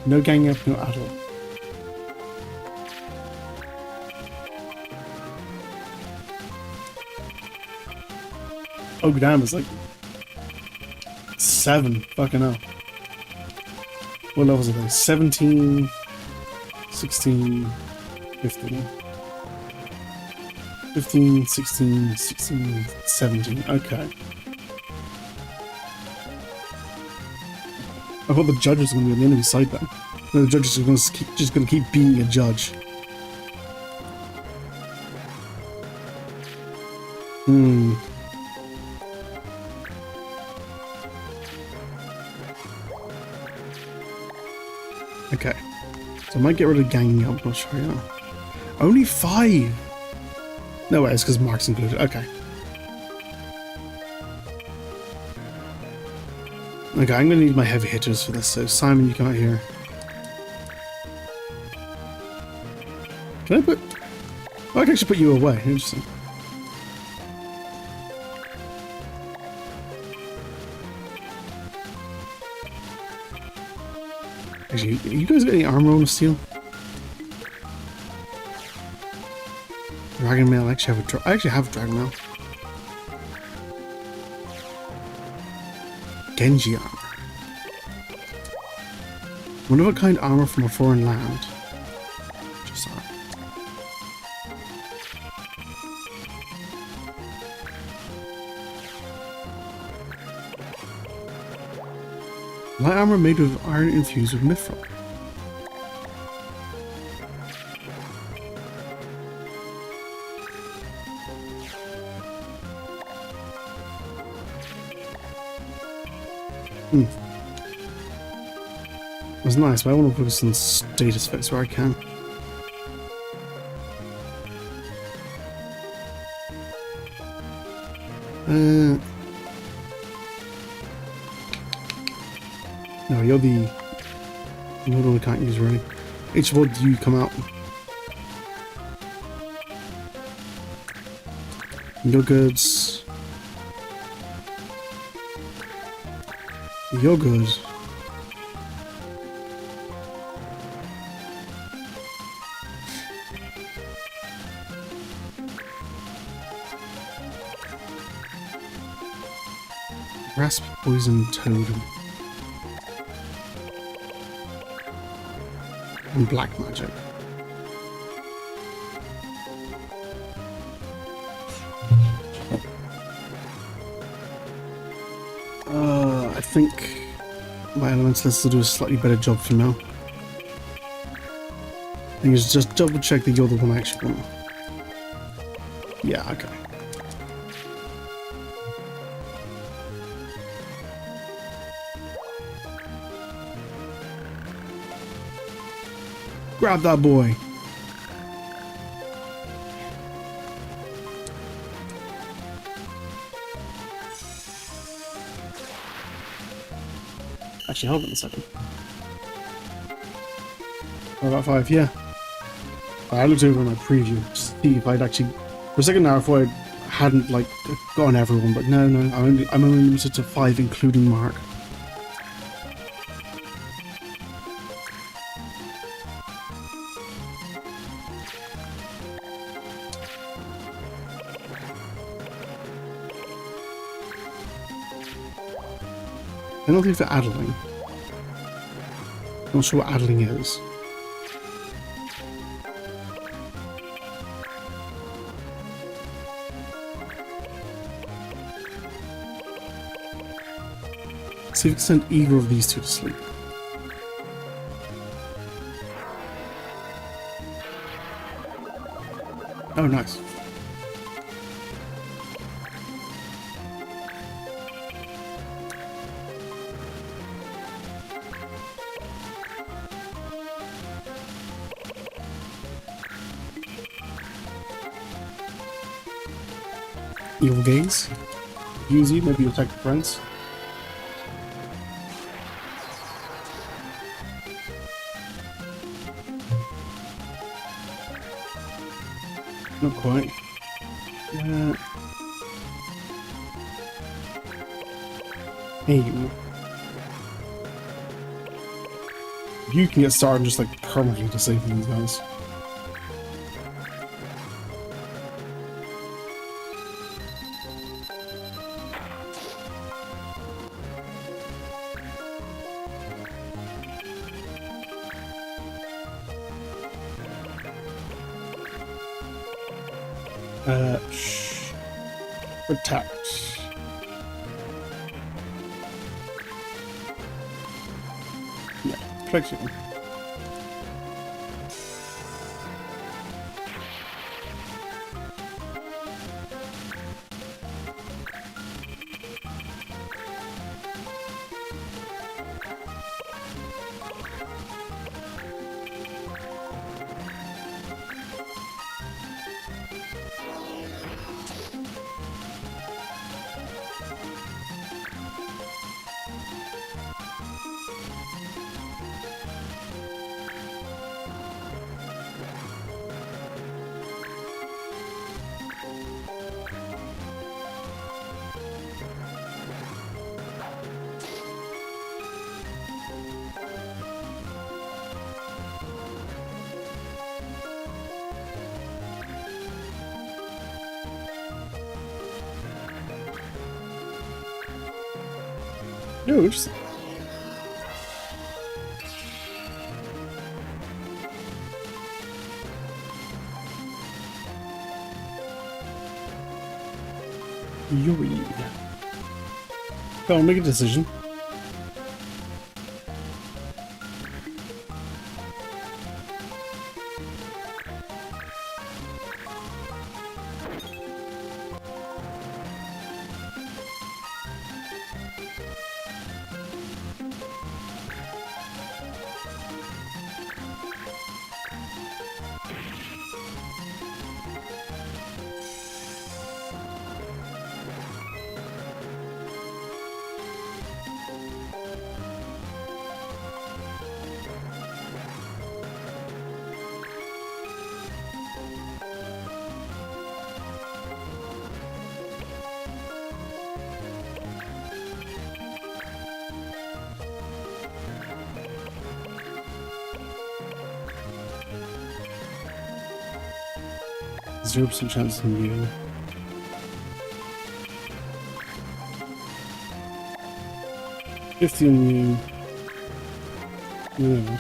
No ganging up, no adult. Oh, damn, it's like 7. Fucking hell. What levels are they? 17, 16, 15. 15, 16, 16, 17. Okay. I thought the judge was going to be on the enemy side then. No, the judge is just going to keep being a judge. Hmm. Okay. So I might get rid of ganging up, I'm not sure, yeah. Only 5! No way, it's because Mark's included. Okay. Okay, I'm going to need my heavy hitters for this, so Simon, you come out here. Can I put... Oh, I can actually put you away. Interesting. Actually, you guys got any armor on the steel? Dragon mail. I actually have a dragon mail. Genji armor. One of a kind armor from a foreign land. Just sorry. Light armor made of iron infused with mithril. It was nice, but I want to focus on status effects where I can. No, you're the one I can't use really. Each one you come out. Your goods. You're good. Rasp, poison, totem. And black magic. I think my elements lets us do a slightly better job for now. I think it's just double check that you're the one I actually want. Yeah, okay. Grab that boy. Actually, hold on a second. Oh, about 5, yeah. I looked over my preview to see if I'd actually... For a second now, I thought I hadn't, like, gotten everyone, but no, I'm only limited to 5, including Mark. Penalty for addling. Not sure what addling is. See if we can send either of these two to sleep. Oh, nice. Evil gaze. Use you, maybe attack the friends. Not quite. Aim. You can get started and just like permanently disabling these guys. Protect. Yeah, protect you. No, interesting. Yuri. Go on, make a decision. Zero percent chance on you. $50 on you. Yeah.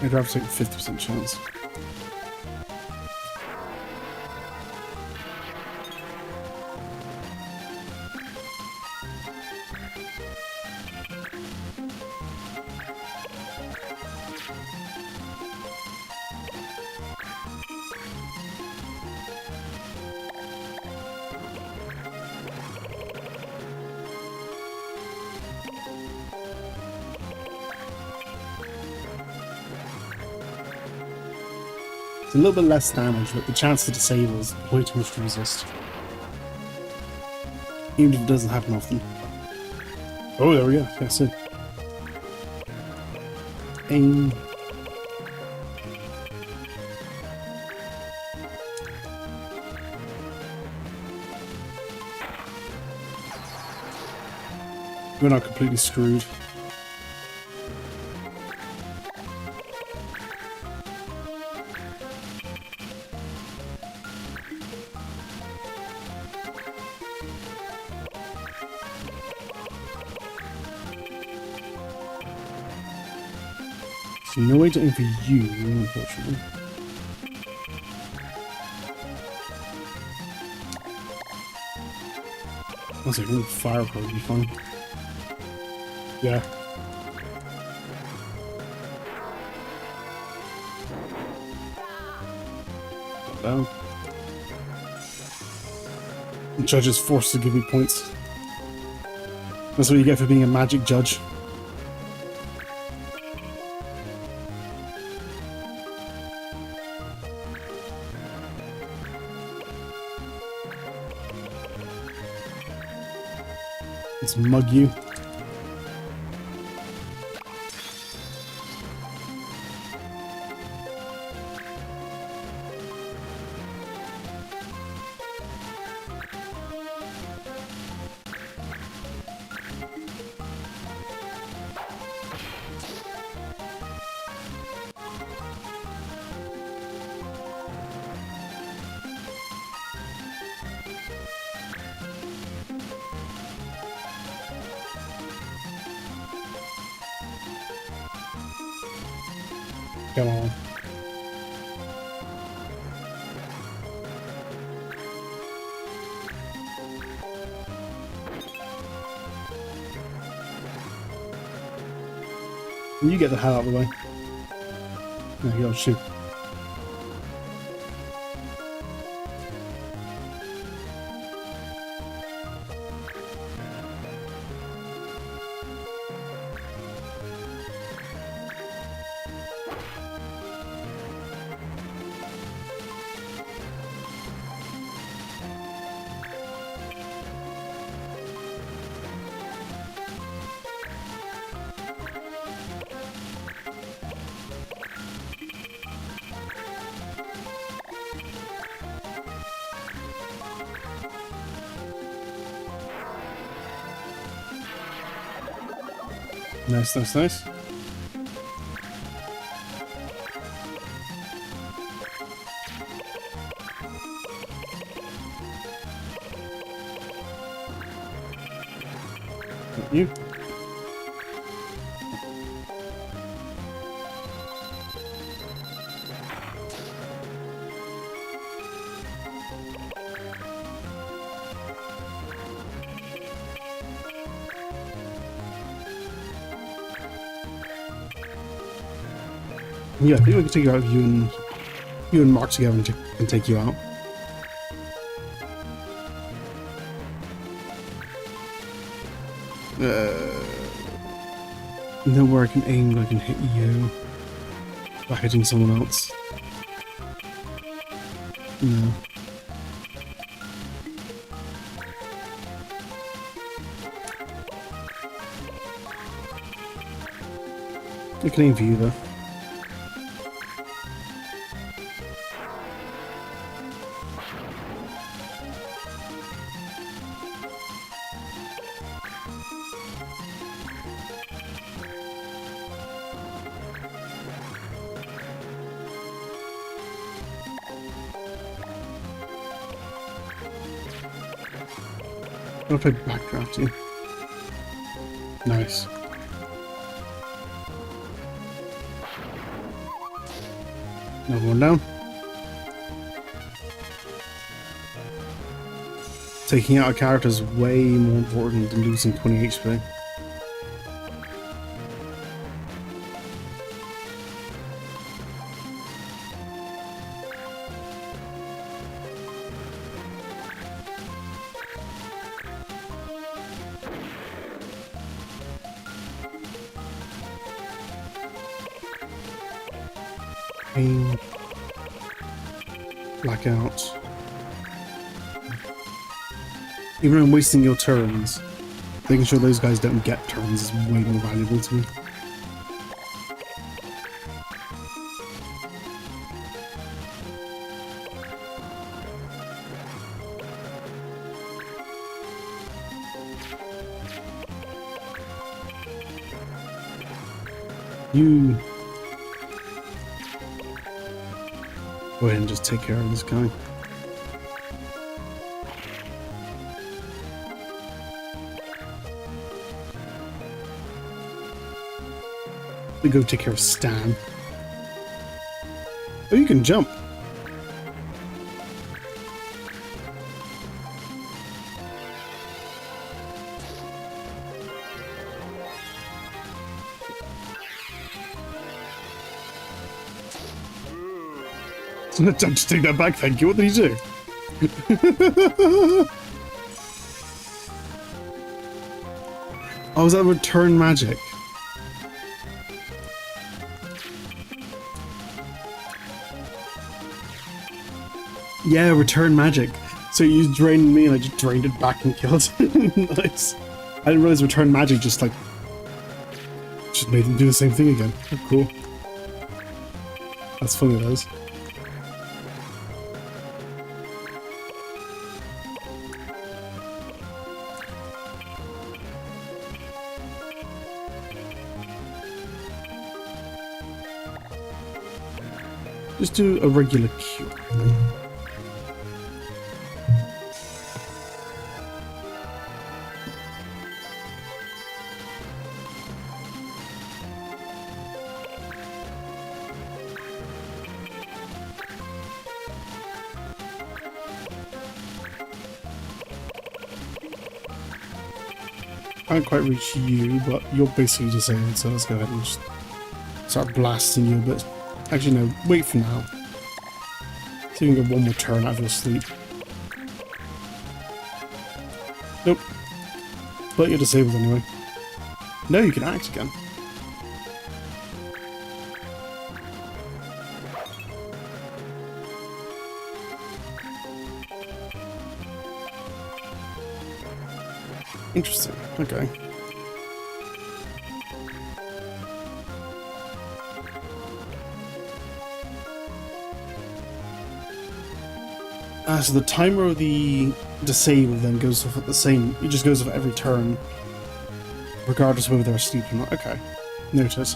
I'd rather take a 50% chance. It's a little bit less damage, but the chance to disable is way too much to resist. Even if it doesn't happen often. Oh, there we go. That's it. Aim. We're not completely screwed. No way to aim for you, unfortunately. One second, fire will probably be fine. Yeah. Down. The judge is forced to give me points. That's what you get for being a magic judge. Let's mug you. Come on. You get the hell out of the way. No, you don't shoot. Nice, nice, nice. You. Yeah, I think we can take you out. You and Mark together and take you out. Nowhere I can aim, but I can hit you by hitting someone else. No. I can aim for you though. I'm gonna play backdraft you. Nice. Another one down. Taking out a character is way more important than losing 20 HP. Blackout. Even when I'm wasting your turns, making sure those guys don't get turns is way more valuable to me. You go ahead and just take care of this guy. We go take care of Stan. Oh, you can jump. Just take that back, thank you. What did he do? Oh, is that return magic? Yeah, return magic. So you drained me and I just drained it back and killed it. Nice. I didn't realize return magic just made him do the same thing again. Oh, cool. That's funny, that is. Just do a regular cube. Can't quite reach you, but you're basically disabled, so let's go ahead and just start blasting you a bit. Actually, no, wait for now. See if you can get one more turn out of your sleep. Nope. But you're disabled anyway. No, you can act again. Interesting. Okay. So the timer of the disable then goes off at the same. It just goes off every turn, regardless of whether they're asleep or not. Okay. Noted.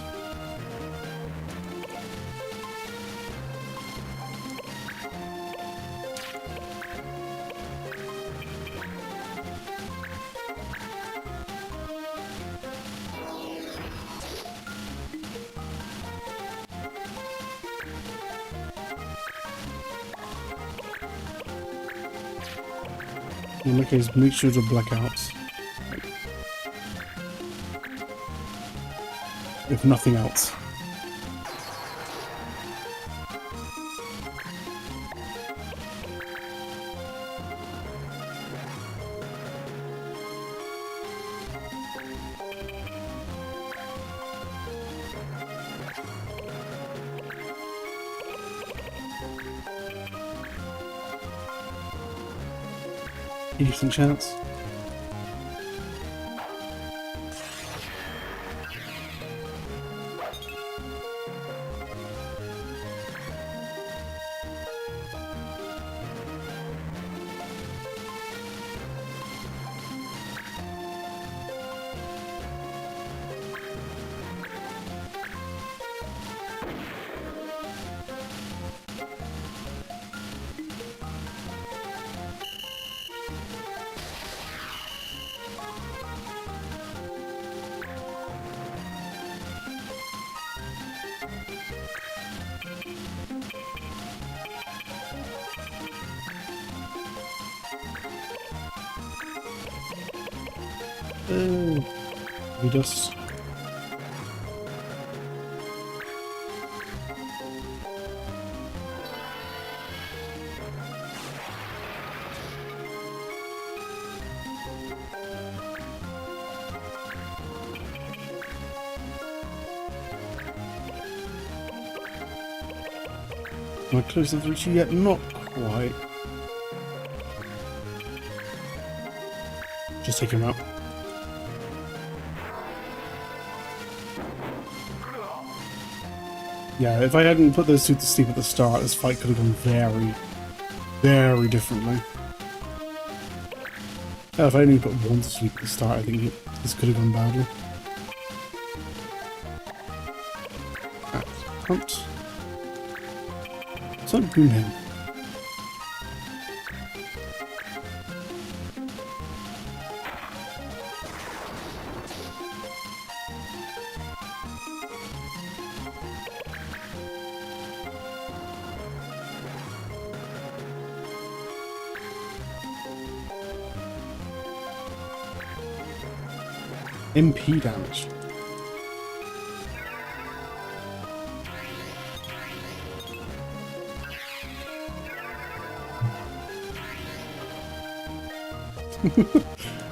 In that case, make sure to black out. If nothing else. Decent chance. We just. Am I close enough to reach you yet? Not quite. Just take him out. Yeah, if I hadn't put those two to sleep at the start, this fight could have gone very, very differently. If I only put one to sleep at the start, I think this could have gone badly. Pumped. So boom him. MP damage.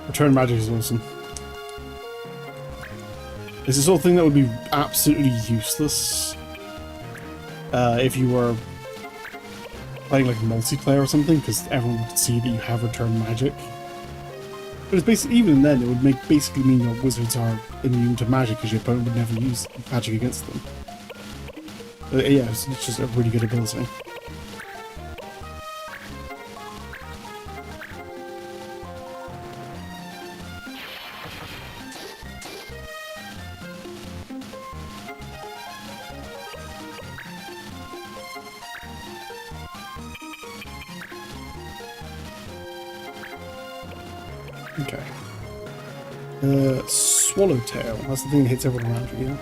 Return magic is awesome. It's the sort of thing that would be absolutely useless if you were playing like multiplayer or something, because everyone would see that you have return magic. But it's basically, even then, it would basically mean your wizards are immune to magic because your opponent would never use magic against them. But yeah, it's just a really good ability. Okay. Swallowtail. That's the thing that hits everyone around you, yeah?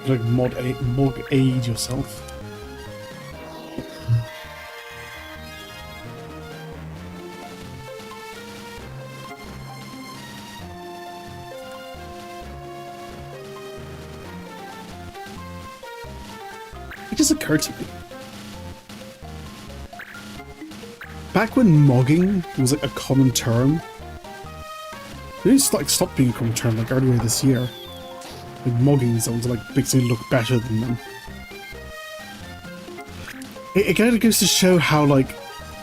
Like mod aid yourself. It just occurred to me. Back when mogging was like a common term, it just like stopped being a common term like earlier this year. Like mogging zones like basically look better than them. It kind of goes to show how like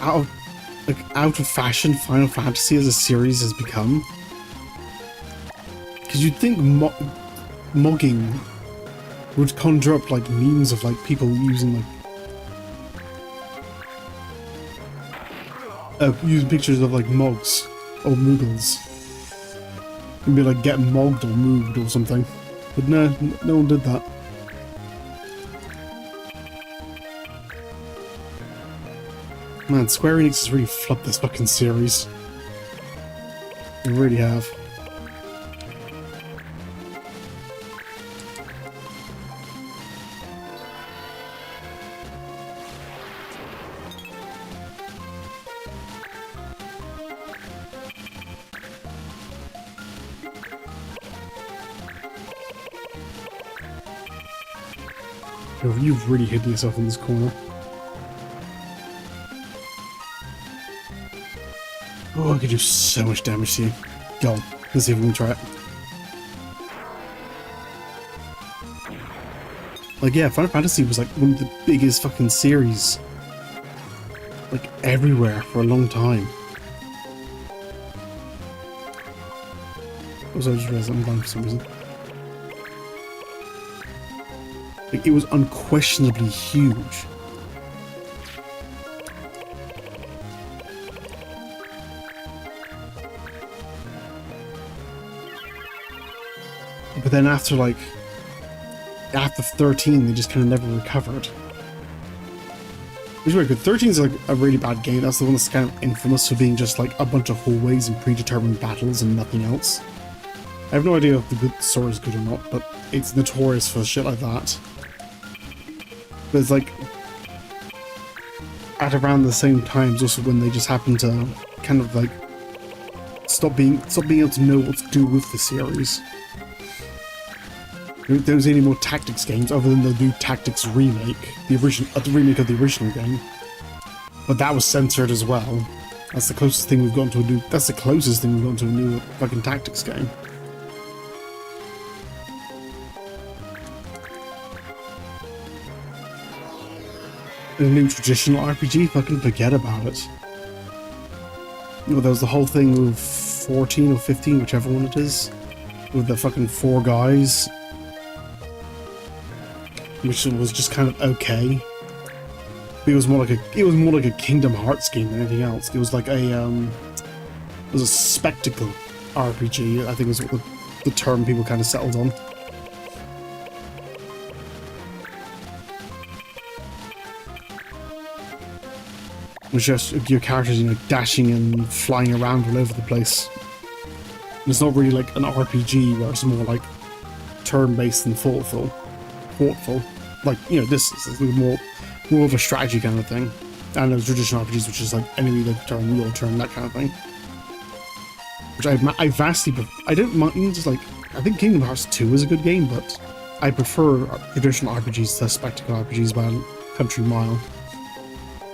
out of fashion Final Fantasy as a series has become. Because you'd think mogging would conjure up like memes of like people using like using pictures of like mogs or moogles and be like get mogged or mooged or something, but no one did that. Man, Square Enix has really flopped this fucking series. They really have. You've really hidden yourself in this corner. Oh, I could do so much damage to you. Go on, let's see if we can try it. Like, yeah, Final Fantasy was like one of the biggest fucking series. Like, everywhere for a long time. Also, I just realized I'm blind for some reason. Like, it was unquestionably huge. But then after 13, they just kind of never recovered. Which is weird, because 13 is like a really bad game. That's the one that's kind of infamous for being just like a bunch of hallways and predetermined battles and nothing else. I have no idea if the story is good or not, but it's notorious for shit like that. But it's like at around the same times also when they just happen to kind of like stop being able to know what to do with the series. There was any more tactics games other than the new Tactics remake, the remake of the original game. But that was censored as well. That's the closest thing we've gotten to a new. That's the closest thing we've gotten to a new fucking tactics game. A new traditional RPG, fucking forget about it. You know, there was the whole thing with 14 or 15, whichever one it is, with the fucking 4 guys, which was just kind of okay. It was more like a Kingdom Hearts game than anything else. It was like it was a spectacle RPG, I think was what the term people kind of settled on. It's just your characters, you know, dashing and flying around all over the place. And it's not really like an RPG where it's more like turn-based and thoughtful. Like, you know, this is more of a strategy kind of thing. And there's traditional RPGs, which is like enemy like turn, your turn, that kind of thing. Which I vastly I don't mind. Just like, I think Kingdom Hearts 2 is a good game, but I prefer traditional RPGs to spectacle RPGs by a country mile.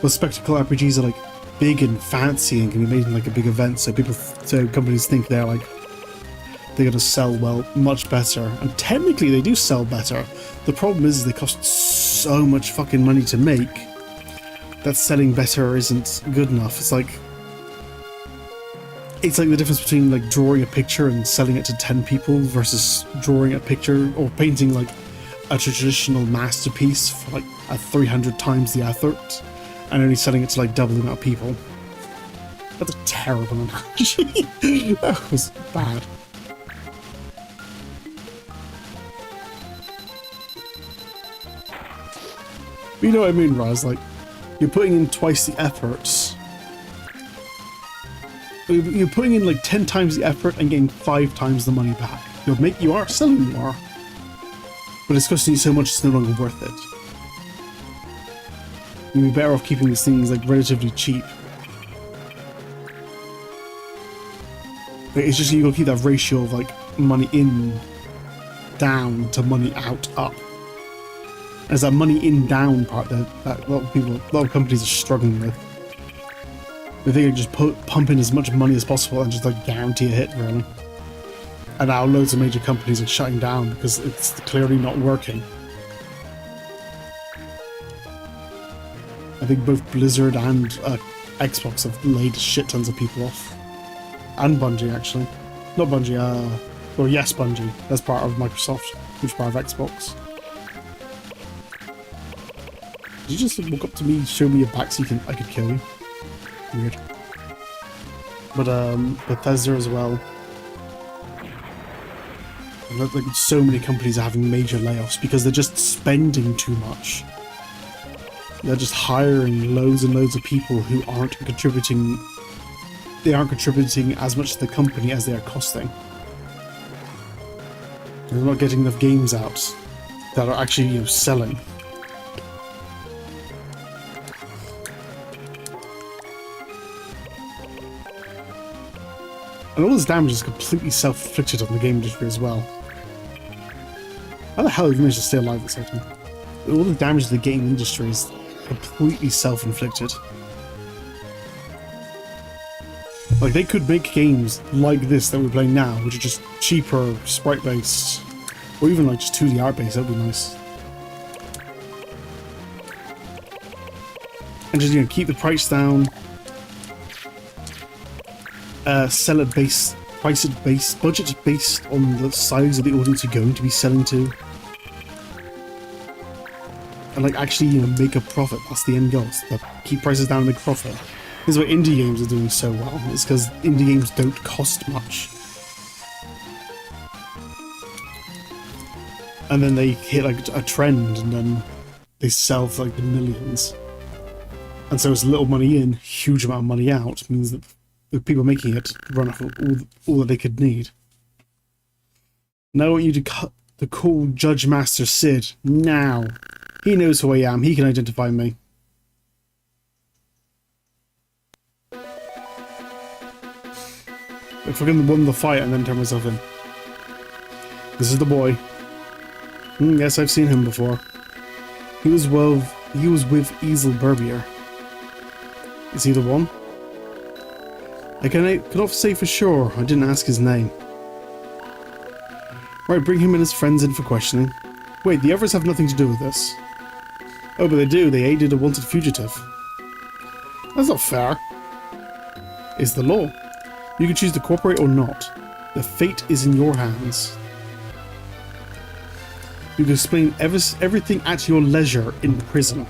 The spectacle RPGs are like big and fancy and can be made in like a big event, so companies think they're gonna sell well much better, and technically they do sell better. The problem is they cost so much fucking money to make that selling better isn't good enough. It's like the difference between like drawing a picture and selling it to 10 people versus drawing a picture or painting like a traditional masterpiece for like 300 times the effort and only selling it to like double the amount of people. That's a terrible analogy. That was bad. But you know what I mean, Raz? Like, you're putting in twice the efforts. You're putting in like 10 times the effort and getting 5 times the money back. You are selling more. But it's costing you so much it's no longer worth it. You'd be better off keeping these things like relatively cheap. But it's just you gotta keep that ratio of like money in down to money out up. There's that money in down part that a lot of companies are struggling with. They think they just pump in as much money as possible and just like guarantee a hit, really. And now loads of major companies are shutting down because it's clearly not working. I think both Blizzard and Xbox have laid shit tons of people off. And Bungie, actually. Not Bungie, well, yes, Bungie. That's part of Microsoft, which is part of Xbox. Did you just walk up to me, show me your back so I could kill you? Weird. But, Bethesda as well. Like, so many companies are having major layoffs because they're just spending too much. They're just hiring loads and loads of people who aren't contributing. They aren't contributing as much to the company as they are costing. They're not getting enough games out that are actually, you know, selling. And all this damage is completely self-inflicted on the game industry as well. How the hell have you managed to stay alive this second? All the damage to the game industry is completely self-inflicted. Like, they could make games like this that we're playing now, which are just cheaper, sprite-based, or even like just 2D art-based. That would be nice. And just, you know, keep the price down. Sell it based, price it based, budget based on the size of the audience you're going to be selling to. And like actually, you know, make a profit. That's the end goal. So keep prices down and make a profit. This is why indie games are doing so well. It's because indie games don't cost much. And then they hit like a trend and then they sell for like the millions. And so it's little money in, huge amount of money out, means that the people making it run off all that they could need. Now I want you to call Judge Master Sid now. He knows who I am. He can identify me. If I can win the fight and then turn myself in. This is the boy. Yes, I've seen him before. He was with Easel Berbier. Is he the one? I cannot say for sure. I didn't ask his name. Right, bring him and his friends in for questioning. Wait, the others have nothing to do with this. Oh, but they do. They aided a wanted fugitive. That's not fair. It's the law. You can choose to cooperate or not. The fate is in your hands. You can explain everything at your leisure in prison.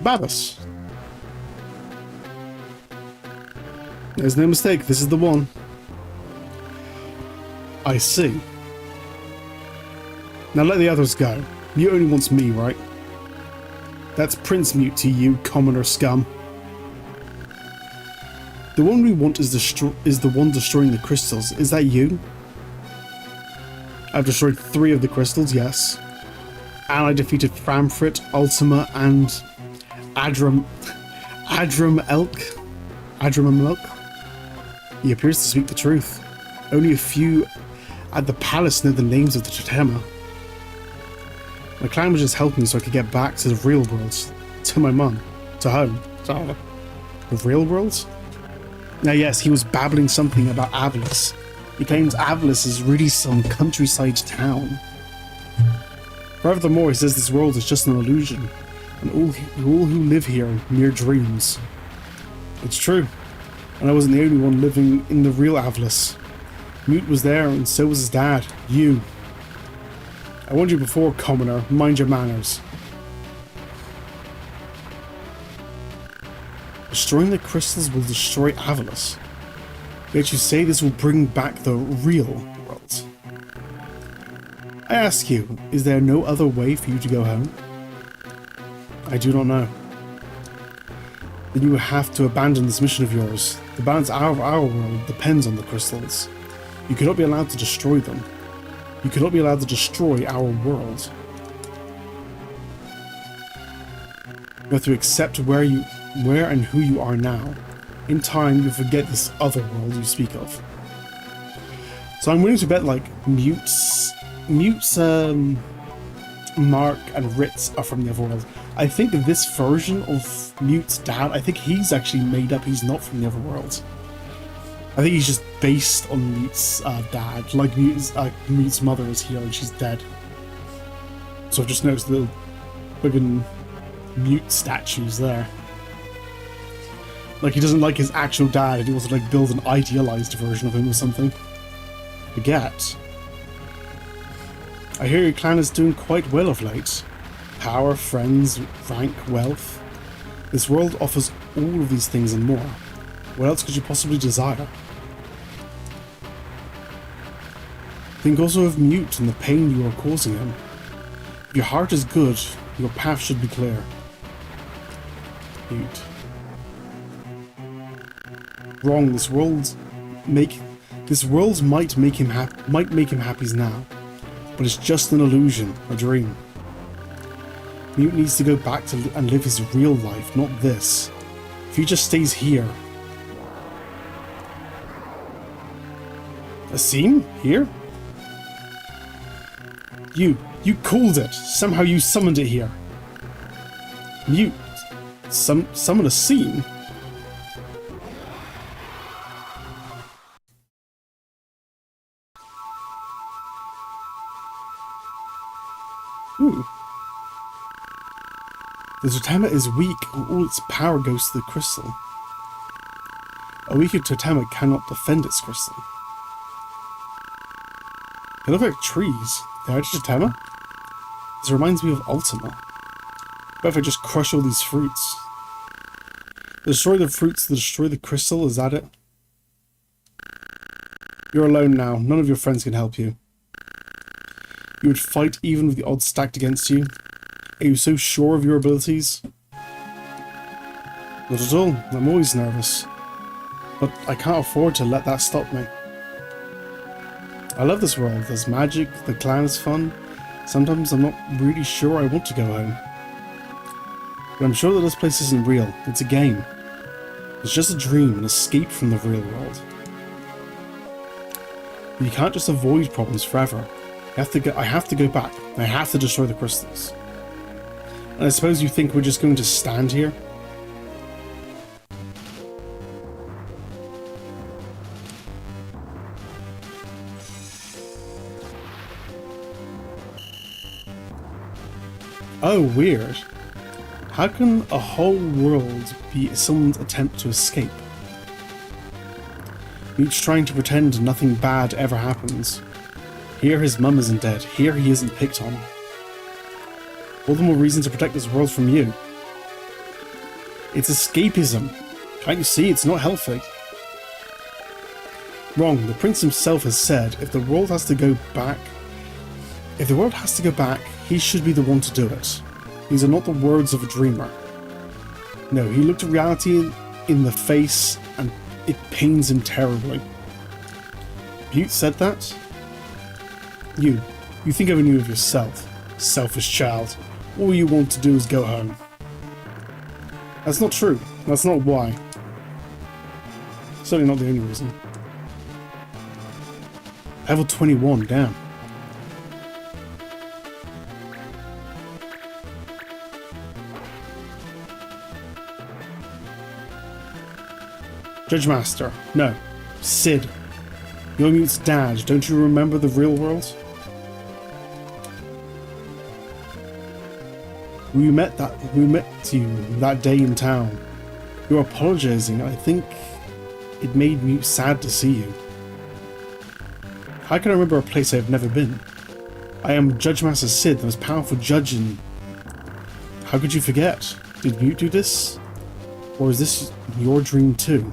Babas. There's no mistake, this is the one. I see. Now let the others go. Mute only wants me, right? That's Prince Mute to you, commoner scum. The one we want is the one destroying the crystals. Is that you? I've destroyed 3 of the crystals, yes. And I defeated Framfrit, Ultima, and Adram Elk. He appears to speak the truth. Only a few at the palace know the names of the Totema. My clan was just helping so I could get back to the real world. To my mum. To home. To the real world? Now yes, he was babbling something about Avalis. He claims Avalis is really some countryside town. Furthermore, he says this world is just an illusion, and all who live here are mere dreams. It's true, and I wasn't the only one living in the real Avalis. Mute was there, and so was his dad, you. I warned you before, commoner, mind your manners. Destroying the crystals will destroy Avalis. Yet you say this will bring back the real world. I ask you, is there no other way for you to go home? I do not know. then you have to abandon this mission of yours. The balance of our world depends on the crystals. You cannot be allowed to destroy them. You cannot be allowed to destroy our world. You have to accept where and who you are now. In time, you'll forget this other world you speak of. So I'm willing to bet, like, Mute's, Mark and Ritz are from the other world. I think this version of Mute's dad, I think he's actually made up. He's not from the other world. I think he's just based on Mute's dad. Like, Mute's mother is here and she's dead. So I've just noticed the little friggin' Mute statues there. Like, he doesn't like his actual dad, and he wants to, like, build an idealized version of him or something. Forget. I hear your clan is doing quite well of late. Power, friends, rank, wealth. This world offers all of these things and more. What else could you possibly desire? Think also of Mute and the pain you are causing him. If your heart is good, your path should be clear. Mute. Wrong. This world might make him happy now, but it's just an illusion, a dream. Mute needs to go back to and live his real life, not this. If he just stays here. A scene? Here? You called it! Somehow you summoned it here. Mute. Summon a scene? Ooh. The Totema is weak, and all its power goes to the crystal. A weaker Totema cannot defend its crystal. They look like trees. They are Totema? This reminds me of Ultima. What if I just crush all these fruits? Destroy the fruits to destroy the crystal, is that it? You're alone now. None of your friends can help you. You would fight even with the odds stacked against you? Are you so sure of your abilities? Not at all. I'm always nervous. But I can't afford to let that stop me. I love this world. There's magic, the clan is fun. Sometimes I'm not really sure I want to go home. But I'm sure that this place isn't real. It's a game. It's just a dream, an escape from the real world. But you can't just avoid problems forever. I have to go back. I have to destroy the crystals. And I suppose you think we're just going to stand here? Oh, weird. How can a whole world be someone's attempt to escape? Each trying to pretend nothing bad ever happens. Here his mum isn't dead. Here he isn't picked on. All the more reason to protect this world from you. It's escapism. Can't you see? It's not healthy. Wrong. The prince himself has said if the world has to go back, he should be the one to do it. These are not the words of a dreamer. No, he looked at reality in the face and it pains him terribly. Butte said that? You think of only of yourself, selfish child. All you want to do is go home. That's not true. That's not why. Certainly not the only reason. Level 21, damn. Judge Master. No. Sid. You're Mute's dad. Don't you remember the real world? We met you that day in town. You're apologizing. I think it made me sad to see you. How can I remember a place I've never been? I am Judge Master Sid, the most powerful judge in... How could you forget? Did Mute do this? Or is this your dream too?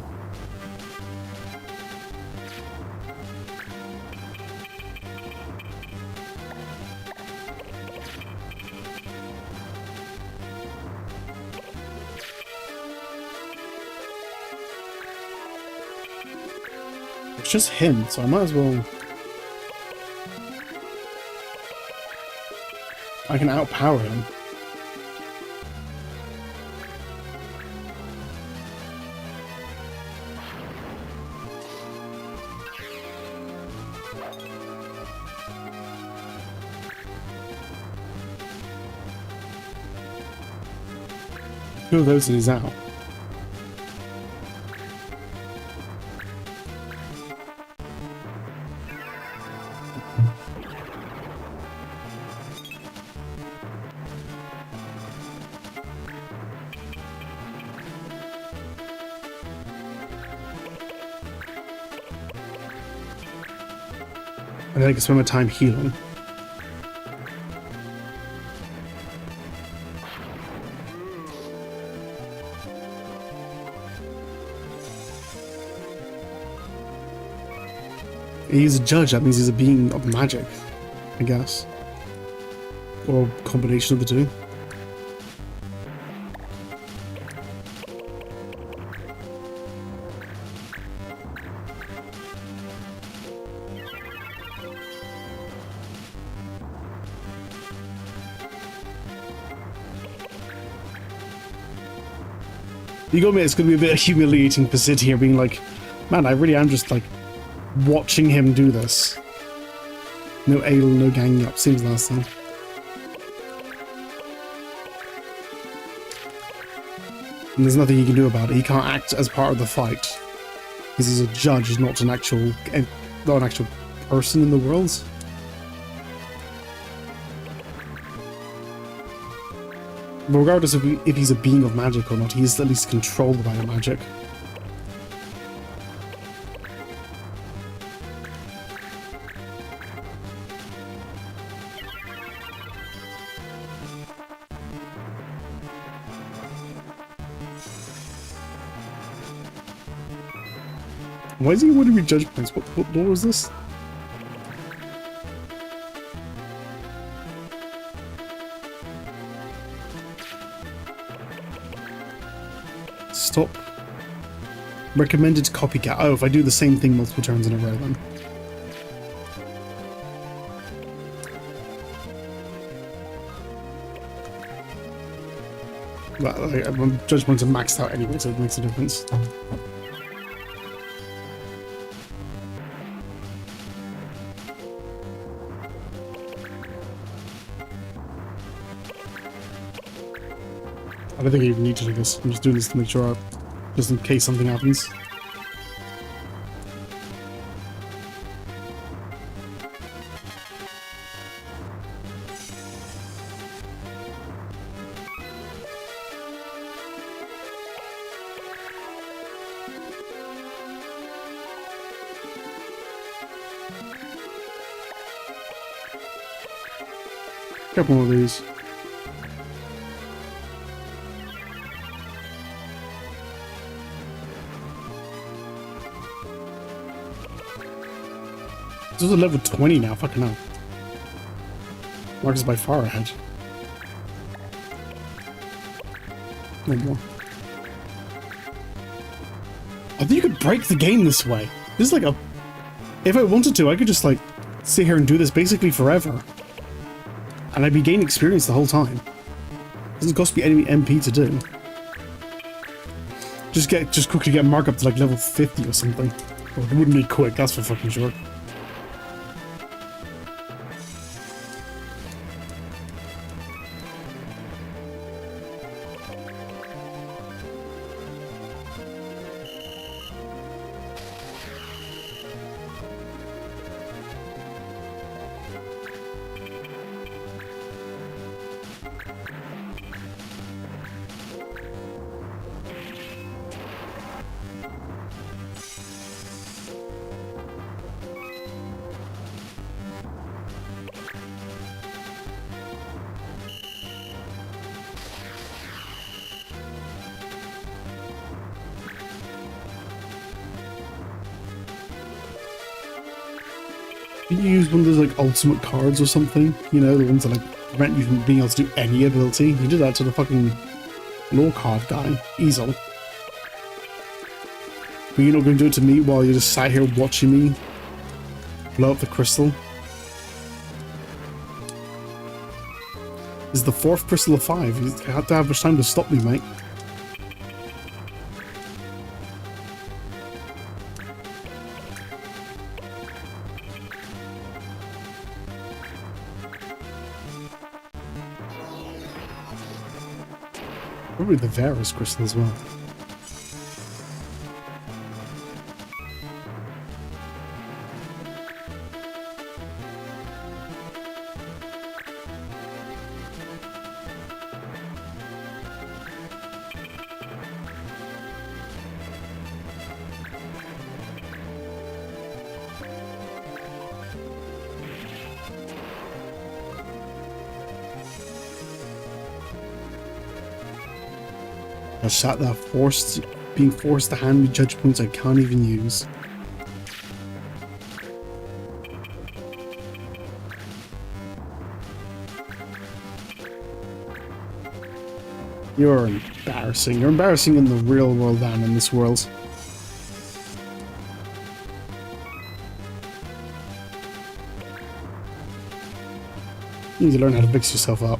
It's just him, so I might as well... I can outpower him. Two of those and he's out. And then I can spend my time healing. He's a judge, that means he's a being of magic, I guess. Or a combination of the two. You got me, it's gonna be a bit humiliating for sitting here being like, man, I really am just like watching him do this. No ale, no ganging up, seems last time. And there's nothing he can do about it. He can't act as part of the fight. Because he's a judge, he's not an actual person in the world. But regardless of if he's a being of magic or not, he is at least controlled by the magic. Why is he wanting to be judge points? What was this? Stop. Recommended copycat. Oh, if I do the same thing multiple turns in a row then. Well, judge points are maxed out anyway, so it makes a difference. I don't think I even need to do this. I'm just doing this to make sure, just in case something happens. Couple more of these. This is a level 20 now, fucking hell. Mark is by far ahead. No more. I think you could break the game this way. This is like a... If I wanted to, I could just like sit here and do this basically forever. And I'd be gaining experience the whole time. It doesn't cost me any MP to do. Just quickly get Mark up to like level 50 or something. Well, it wouldn't be quick, that's for fucking sure. You use one of those like ultimate cards or something, you know, the ones that like prevent you from being able to do any ability. You did that to the fucking law card guy, Easel. But you're not going to do it to me while you just sat here watching me blow up the crystal? This is the 4th crystal of 5. You have to have much time to stop me, mate. Probably the Varus crystal as well. I sat there being forced to hand me judge points I can't even use. You're embarrassing. You're embarrassing in the real world and in this world. You need to learn how to fix yourself up.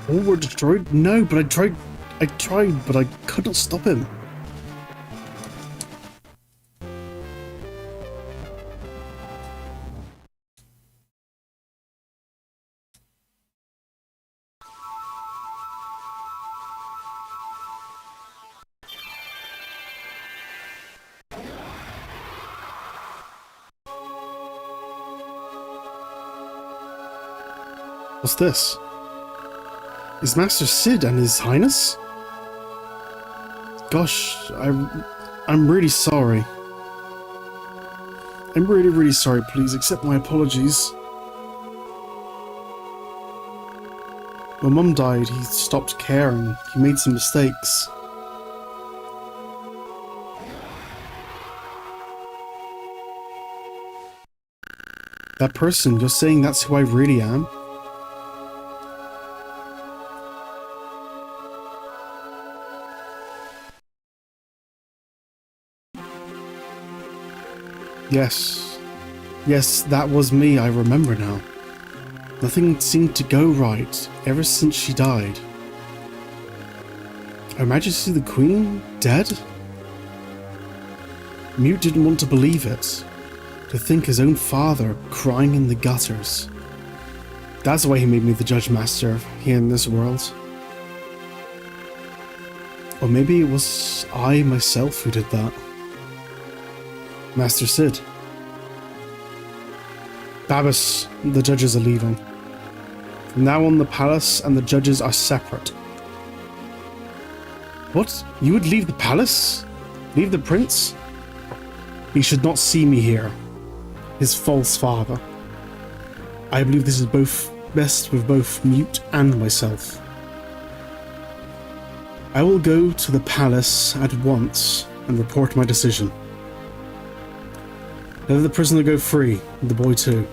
Oh, we're destroyed? No, but I tried, but I couldn't stop him. What's this? Is Master Sid and His Highness? Gosh, I'm really sorry. I'm really sorry. Please accept my apologies. When Mum died, he stopped caring. He made some mistakes. That person, you're saying that's who I really am? Yes, that was me, I remember now. Nothing seemed to go right ever since she died. Her Majesty the Queen dead? Mute didn't want to believe it. To think his own father crying in the gutters. That's why he made me the Judge Master here in this world. Or maybe it was I myself who did that. Master Sid. Babis, the judges are leaving. From now on, the palace and the judges are separate. What? You would leave the palace? Leave the prince? He should not see me here. His false father. I believe this is best with both Mute and myself. I will go to the palace at once and report my decision. Let the prisoner go free, and the boy too.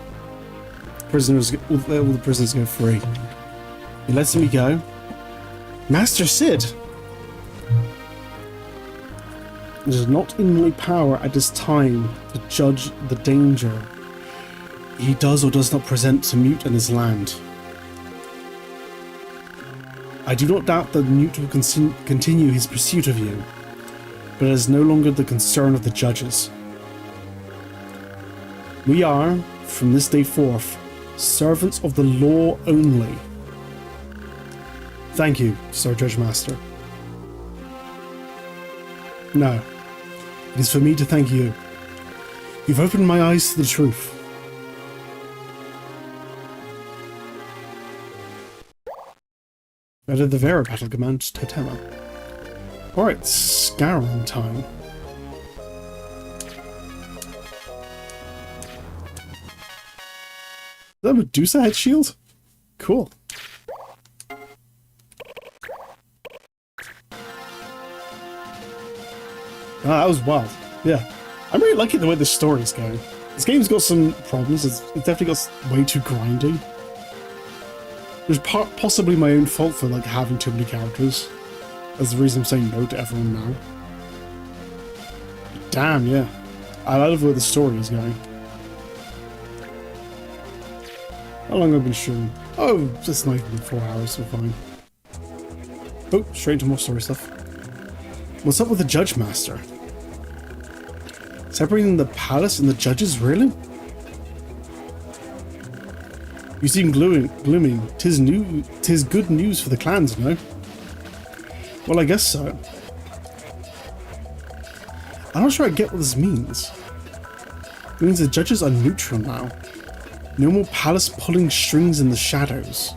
All the prisoners go free. He lets me go. Master Sid! It is not in my power at this time to judge the danger he does or does not present to Mute and his land. I do not doubt that Mute will continue his pursuit of you, but it is no longer the concern of the judges. We are, from this day forth, servants of the law only. Thank you, Sir Judge Master. No, it is for me to thank you. You've opened my eyes to the truth. Added the Vera battle command to Totema. Alright, Scarron time. Is that a Medusa head shield? Cool. Ah, that was wild. Yeah. I'm really liking the way the story's going. This game's got some problems. It's definitely got way too grindy. There's possibly my own fault for like having too many characters. That's the reason I'm saying no to everyone now. Damn, yeah. I love where the story is going. How long have I been streaming? Oh, just not even 4 hours, so fine. Oh, straight into more story stuff. What's up with the Judge Master? Separating the palace and the judges, really? You seem gloomy. Tis good news for the clans, no? Well, I guess so. I'm not sure I get what this means. It means the judges are neutral now. No more palace pulling strings in the shadows.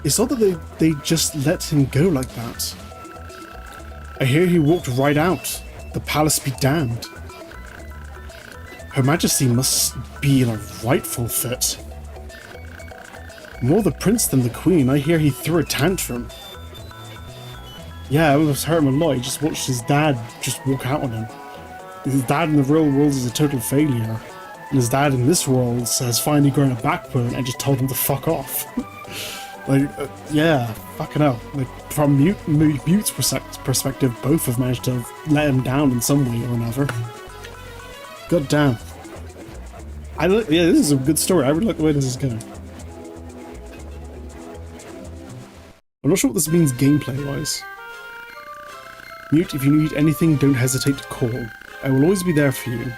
It's not that they just let him go like that. I hear he walked right out. The palace be damned. Her Majesty must be in a rightful fit. More the prince than the queen. I hear he threw a tantrum. Yeah, I was hurt him a lot. He just watched his dad just walk out on him. His dad in the real world is a total failure. And his dad in this world has finally grown a backbone and just told him to fuck off. Like, yeah, fucking hell. Like, from Mute's perspective, both have managed to let him down in some way or another. God damn. Yeah, this is a good story. I really like the way this is going. I'm not sure what this means gameplay-wise. Mute, if you need anything, don't hesitate to call. I will always be there for you.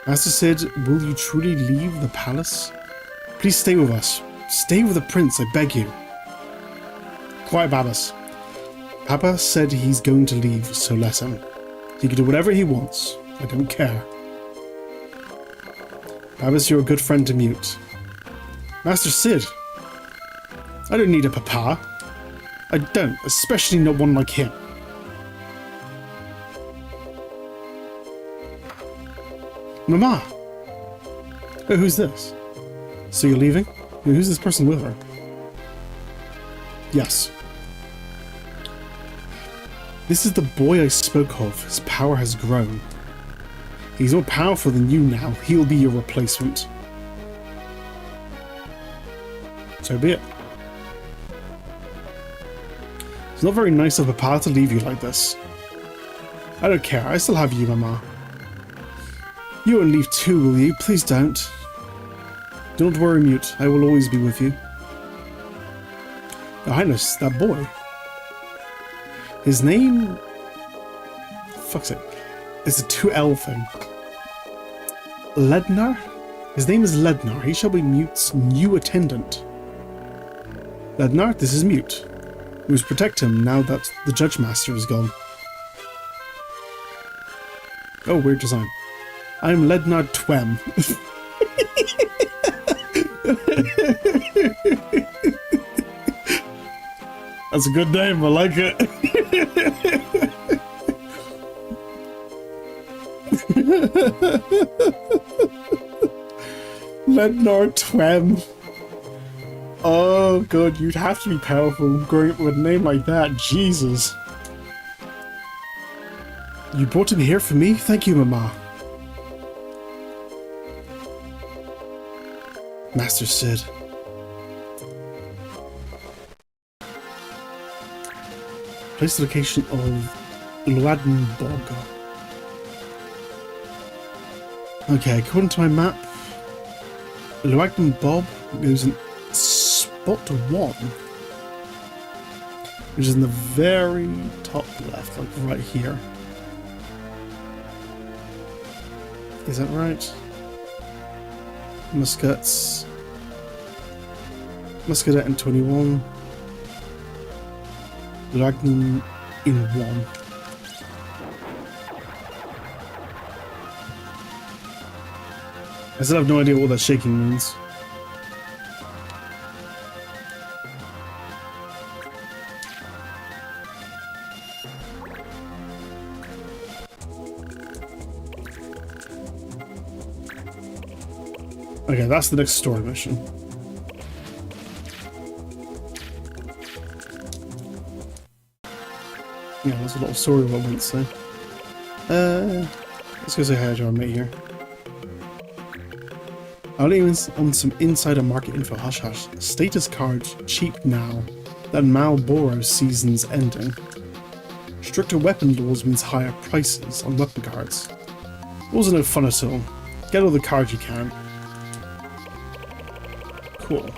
Master Sid, will you truly leave the palace? Please stay with us. Stay with the prince, I beg you. Quiet, Babas. Papa said he's going to leave, so let him. He can do whatever he wants. I don't care. Babas, you're a good friend to Mute. Master Sid. I don't need a papa. I don't, especially not one like him. Mama! Oh, who's this? So you're leaving? Who's this person with her? Yes. This is the boy I spoke of. His power has grown. He's more powerful than you now. He'll be your replacement. So be it. It's not very nice of Papa to leave you like this. I don't care. I still have you, Mama. You won't leave too, will you? Please don't. Don't worry, Mute. I will always be with you. Your Highness, that boy. His name... Fuck's sake. It's a 2L thing. Lednar? His name is Lednar. He shall be Mute's new attendant. Lednar, this is Mute. We must protect him now that the Judge Master is gone. Oh, weird design. I'm Lednar Twem. That's a good name, I like it. Lednar Twem. Oh god, you'd have to be powerful growing up with a name like that, Jesus. You brought him here for me? Thank you, Mama. Master Sid. Place the location of Luadenborg. Okay, according to my map, Luadenborg goes in spot 1, which is in the very top left, like right here. Is that right? Muscats. Muscadet in 21. Ragnan in 1. I still have no idea what that shaking means. Okay, that's the next story mission. Yeah, there's a lot of story moments there. Let's go say hi to our mate here. I'll even on some insider market info. Hush hush. Status cards cheap now. That Marlboro season's ending. Stricter weapon laws means higher prices on weapon cards. Those are no fun at all. Get all the cards you can. Cool.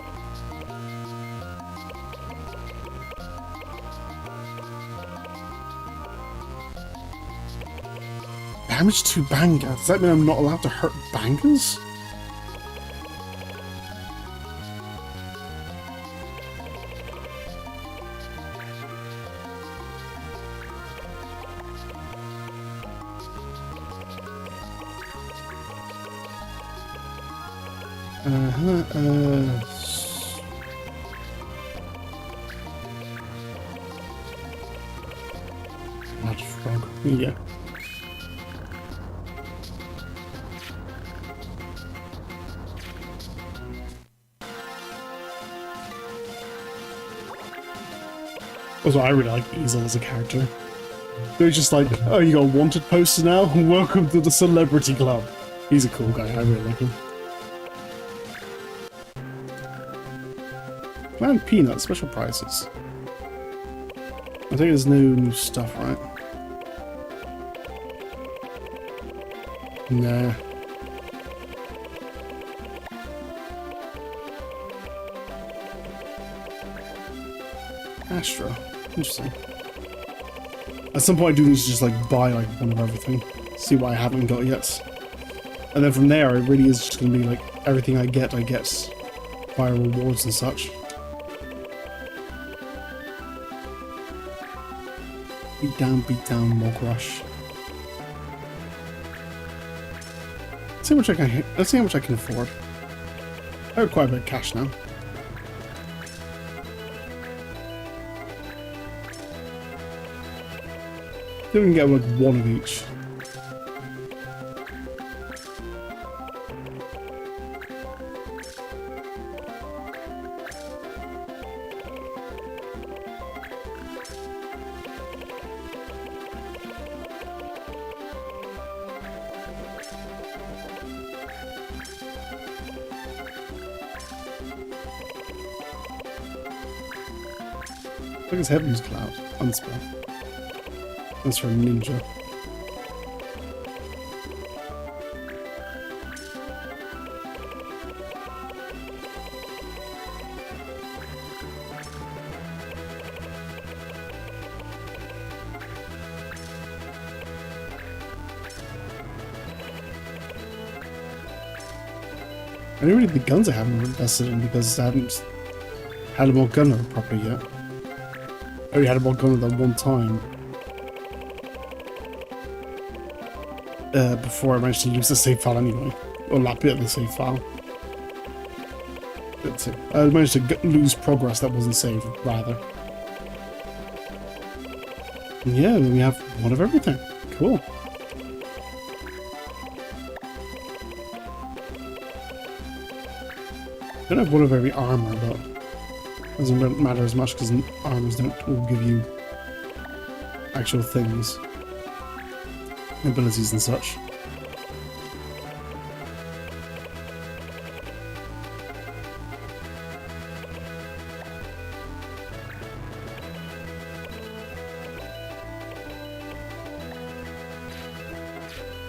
Damage to bangers. Does that mean I'm not allowed to hurt bangers? Not frog. Yeah. Also, I really like Easel as a character. They're just like, oh, you got a wanted poster now? Welcome to the celebrity club. He's a cool guy, I really like him. Man, Peanut, special prices. I think there's no new stuff, right? Nah. Astro. Interesting. At some point I do need to just like buy like one of everything. See what I haven't got yet. And then from there it really is just going to be like everything I get via rewards and such. Beat down, Mog Rush. Let's see how much I can afford. I have quite a bit of cash now. We can get like one of each. Look at his Heaven's Cloud. Unspell. That's for a ninja. I don't really the guns I haven't invested in because I haven't had a more gunner properly yet. I only had a more gunner that one time. Before I managed to lose the save file anyway. Or that bit of the save file. But I managed to lose progress that wasn't saved, rather. And yeah, then we have one of everything. Cool. I don't have one of every armor, but it doesn't matter as much because armors don't all give you actual things. Abilities and such.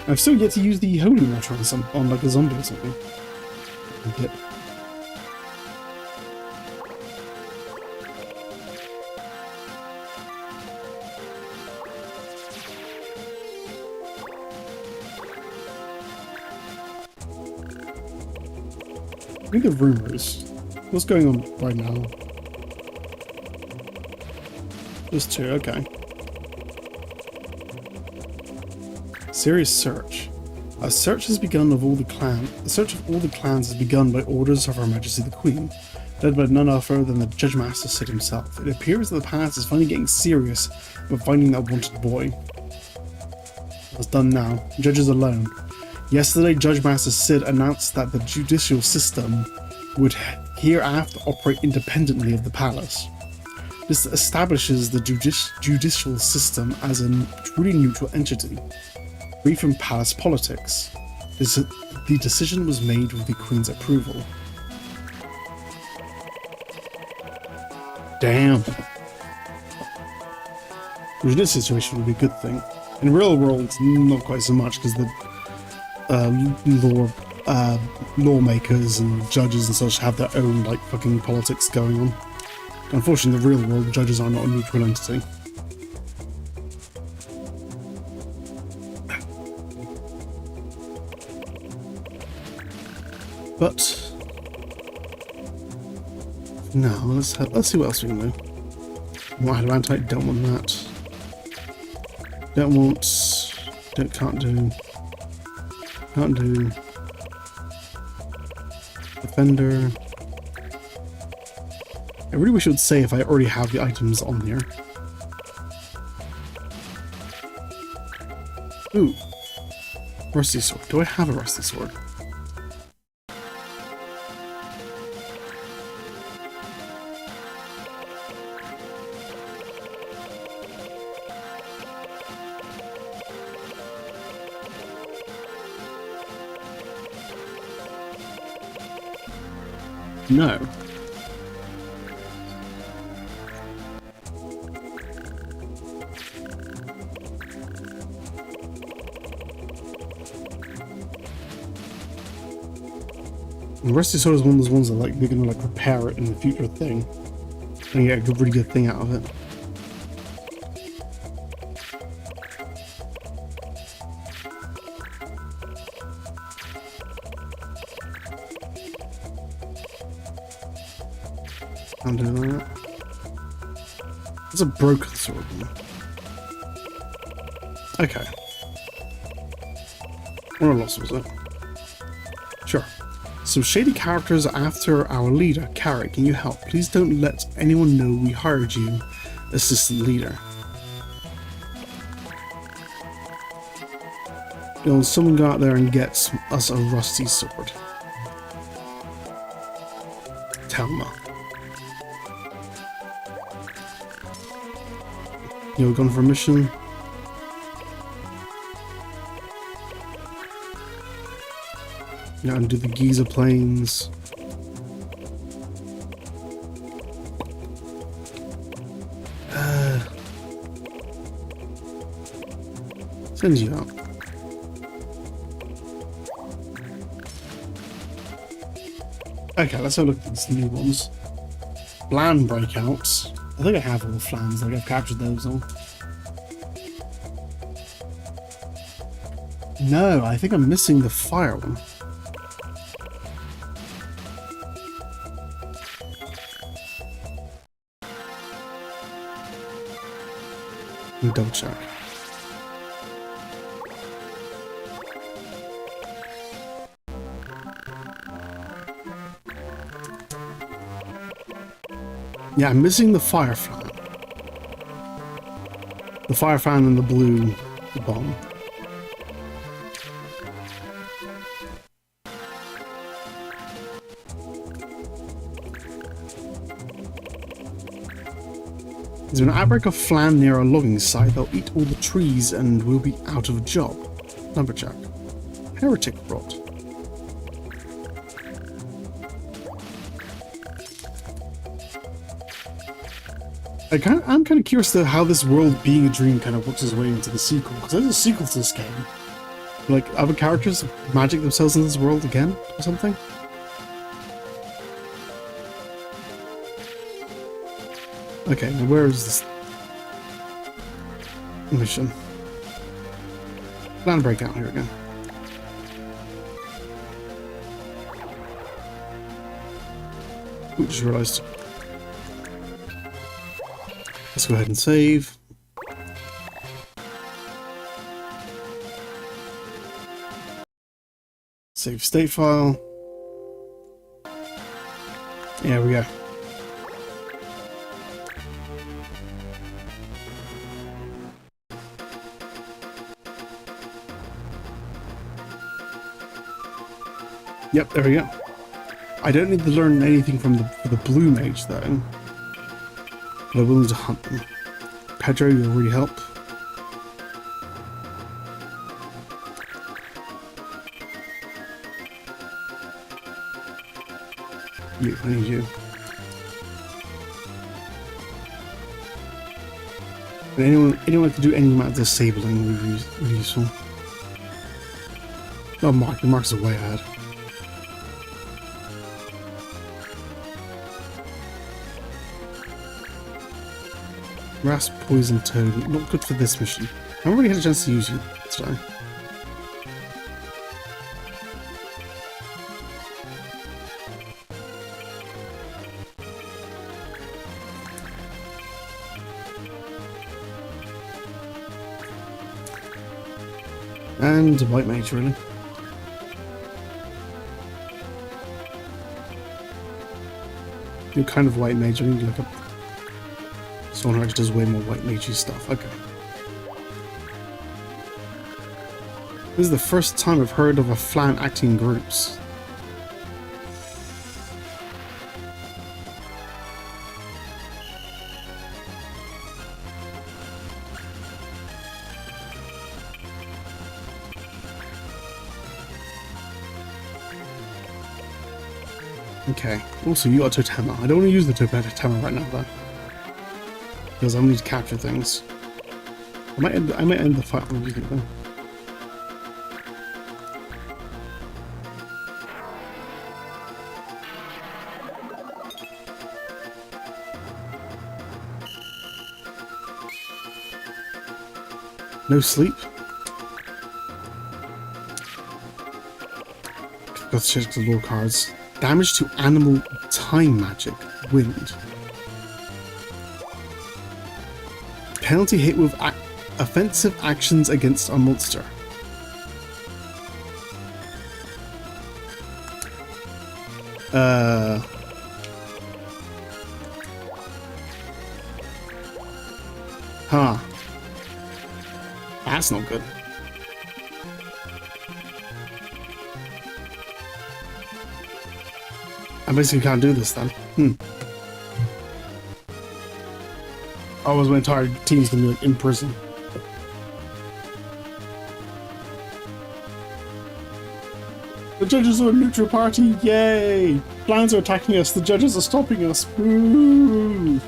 I've still yet to use the holy water on like a zombie or something. Okay. I think the rumors. What's going on right now? Just two, okay. Serious search. A search has begun of all the clans. The search of all the clans has begun by orders of Her Majesty the Queen, led by none other than the Judge Master Sid himself. It appears that the palace is finally getting serious about finding that wanted boy. It's done now. Judge is alone. Yesterday, Judge Master Sid announced that the judicial system would hereafter operate independently of the palace. This establishes the judicial system as a truly neutral entity, free from palace politics. The decision was made with the Queen's approval. Damn. Which in this situation would be a good thing. In real world, not quite so much, because the lawmakers and judges and such have their own like fucking politics going on. Unfortunately, in the real world, judges are not a neutral entity. But no, let's see what else we can do. Want Adamantite? Don't want that. Can't do. Defender. I really wish it would say if I already have the items on here. Ooh. Rusty sword. Do I have a rusty sword? No. The rusty sword is one of those ones that like they're gonna like repair it in the future thing and get a really good thing out of it. Can't do that. It's a broken sword. Okay. Or a loss, was it? Sure. Some shady characters are after our leader, Carrie. Can you help? Please don't let anyone know we hired you, assistant leader. You'll someone go out there and get us a rusty sword. Telma. You're gone for a mission. You know, and do the Giza Plains. Sends you out. Okay, let's have a look at these new ones. Bland breakouts. I think I have all the flans, like I've captured those all. No, I think I'm missing the fire one. Double check. Yeah, I'm missing the fire fan. The fire fan and the blue bomb. There's an outbreak of flan near a logging site. They'll eat all the trees and we'll be out of a job. Lumberjack. Heretic rot. I'm kind of curious to how this world being a dream kind of works its way into the sequel, because there's a sequel to this game. Like, other characters magic themselves in this world again, or something? Okay, now where is this mission? Land breakout, here we go. We just realized. Let's go ahead and save. Save state file. There we go. Yep, there we go. I don't need to learn anything from the blue mage though, but I will need to hunt them. Pedro, you'll really help. You, I need you. And anyone can do any amount of disabling would be really useful. Oh, Mark, the Mark's are way ahead. Rasp, Poison, Toad, not good for this mission. I haven't really had a chance to use you today. And White Mage, really. You're kind of White Mage, I need to look up someone who actually does way more White Magey stuff. Okay. This is the first time I've heard of a flan acting in groups. Okay. Also, you got a Totema. I don't want to use the Totema right now, though, because I need to capture things. I might end the fight when using it though. No sleep. Got to check the lore cards. Damage to animal time magic. Wind. Penalty hit with offensive actions against a monster. Huh. That's not good. I basically can't do this then. Otherwise my entire team's gonna be like in prison. The judges are a neutral party, yay! Plans are attacking us, the judges are stopping us. Woo!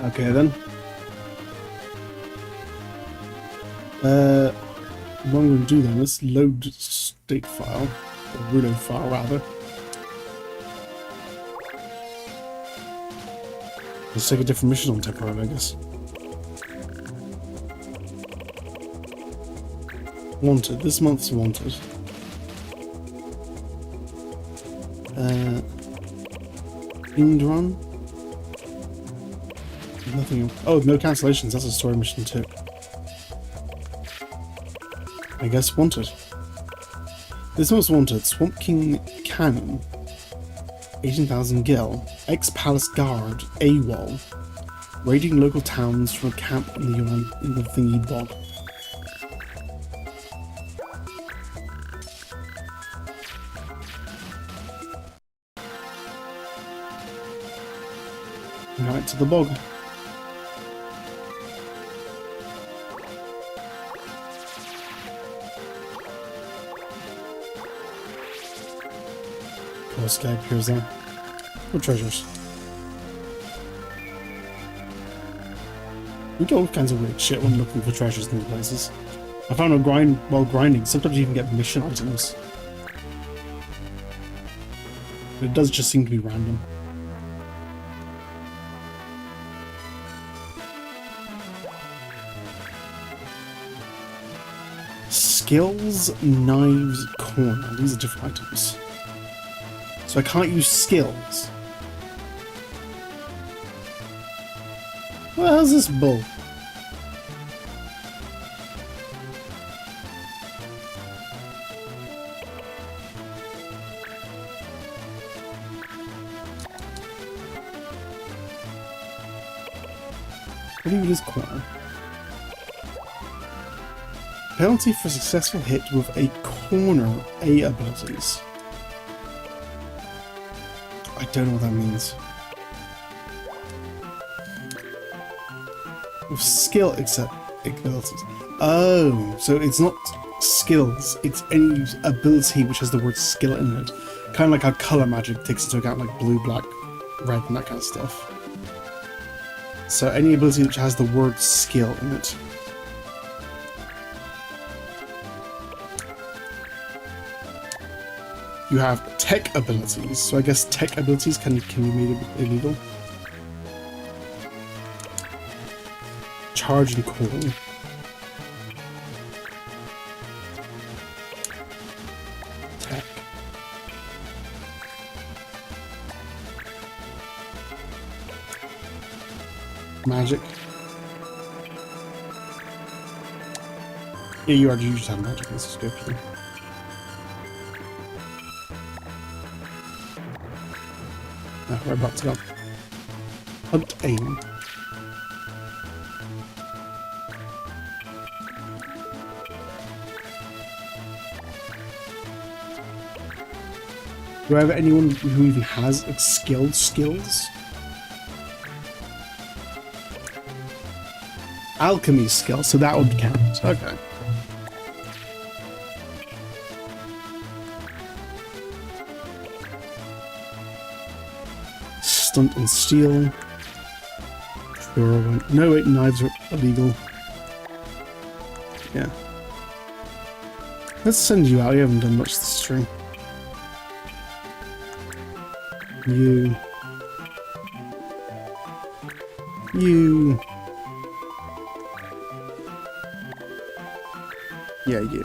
Okay then. What I'm going to do then, let's load state file, or reload file rather. Let's take a different mission on temporarily, I guess. Wanted, this month's wanted. Themed run? Nothing. Oh, no cancellations, that's a story mission too. I guess wanted. This one's wanted. Swamp King Cannon. 18,000 gil. Ex-Palace Guard. AWOL. Raiding local towns from a camp in the Thingy Bog. Right to the bog. Sky appears there. What treasures? You get all kinds of weird shit when looking for treasures in these places. I found while grinding, sometimes you even get mission items. But it does just seem to be random. Skills, knives, corner. These are different items. So I can't use skills. What the hell's this bull? I think it is corner. penalty for successful hit with a corner A abilities. I don't know what that means. With skill abilities. Oh, so it's not skills, it's any ability which has the word skill in it. Kind of like how color magic takes into account like blue, black, red, and that kind of stuff. So any ability which has the word skill in it. You have tech abilities, so I guess tech abilities can be made illegal. Charge and call. Tech. Magic. Yeah, you just have magic as a description. Oh, we're about to go. Hunt aim. Do I have anyone who even has like, skilled skills? Alchemy skill, so that would count. Okay. Stunt and steal. Sure, no wait, knives are illegal. Yeah. Let's send you out, you haven't done much this stream. You. Yeah, you.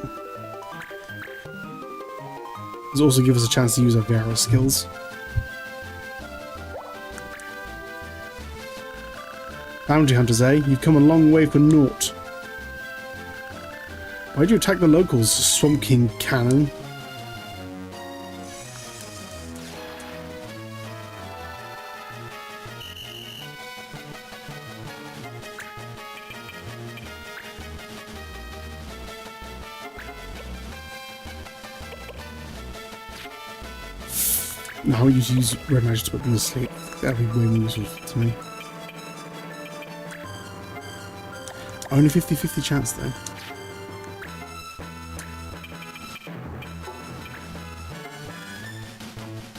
This also gives us a chance to use our various skills. Bounty hunters, eh? You've come a long way for naught. Why'd you attack the locals, Swamp King Cannon? Now you use red magic to put them to sleep. That'd be way more useful to me. Only 50-50 chance though.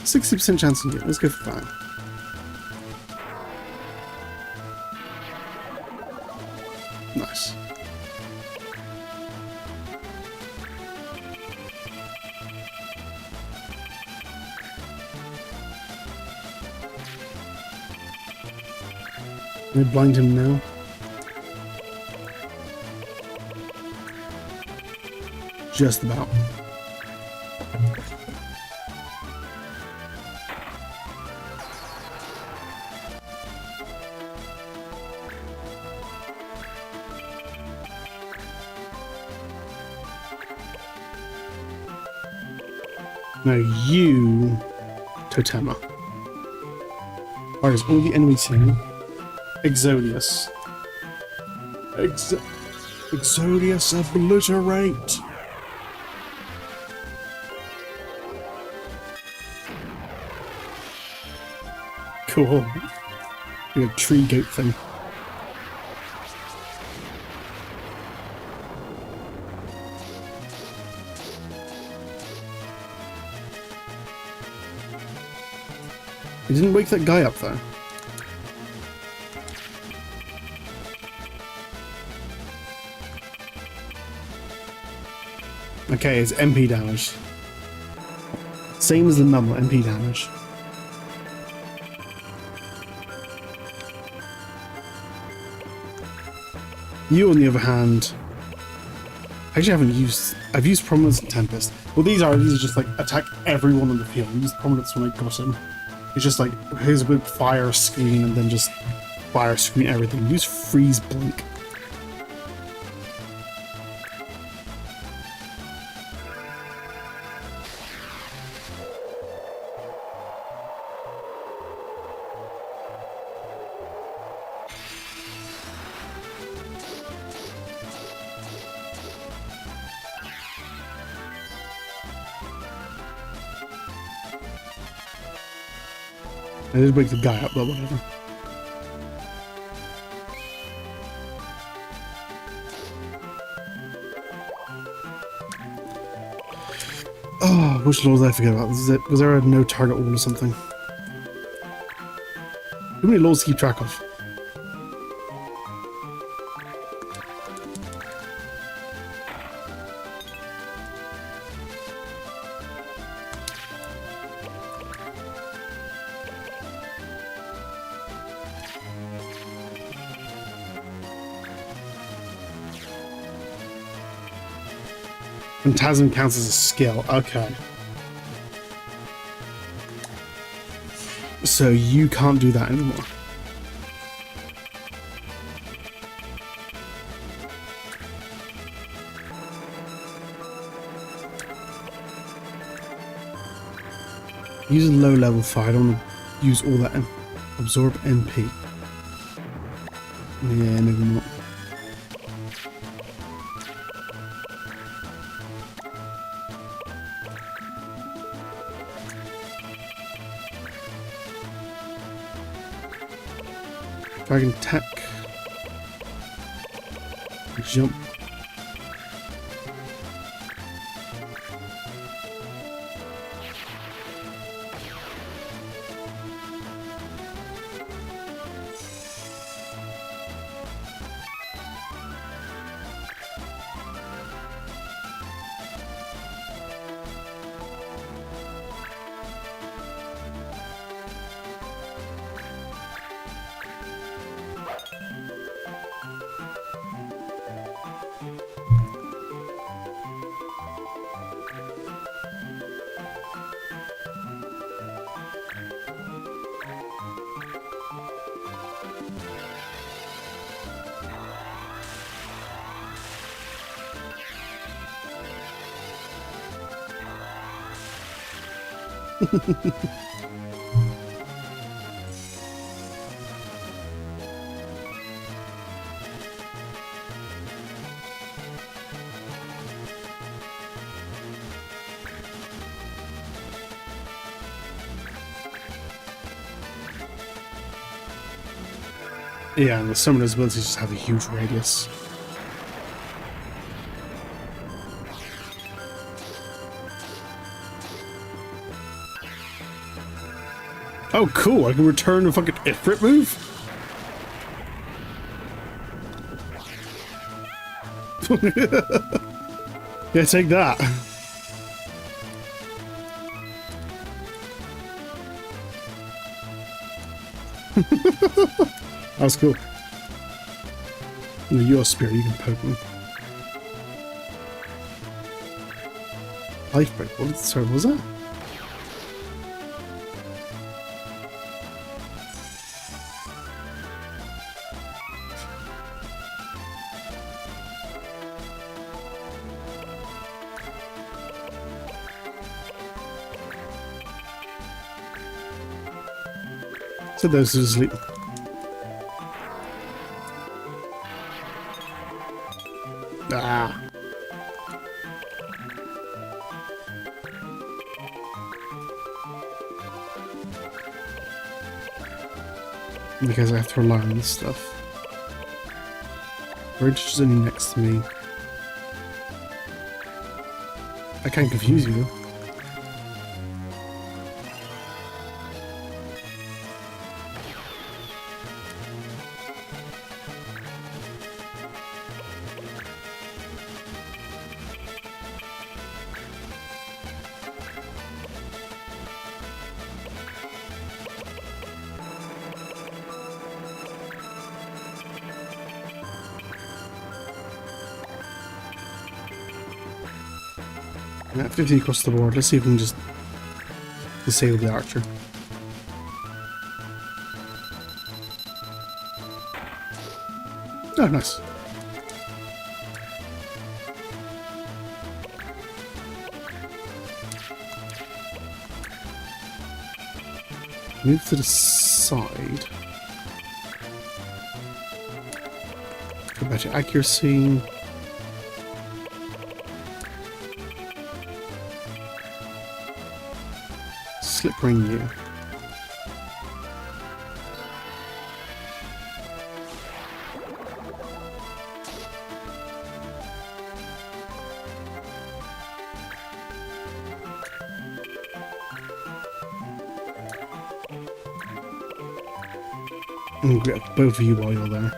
%60 chance in it. Let's go for 5. Nice. Can I blind him now? Just about. Now you, Totema. Fires all the enemies here. Exodius. Exodius obliterate. Cool. Like a tree goat thing. It didn't wake that guy up though. Okay, it's MP damage. Same as the normal MP damage. You, on the other hand, actually I've used Prominence and Tempest. Well, these are just like attack everyone on the field. I used Prominence when I got him. It's just like, here's a big fire screen and then just fire screen everything. Use Freeze Blink. I did wake the guy up, but whatever. Oh, which laws did I forget about? Was there a no target wall or something? Too many laws to keep track of. Phantasm counts as a skill. Okay. So you can't do that anymore. Use a low level fire. I don't want to use all that. Absorb MP. Yeah, maybe not. Dragon attack. Jump. Yeah, and the summoner's abilities just have a huge radius. Oh, cool! I can return a fucking Ifrit move? Yeah, take that. That was cool. No, you're a spirit, you can poke me. Life break, sorry, what was that? So those are asleep. Ah. Because I have to rely on this stuff. Bridge is only next to me. I can't confuse you. Yeah, 50 across the board. Let's see if we can just disable the archer. Oh, nice. Move to the side. Go back to accuracy. Slip ring you. And get both of you while you're there.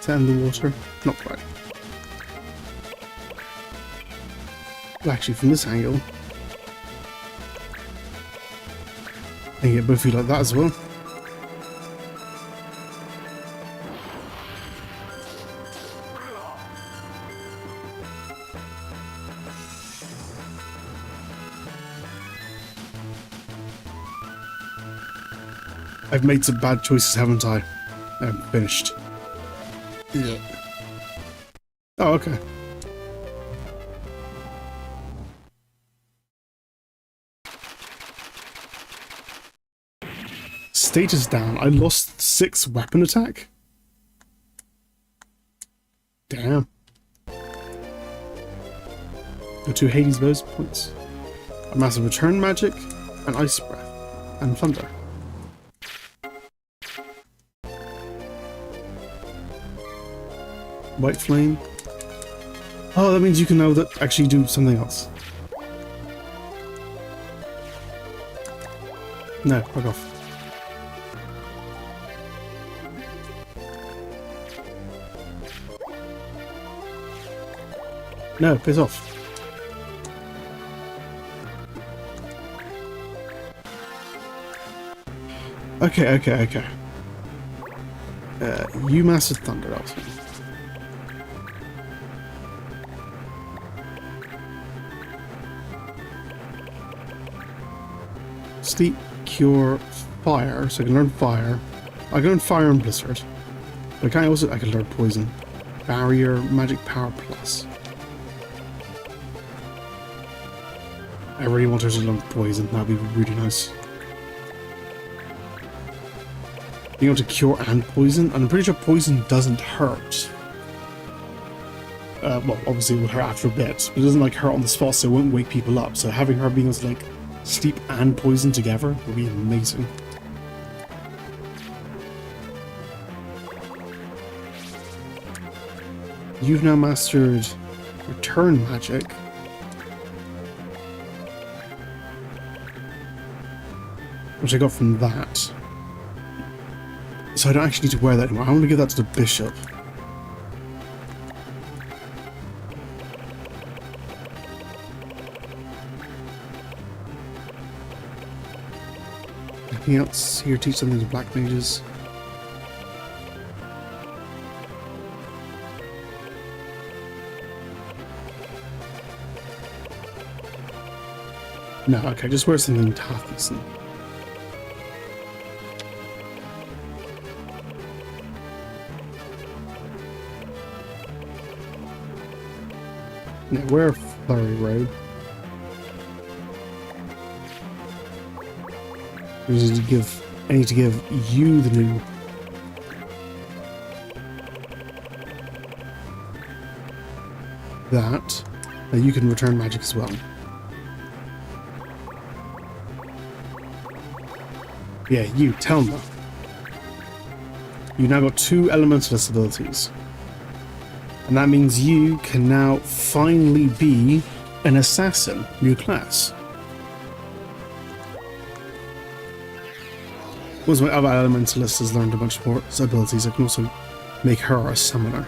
Is that in the water? Not quite. Well, actually, from this angle, I can get both of you like that as well. I've made some bad choices, haven't I? I'm finished. Yeah. Oh, okay. Status down. I lost 6 weapon attack? Damn. Go to Hades Bow's points. A massive return magic, and ice breath, and thunder. White flame. Oh, that means you can now actually do something else. No, fuck off. No, piss off. Okay. You mastered thunder, that was fine. Sleep, cure, fire, so I can learn fire. I can learn fire and blizzard. But I can learn poison. Barrier, magic power plus. I really want her to learn poison, that'd be really nice. Being able to cure and poison, and I'm pretty sure poison doesn't hurt. Well, obviously it will hurt after a bit, but it doesn't like hurt on the spot, so it won't wake people up. So having her being able to like sleep and poison together would be amazing. You've now mastered return magic. Which I got from that. So I don't actually need to wear that anymore. I want to give that to the bishop. Anything else here? Teach something to black mages. No, okay, just wear something half decent. Now wear a flurry robe. I need to give you the new that. Now you can return magic as well. Yeah, you tell me. You now got 2 elementalist abilities. And that means you can now finally be an assassin, new class. Once my other elementalist has learned a bunch more abilities, I can also make her a summoner.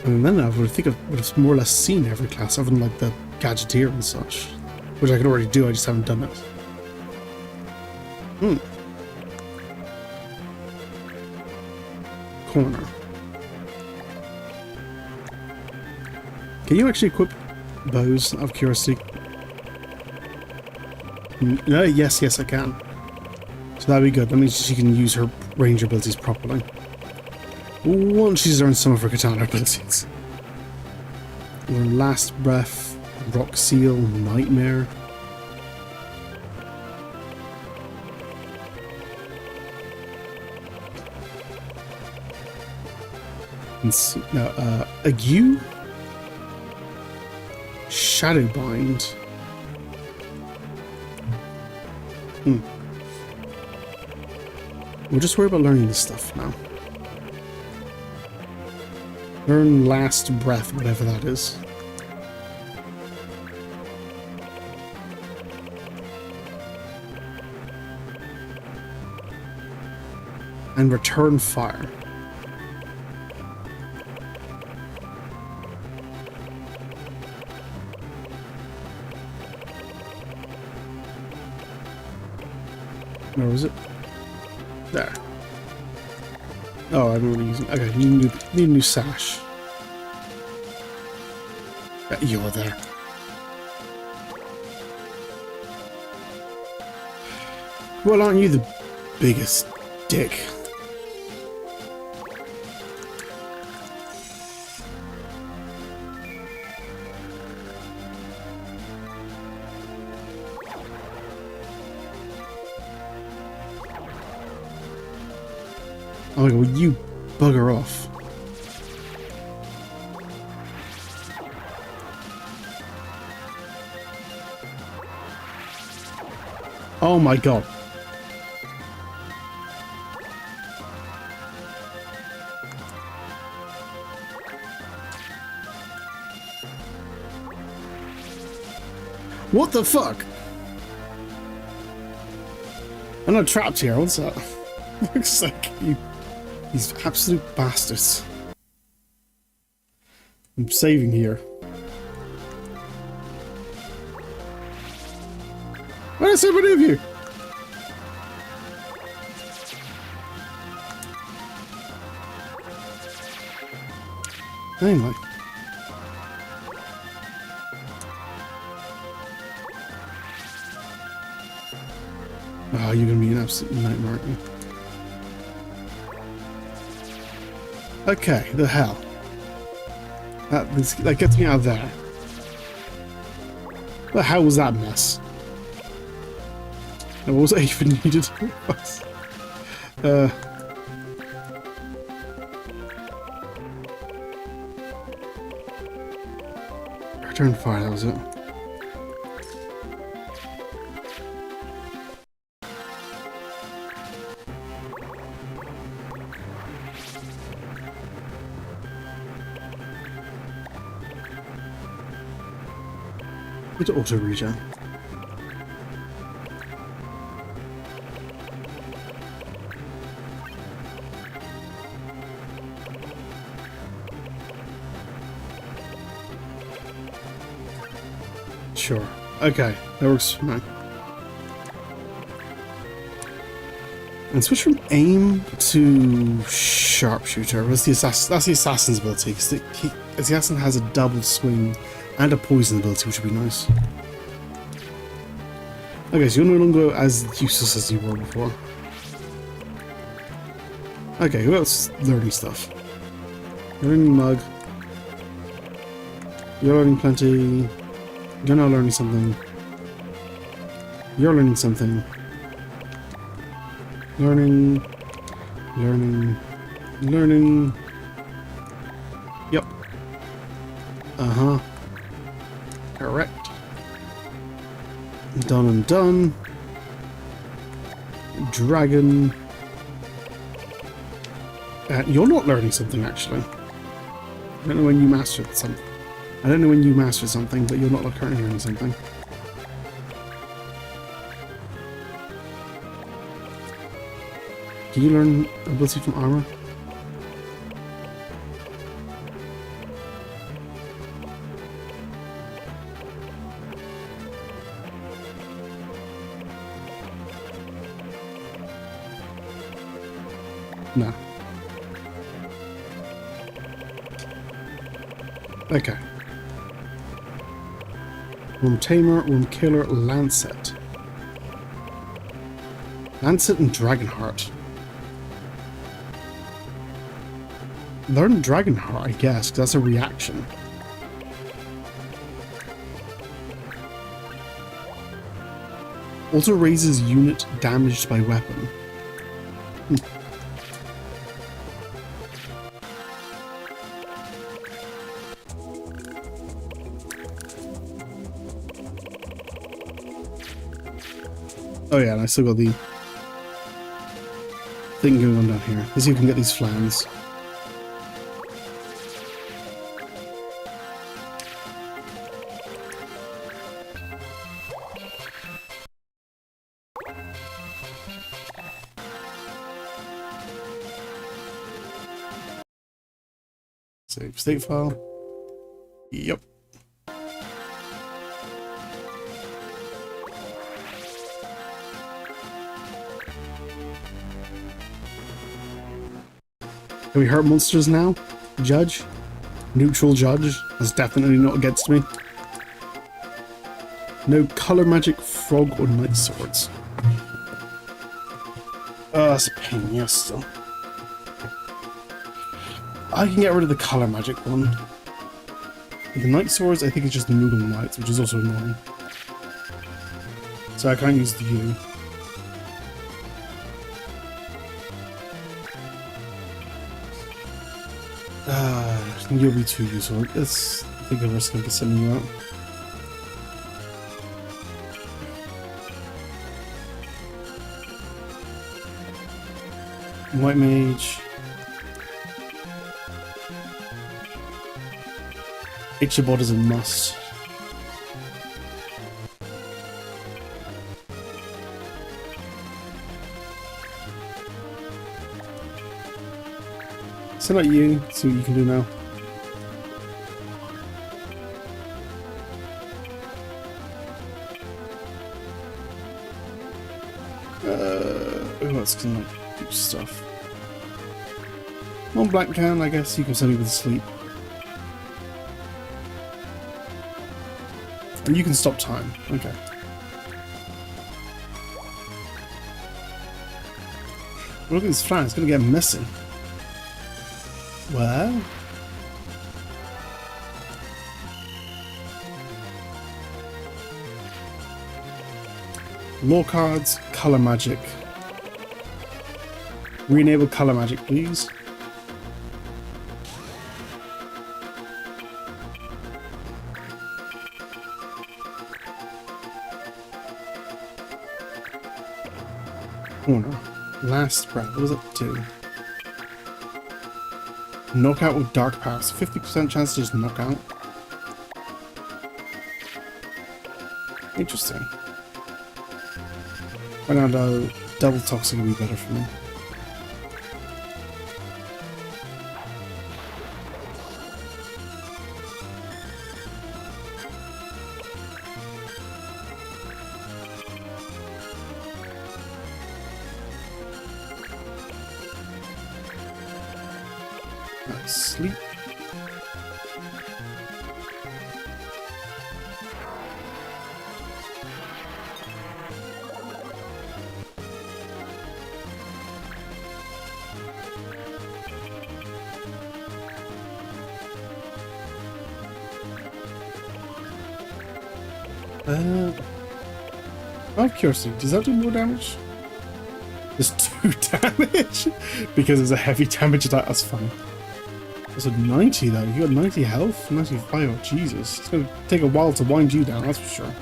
And then I would have more or less seen every class, other than like the gadgeteer and such. Which I could already do, I just haven't done it. Corner. Can you actually equip bows out of curiosity? No, yes I can. So that'd be good. That means she can use her range abilities properly. Once she's learned some of her katana abilities. Last breath, rock seal, nightmare. No, Ague? Shadowbind. We'll just worry about learning this stuff now. Learn last breath, whatever that is. And return fire. Where was it? There. Oh, I'm already using. Okay, need a new sash. You're there. Well, aren't you the biggest dick? Oh my god, will you bugger off? Oh my god. What the fuck? I'm not trapped here, what's that? Looks like you... These absolute bastards. I'm saving here. Why is so many of you? Anyway. Oh, you're gonna be an absolute nightmare, aren't you? Okay, the hell. That gets me out of there. What the hell was that mess? And what was it even needed? Return fire, that was it. Good auto regen. Sure. Okay, that works for me. And switch from aim to sharpshooter. That's the assassin's ability, because the assassin has a double swing and a poison ability, which would be nice. Okay, so you're no longer as useless as you were before. Okay, who else is learning stuff? You're learning mug. You're learning plenty. You're not learning something. You're learning something. Learning. Yep. Uh-huh. Correct. Done and done. Dragon. You're not learning something, actually. I don't know when you mastered something. I don't know when you mastered something, but you're not currently learning something. Can you learn ability from armor? No. Okay. Worm Tamer, Worm Killer, Lancet. Lancet and Dragonheart. Learn Dragonheart, I guess, because that's a reaction. Also raises unit damaged by weapon. Oh yeah, and I still got the thing going on down here. Let's see if we can get these flans. Save state file. Yep. Can we hurt monsters now? Judge? Neutral judge? That's definitely not against me. No color magic, frog, or night swords. Oh, that's a pain, yes, still. I can get rid of the color magic one. The night swords, I think it's just the noodle knights, which is also annoying. So I can't use the U. You'll be too useful. Let's take a risk of sending you out. White mage. Ichabod is a must. Send out you, see what you can do now. Who else can like do stuff? One black can, I guess you can send me with sleep. And you can stop time. Okay. Look at this flag, it's gonna get messy. Well, lore cards, color magic. Re-enable color magic, please. Oh no. Last breath, what does it do? Knockout with dark powers. 50% chance to just knock out. Interesting. Right now, though, double toxic would be better for me. Sleep. Out of curiosity, does that do more damage? There's 2 damage? Because it's a heavy damage attack, that's funny. It's a 90 though, you got 90 health? 95, oh Jesus. It's gonna take a while to wind you down, that's for sure.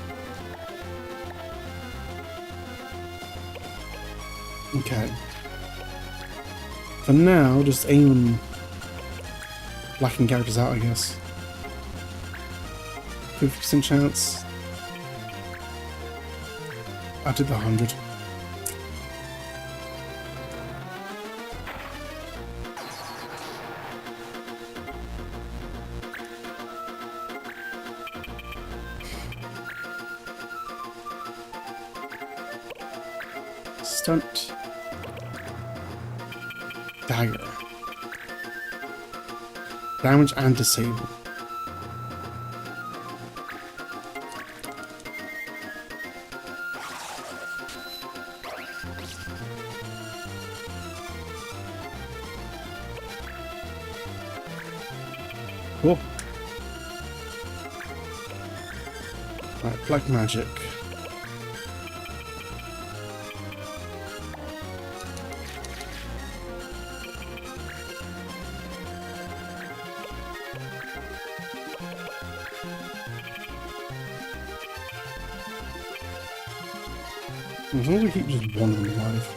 Okay. For now, just aim blacking characters out, I guess. 50% chance. I did the 100. Stunt. Dagger. Damage and disable. Cool. Right, black magic. As long as we keep just one of them alive.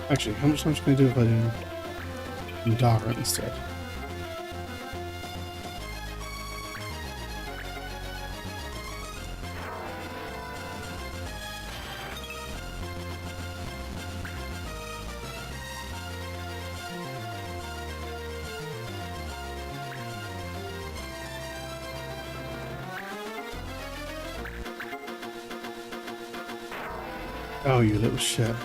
Actually, how much damage can I do if I do Dara instead? Oh, you little shit.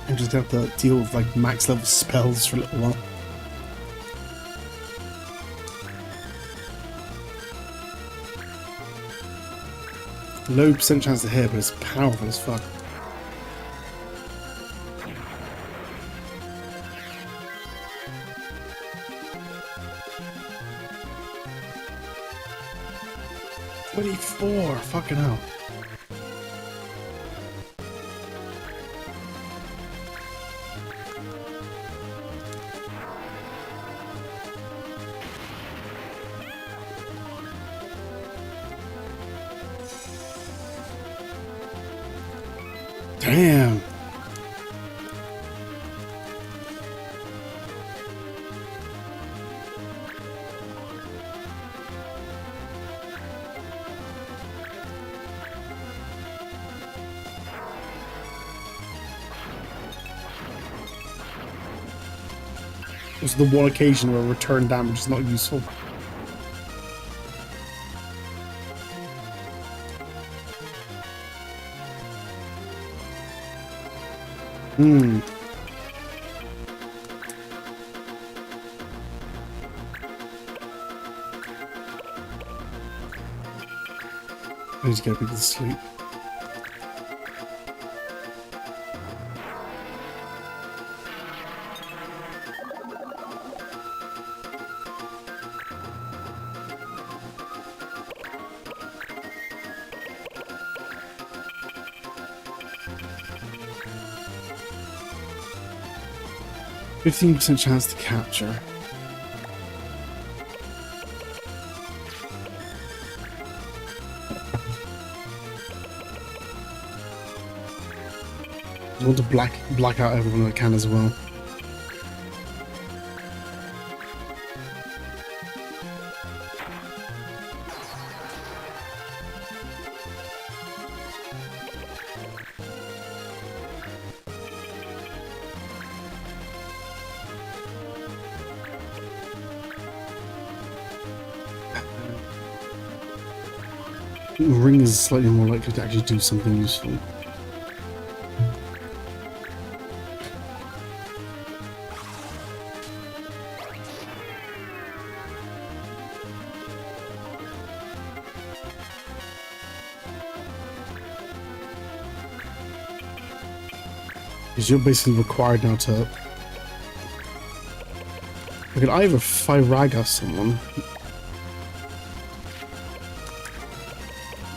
I just have to deal with like max level spells for a little while. Low percent chance to hit, but it's powerful as fuck. $24, fucking hell. Damn. This is the one occasion where return damage is not useful. I need to get people to sleep. %15% chance to capture. I want to black out everyone I can as well. Ring is slightly more likely to actually do something useful. Because you're basically required now to... I could either Firaga someone,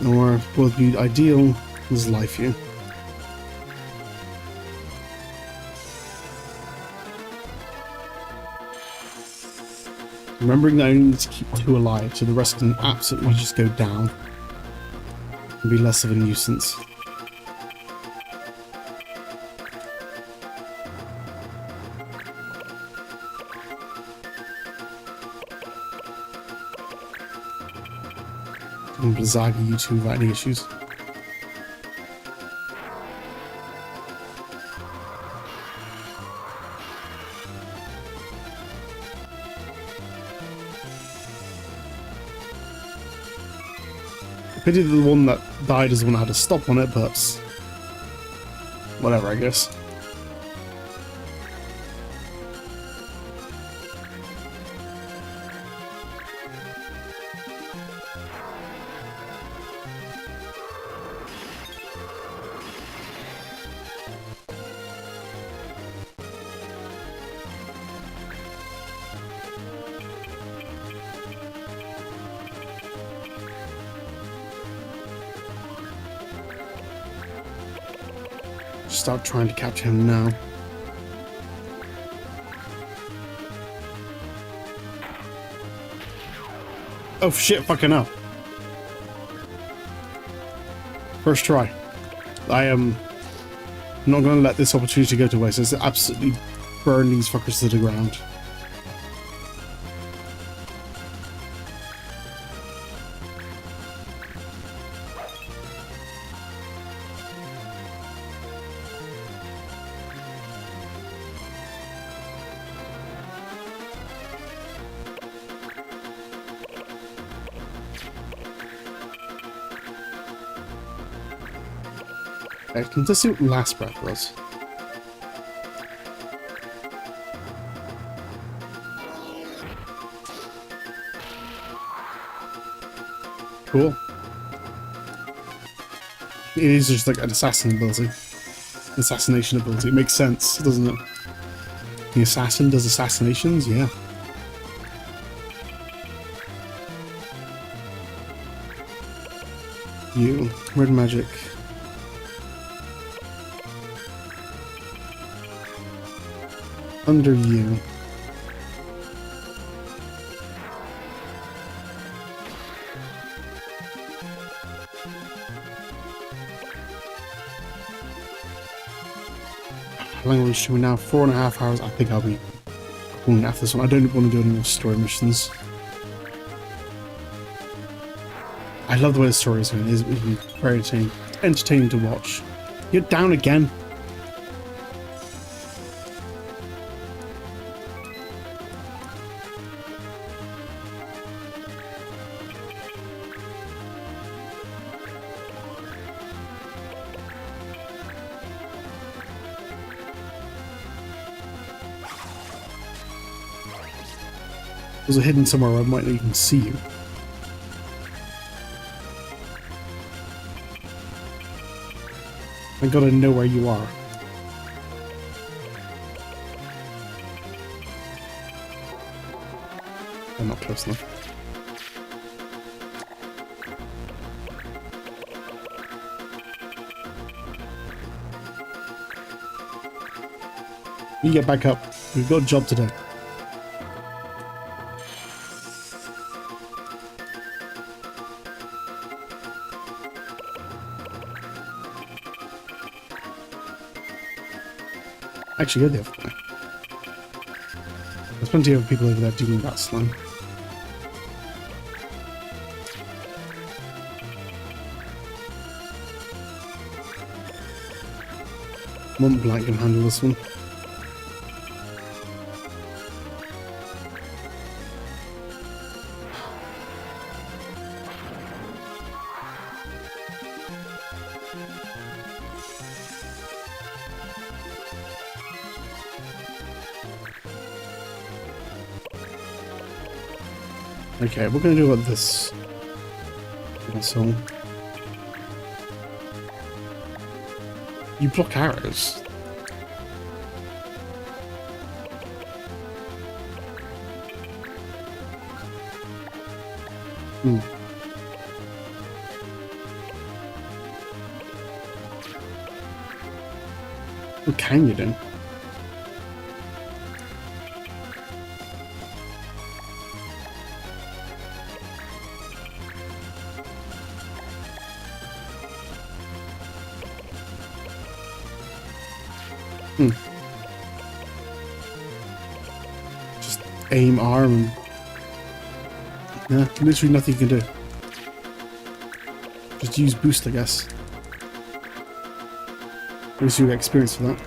or what would be ideal is life you. Remembering that I only need to keep 2 alive, so the rest can absolutely just go down and be less of a nuisance. And Blizzaga, you two without any issues. Pity the one that died is the one that had to stop on it, but whatever, I guess. Start trying to capture him now. Oh shit, fucking hell. First try. I am not going to let this opportunity go to waste. Let's absolutely burn these fuckers to the ground. Excellent. Let's see what last breath was. Cool. It is just like an assassin ability. Assassination ability. It makes sense, doesn't it? The assassin does assassinations? Yeah. You. Red magic. Under you. How long are we streaming now? 4.5 hours. I think I'll be going after this one. I don't want to do any more story missions. I love the way the story is going. It is very entertaining to watch. You're down again. Those are hidden somewhere where I might not even see you. I gotta know where you are. I'm not close enough. You get back up. We've got a job to do. Actually, go the other way. There's plenty of people over there dealing with that slime. Mont Blanc can handle this one. Okay, we're gonna do about this. So you block arrows. Hmm. What can you do? Just aim arm and yeah, literally nothing you can do. Just use boost, I guess. At least you get experience for that.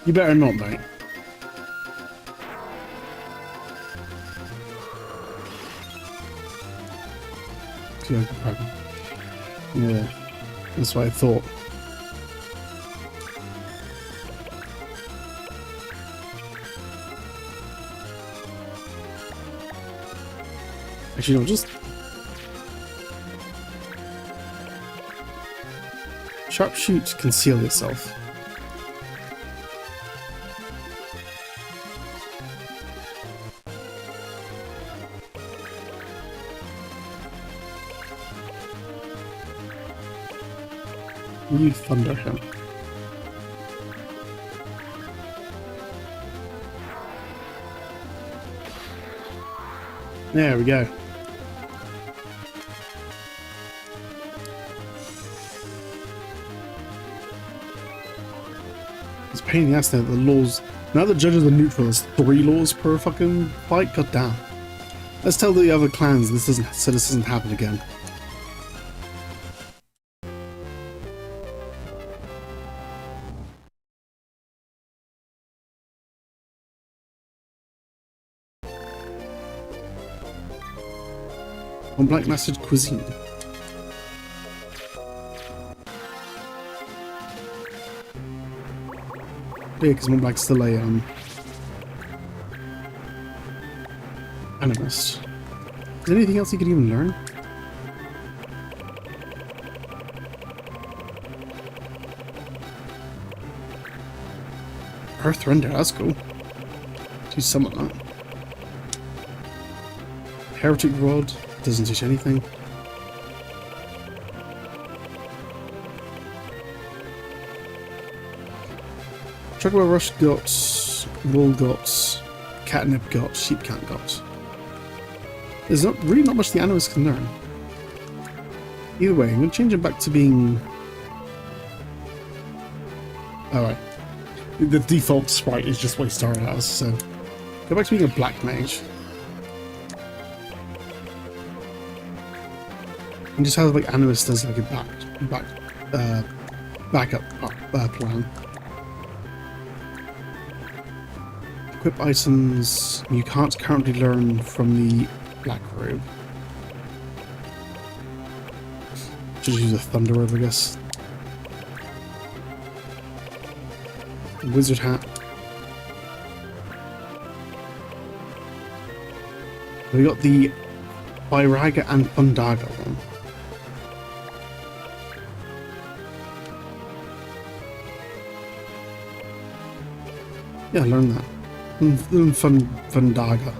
You better not, mate. Yeah, that's what I thought. Actually, no, just sharpshoot, conceal yourself. You thunder him. There we go. It's a pain in the ass now, the laws. Now the judges are neutral, there's 3 laws per fucking fight. God damn. Let's tell the other clans this doesn't happen again. On Black Mastered Cuisine. Yeah, because Mont Black's still a animist. Is there anything else you could even learn? Earthrender, that's cool. Do some of that. Heretic Rod doesn't teach anything. Chocolate Rush got, Wool got, Catnip got, Sheep Cat got. There's really not much the animals can learn. Either way, I'm going to change it back to being... Alright. The default sprite is just what he started as, so... Go back to being a black mage. And just have like Animus does like a backup plan. Equip items you can't currently learn from the Black Robe. Just use a Thunder Robe, I guess. Wizard Hat. We got the Bairaga and Fundaga one. Yeah, learn that. Fundaga.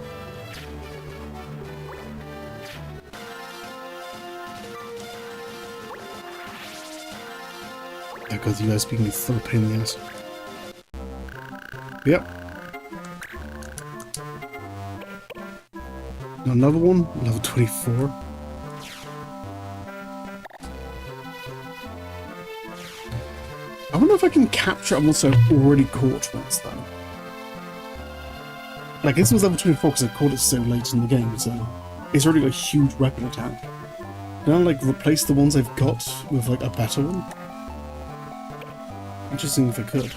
Yeah, because you guys speaking is still a pain in the ass. Yep. Another one, level 24. I wonder if I can capture a monster I've already caught once though. Like, this was level 24 because I caught it so late in the game, so it's already got a huge weapon attack. Can I, like, replace the ones I've got with, like, a better one? Interesting if I could.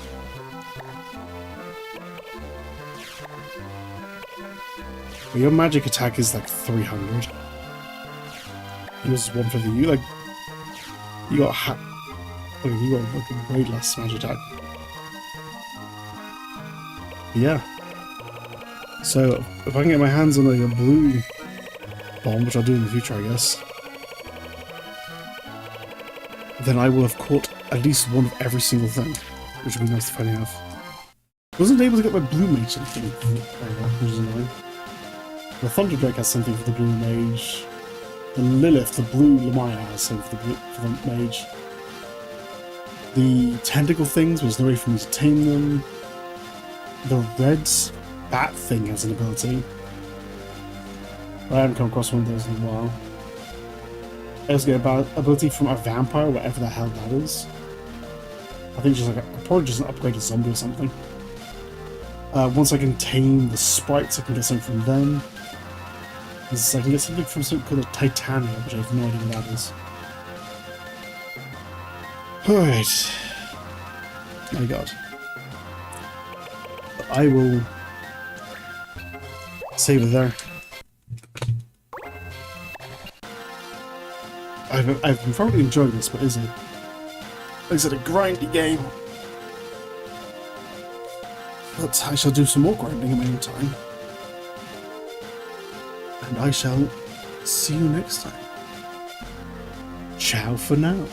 But your magic attack is, like, 300. Yours is 150. You, like... You got you got, like, way less magic attack. Yeah. So, if I can get my hands on like, a blue bomb, which I'll do in the future, I guess, then I will have caught at least one of every single thing, which would be nice to finally have. Wasn't able to get my blue mage something very well, which is annoying. The Thunder Drake has something for the blue mage. The Lilith, the blue Lamaya, has something for the mage. The tentacle things, there's no way for me to tame them. The red bat thing has an ability. I haven't come across one of those in a while. I also get an ability from a vampire, whatever the hell that is. I think just like probably just an upgraded zombie or something. Once I can tame the sprites, I can get something from them. I can get something from something called a Titania, which I have no idea what that is. Alright. My god. I will save it there. I've been thoroughly enjoying this, but is it? Like I said, a grindy game. But I shall do some more grinding in my own time. And I shall see you next time. Ciao for now.